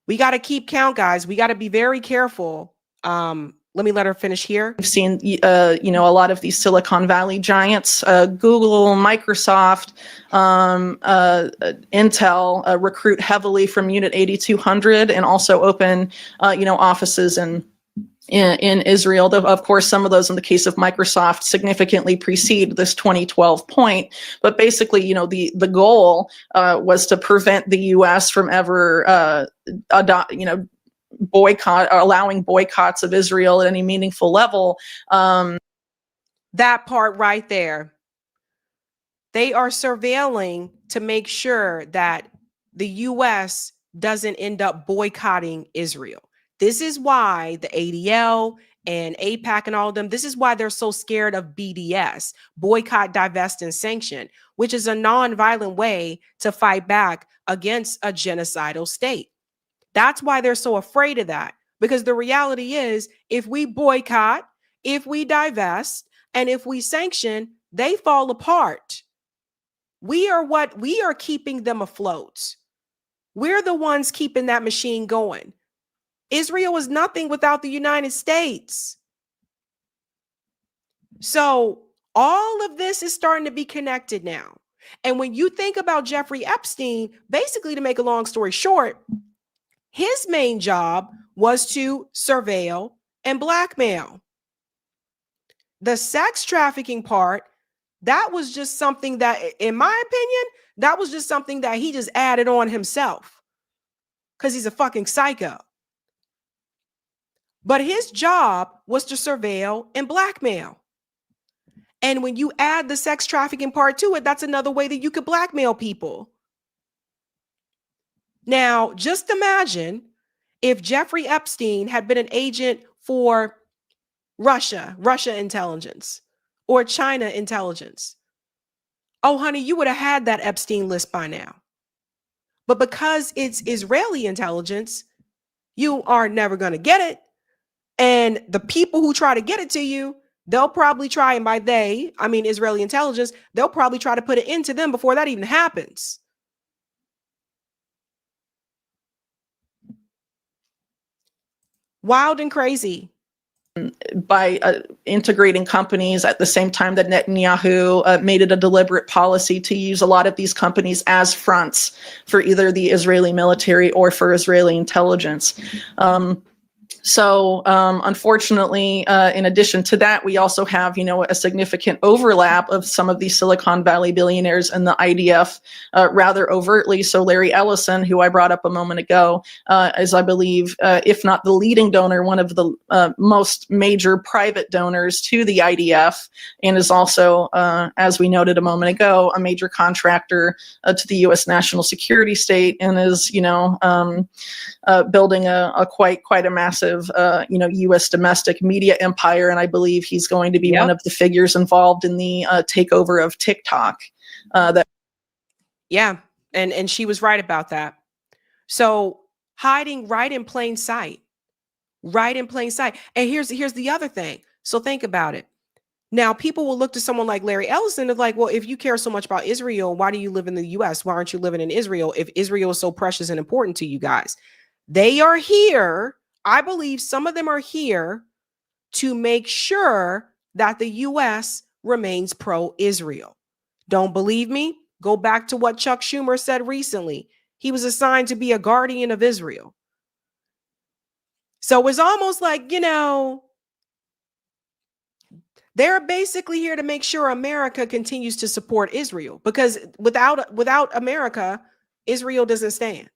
A: We got to keep count, guys. We got to be very careful let me let her finish here.
Q: We've seen, a lot of these Silicon Valley giants, Google, Microsoft, Intel, recruit heavily from Unit 8200 and also open, offices in Israel. Though, of course, some of those in the case of Microsoft significantly precede this 2012 point. But basically, the goal was to prevent the U.S. from ever allowing boycotts of Israel at any meaningful level.
A: That part right there. They are surveilling to make sure that the U.S. doesn't end up boycotting Israel. This is why the ADL and AIPAC and all of them, this is why they're so scared of BDS, boycott, divest, and sanction, which is a non-violent way to fight back against a genocidal state. That's why they're so afraid of that, because the reality is if we boycott, if we divest, and if we sanction, they fall apart. We are keeping them afloat. We're the ones keeping that machine going. Israel is nothing without the United States. So all of this is starting to be connected now. And when you think about Jeffrey Epstein, basically, to make a long story short, his main job was to surveil and blackmail. The sex trafficking part, that was just something that, in my opinion, that was just something that he just added on himself because he's a fucking psycho. But his job was to surveil and blackmail. And when you add the sex trafficking part to it, that's another way that you could blackmail people. Now, just imagine if Jeffrey Epstein had been an agent for Russia intelligence, or China intelligence. Oh, honey, you would have had that Epstein list by now. But because it's Israeli intelligence, you are never going to get it. And the people who try to get it to you, they'll probably try, and by they, I mean Israeli intelligence, they'll probably try to put it into them before that even happens. Wild and crazy.
Q: By integrating companies at the same time that Netanyahu made it a deliberate policy to use a lot of these companies as fronts for either the Israeli military or for Israeli intelligence. So unfortunately, in addition to that, we also have, a significant overlap of some of these Silicon Valley billionaires and the IDF rather overtly. So Larry Ellison, who I brought up a moment ago, is, I believe, if not the leading donor, one of the most major private donors to the IDF, and is also, as we noted a moment ago, a major contractor to the U.S. national security state, and is, building a quite a massive U.S. domestic media empire. And I believe he's going to be one of the figures involved in the takeover of TikTok.
A: Yeah. And she was right about that. So hiding right in plain sight. And here's the other thing. So think about it. Now, people will look to someone like Larry Ellison of like, well, if you care so much about Israel, why do you live in the U.S.? Why aren't you living in Israel if Israel is so precious and important to you guys? They are here. I believe some of them are here to make sure that the U.S. remains pro-Israel. Don't believe me? Go back to what Chuck Schumer said recently. He was assigned to be a guardian of Israel. So it's almost like, they're basically here to make sure America continues to support Israel, because without America, Israel doesn't stand.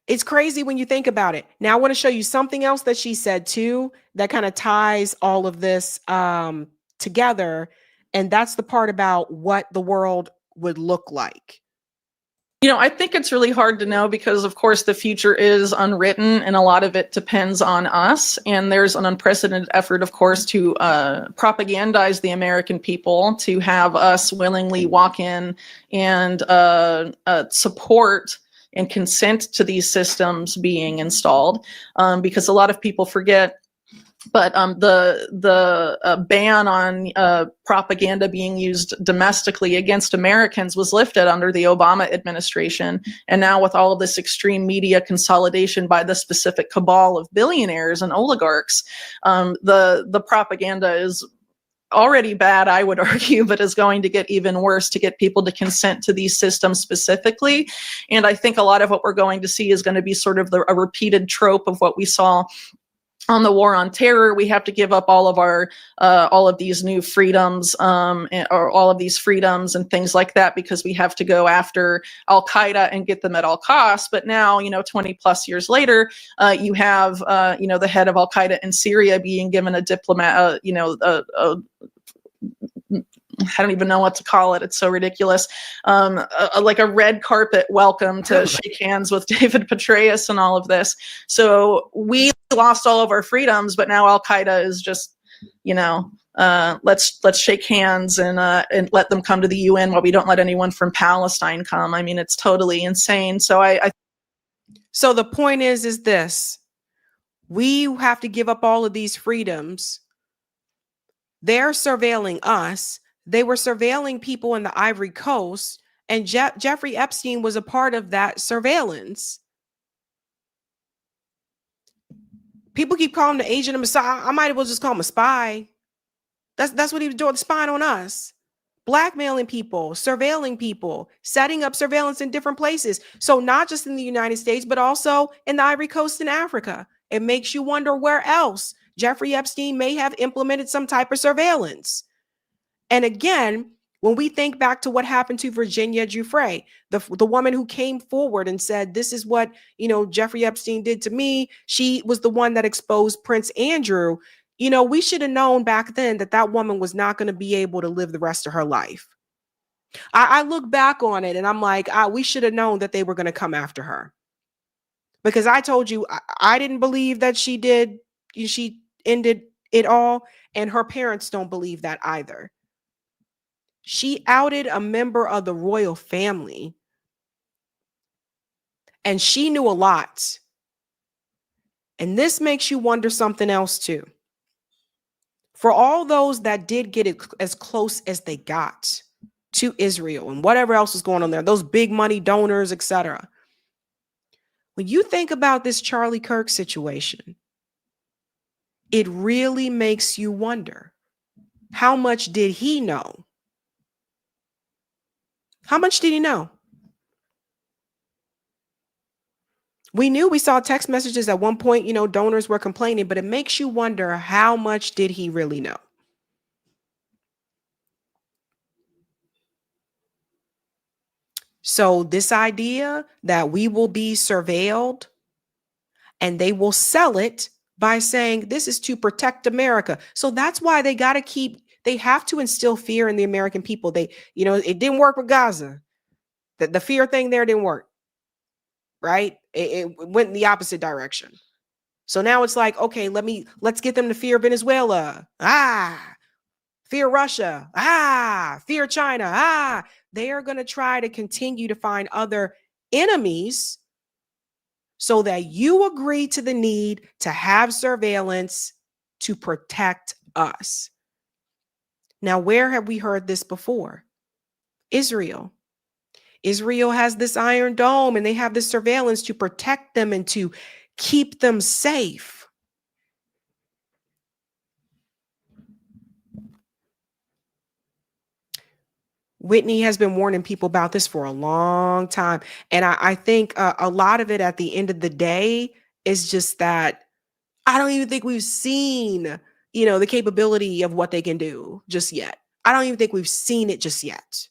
A: It's crazy when you think about it. Now, I want to show you something else that she said too, that kind of ties all of this together. And that's the part about what the world would look like.
Q: I think it's really hard to know because, of course, the future is unwritten and a lot of it depends on us. And there's an unprecedented effort, of course, to propagandize the American people, to have us willingly walk in and support and consent to these systems being installed, because a lot of people forget But the ban on propaganda being used domestically against Americans was lifted under the Obama administration, and now with all of this extreme media consolidation by the specific cabal of billionaires and oligarchs, the propaganda is already bad, I would argue, but is going to get even worse to get people to consent to these systems specifically. And I think a lot of what we're going to see is going to be sort of a repeated trope of what we saw on the war on terror. We have to give up all of these new freedoms, or all of these freedoms and things like that, because we have to go after Al Qaeda and get them at all costs. But now, 20 plus years later, you have, the head of Al Qaeda in Syria being given a diplomat, I don't even know what to call it. It's so ridiculous. Like a red carpet welcome to shake hands with David Petraeus and all of this. So we lost all of our freedoms, but now Al Qaeda is just, let's shake hands and let them come to the UN while we don't let anyone from Palestine come. I mean, it's totally insane. So
A: So the point is this: we have to give up all of these freedoms. They're surveilling us. They were surveilling people in the Ivory Coast, and Jeffrey Epstein was a part of that surveillance. People keep calling him the agent of Messiah. I might as well just call him a spy. That's what he was doing, spying on us, blackmailing people, surveilling people, setting up surveillance in different places. So not just in the United States, but also in the Ivory Coast in Africa. It makes you wonder where else Jeffrey Epstein may have implemented some type of surveillance. And again, when we think back to what happened to Virginia Giuffre, the woman who came forward and said, this is what, Jeffrey Epstein did to me. She was the one that exposed Prince Andrew. We should have known back then that woman was not going to be able to live the rest of her life. I look back on it and I'm like, we should have known that they were going to come after her. Because I told you, I didn't believe that she ended it all. And her parents don't believe that either. She outed a member of the royal family. And she knew a lot. And this makes you wonder something else too. For all those that did get it as close as they got to Israel and whatever else was going on there, those big money donors, etc. When you think about this Charlie Kirk situation, it really makes you wonder, how much did he know? How much did he know? We saw text messages at one point, donors were complaining, but it makes you wonder, how much did he really know? So this idea that we will be surveilled and they will sell it by saying this is to protect America. So that's why they have to instill fear in the American people. It didn't work with Gaza. The fear thing there didn't work, right? It went in the opposite direction. So now it's like, okay, let's get them to fear Venezuela. Fear Russia. Fear China. They are going to try to continue to find other enemies so that you agree to the need to have surveillance to protect us. Now, where have we heard this before? Israel. Israel has this Iron Dome and they have this surveillance to protect them and to keep them safe. Whitney has been warning people about this for a long time. And I think a lot of it at the end of the day is just that I don't even think we've seen, the capability of what they can do just yet. I don't even think we've seen it just yet.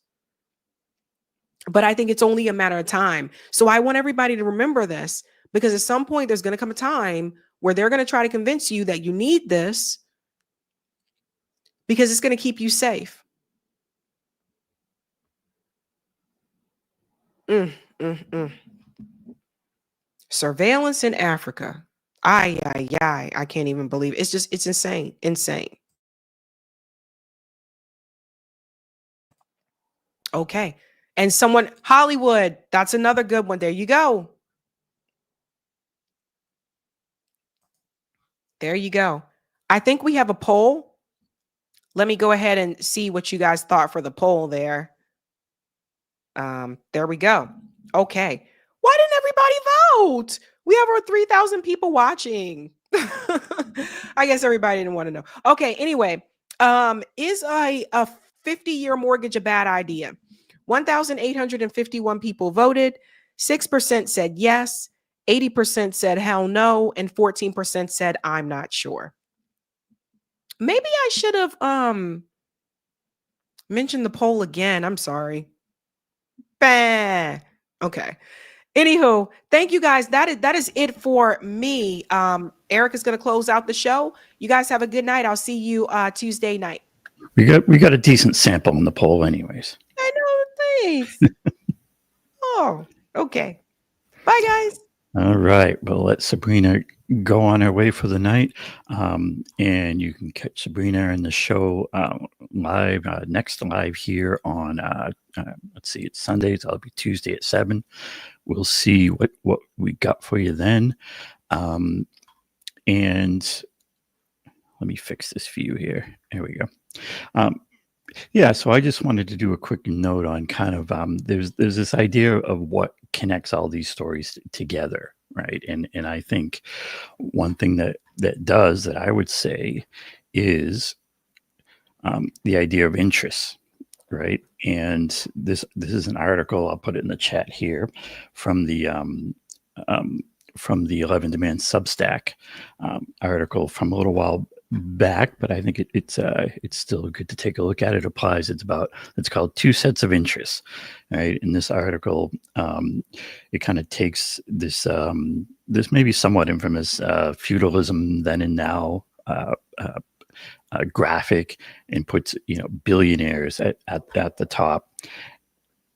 A: But I think it's only a matter of time. So I want everybody to remember this, because at some point there's going to come a time where they're going to try to convince you that you need this because it's going to keep you safe. Surveillance in Africa. I can't even believe it. It's insane. Okay. And Hollywood, that's another good one. There you go. I think we have a poll. Let me go ahead and see what you guys thought for the poll there. There we go. Okay. Why didn't everybody vote? We have over 3,000 people watching. I guess everybody didn't want to know. Okay. Anyway, is a 50-year mortgage a bad idea? 1,851 people voted. 6% said yes. 80% said hell no. And 14% said I'm not sure. Maybe I should have mentioned the poll again. I'm sorry. Bah. Okay. Anywho, thank you guys. That is it for me. Eric is going to close out the show. You guys have a good night. I'll see you Tuesday night.
R: We got a decent sample in the poll, anyways.
A: I know. Thanks. Oh, okay. Bye, guys.
R: All right. Well, let Sabrina go on her way for the night. And you can catch Sabrina in the show live, next live here on, let's see, it's Sundays. I'll be Tuesday at 7. We'll see what we got for you then. And let me fix this for you here. There we go. Yeah, so I just wanted to do a quick note on kind of there's this idea of what connects all these stories together, right? And I think one thing that does that I would say is the idea of interest, right? And this is an article, I'll put it in the chat here, from the 11 Demand Substack article from a little while back, but I think it's still good to take a look at. It applies. It's called Two Sets of Interests, right? In this article, it kind of takes this maybe somewhat infamous feudalism then and now graphic and puts billionaires at the top.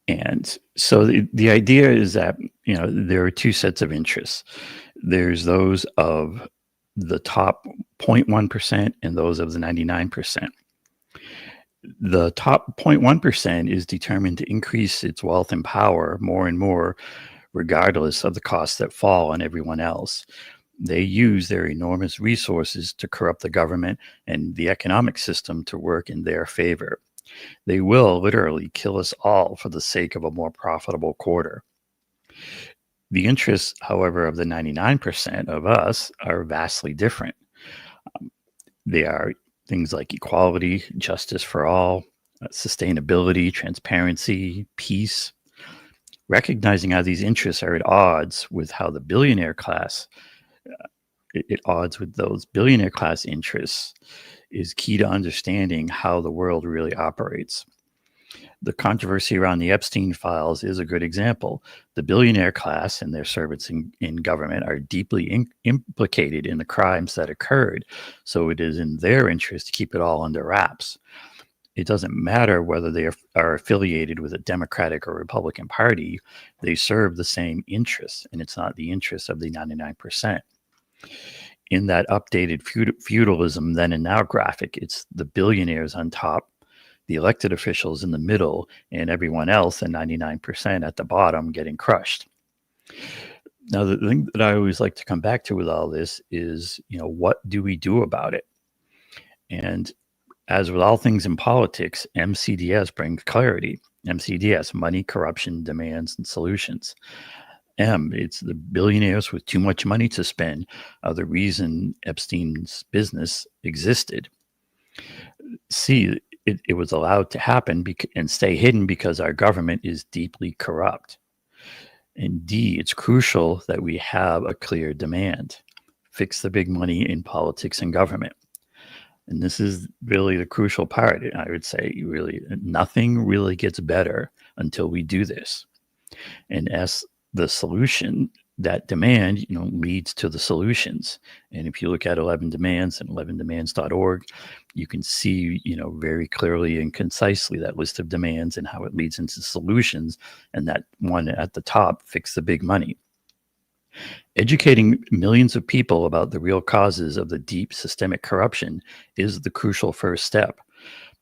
R: And so the idea is that there are two sets of interests. There's those of the top 0.1% and those of the 99%. The top 0.1% is determined to increase its wealth and power more and more, regardless of the costs that fall on everyone else. They use their enormous resources to corrupt the government and the economic system to work in their favor. They will literally kill us all for the sake of a more profitable quarter. The interests, however, of the 99% of us are vastly different. They are things like equality, justice for all, sustainability, transparency, peace. Recognizing how these interests are at odds with how the billionaire class, at odds with those billionaire class interests, is key to understanding how the world really operates. The controversy around the Epstein files is a good example. The billionaire class and their servants in government are deeply implicated in the crimes that occurred, so it is in their interest to keep it all under wraps. It doesn't matter whether they are affiliated with a Democratic or Republican party, they serve the same interests, and it's not the interests of the 99%. In that updated feudalism then and now graphic, it's the billionaires on top, the elected officials in the middle, and everyone else, the 99% at the bottom, getting crushed. Now, the thing that I always like to come back to with all this is, what do we do about it? And as with all things in politics, MCDS brings clarity. MCDS, money, corruption, demands, and solutions. It's the billionaires with too much money to spend are the reason Epstein's business existed. C, it was allowed to happen and stay hidden because our government is deeply corrupt. And D, it's crucial that we have a clear demand. Fix the big money in politics and government. And this is really the crucial part. I would say really nothing really gets better until we do this. And as the solution, that demand, leads to the solutions. And if you look at 11 Demands and 11demands.org, you can see, very clearly and concisely that list of demands and how it leads into solutions. And that one at the top, fix the big money. Educating millions of people about the real causes of the deep systemic corruption is the crucial first step.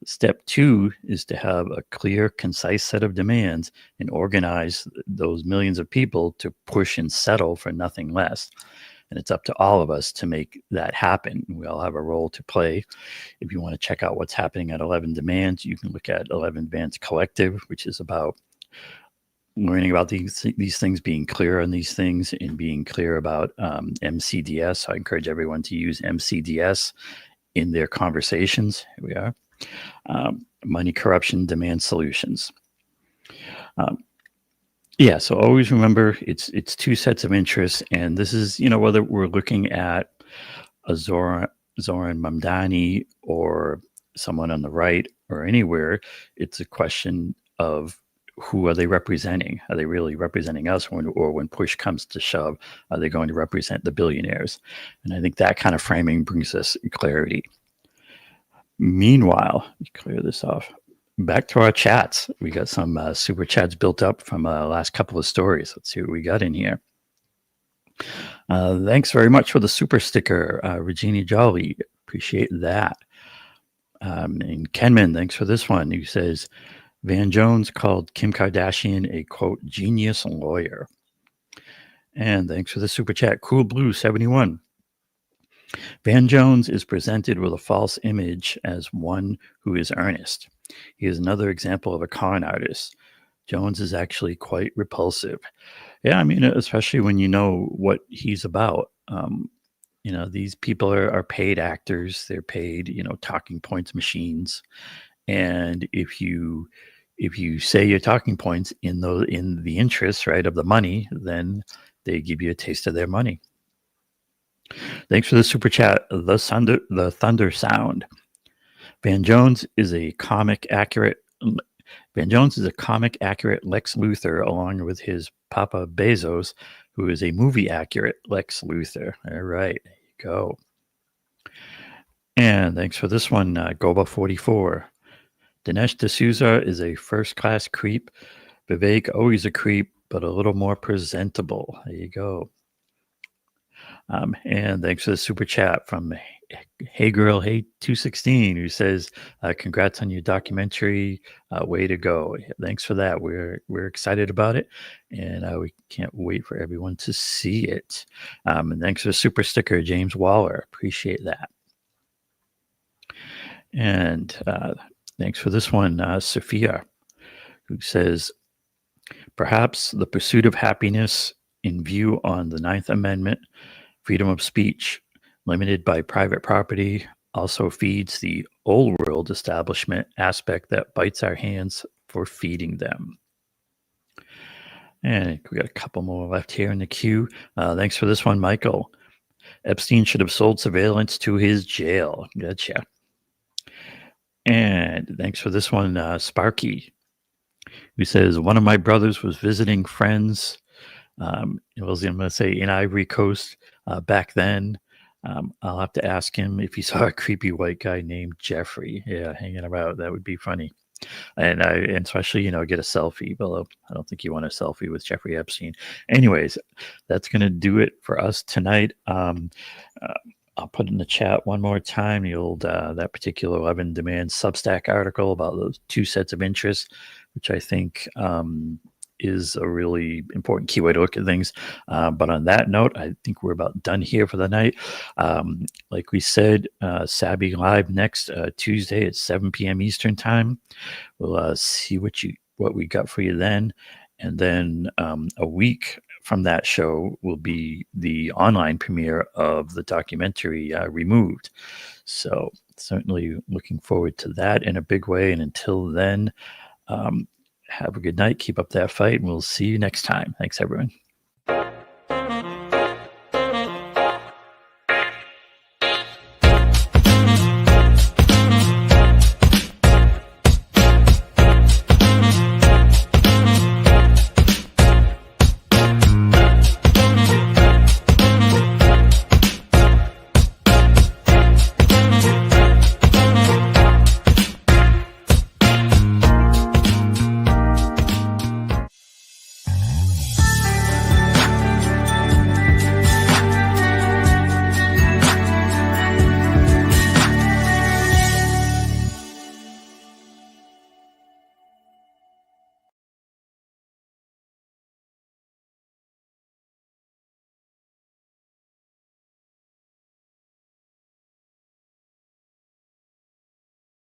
R: Step 2 is to have a clear, concise set of demands and organize those millions of people to push and settle for nothing less. And it's up to all of us to make that happen. We all have a role to play. If you want to check out what's happening at 11 Demands, you can look at 11 Demands Collective, which is about learning about these things, being clear on these things, and being clear about MCDS. I encourage everyone to use MCDS in their conversations. Here we are. Money, corruption, demand solutions. Yeah, so always remember it's two sets of interests, and this is, whether we're looking at a Zoran Mamdani or someone on the right or anywhere, it's a question of who are they representing? Are they really representing us, or when push comes to shove, are they going to represent the billionaires? And I think that kind of framing brings us clarity. Meanwhile, clear this off. Back to our chats. We got some super chats built up from last couple of stories. Let's see what we got in here. Thanks very much for the super sticker, Regina Jolly. Appreciate that. And Kenman, thanks for this one. He says, Van Jones called Kim Kardashian a, quote, genius lawyer. And thanks for the super chat. Cool Blue 71. Van Jones is presented with a false image as one who is earnest. He is another example of a con artist. Jones is actually quite repulsive. Yeah, I mean, especially when you know what he's about. These people are paid actors. They're paid, talking points machines. And if you say your talking points in the interest, right, of the money, then they give you a taste of their money. Thanks for the super chat. The Thunder Sound. Van Jones is a comic accurate Lex Luthor, along with his Papa Bezos, who is a movie accurate Lex Luthor. All right, there you go. And thanks for this one, Goba44. Dinesh D'Souza is a first-class creep. Vivek, always a creep, but a little more presentable. There you go. And thanks for the super chat from Hey Girl, Hey 216, who says, congrats on your documentary. Way to go. Thanks for that. We're excited about it, and we can't wait for everyone to see it. And thanks for the super sticker, James Waller. Appreciate that. And thanks for this one, Sophia, who says, perhaps the pursuit of happiness in view on the Ninth Amendment, freedom of speech, limited by private property, also feeds the old world establishment aspect that bites our hands for feeding them. And we got a couple more left here in the queue. Thanks for this one, Michael. Epstein should have sold surveillance to his jail. Gotcha. And thanks for this one, Sparky, who says, one of my brothers was visiting friends. I'm going to say in Ivory Coast back then. I'll have to ask him if he saw a creepy white guy named Jeffrey. Yeah, hanging about. That would be funny. And especially, get a selfie. Although I don't think you want a selfie with Jeffrey Epstein. Anyways, that's going to do it for us tonight. I'll put in the chat one more time the old that particular 11 Demands Substack article about those two sets of interests, which I think is a really important key way to look at things. But on that note, I think we're about done here for the night. Like we said, Sabby live next Tuesday at 7 p.m. Eastern time. We'll see what we got for you then. And then a week from that show will be the online premiere of the documentary Removed. So certainly looking forward to that in a big way. And until then, have a good night. Keep up that fight, and we'll see you next time. Thanks, everyone.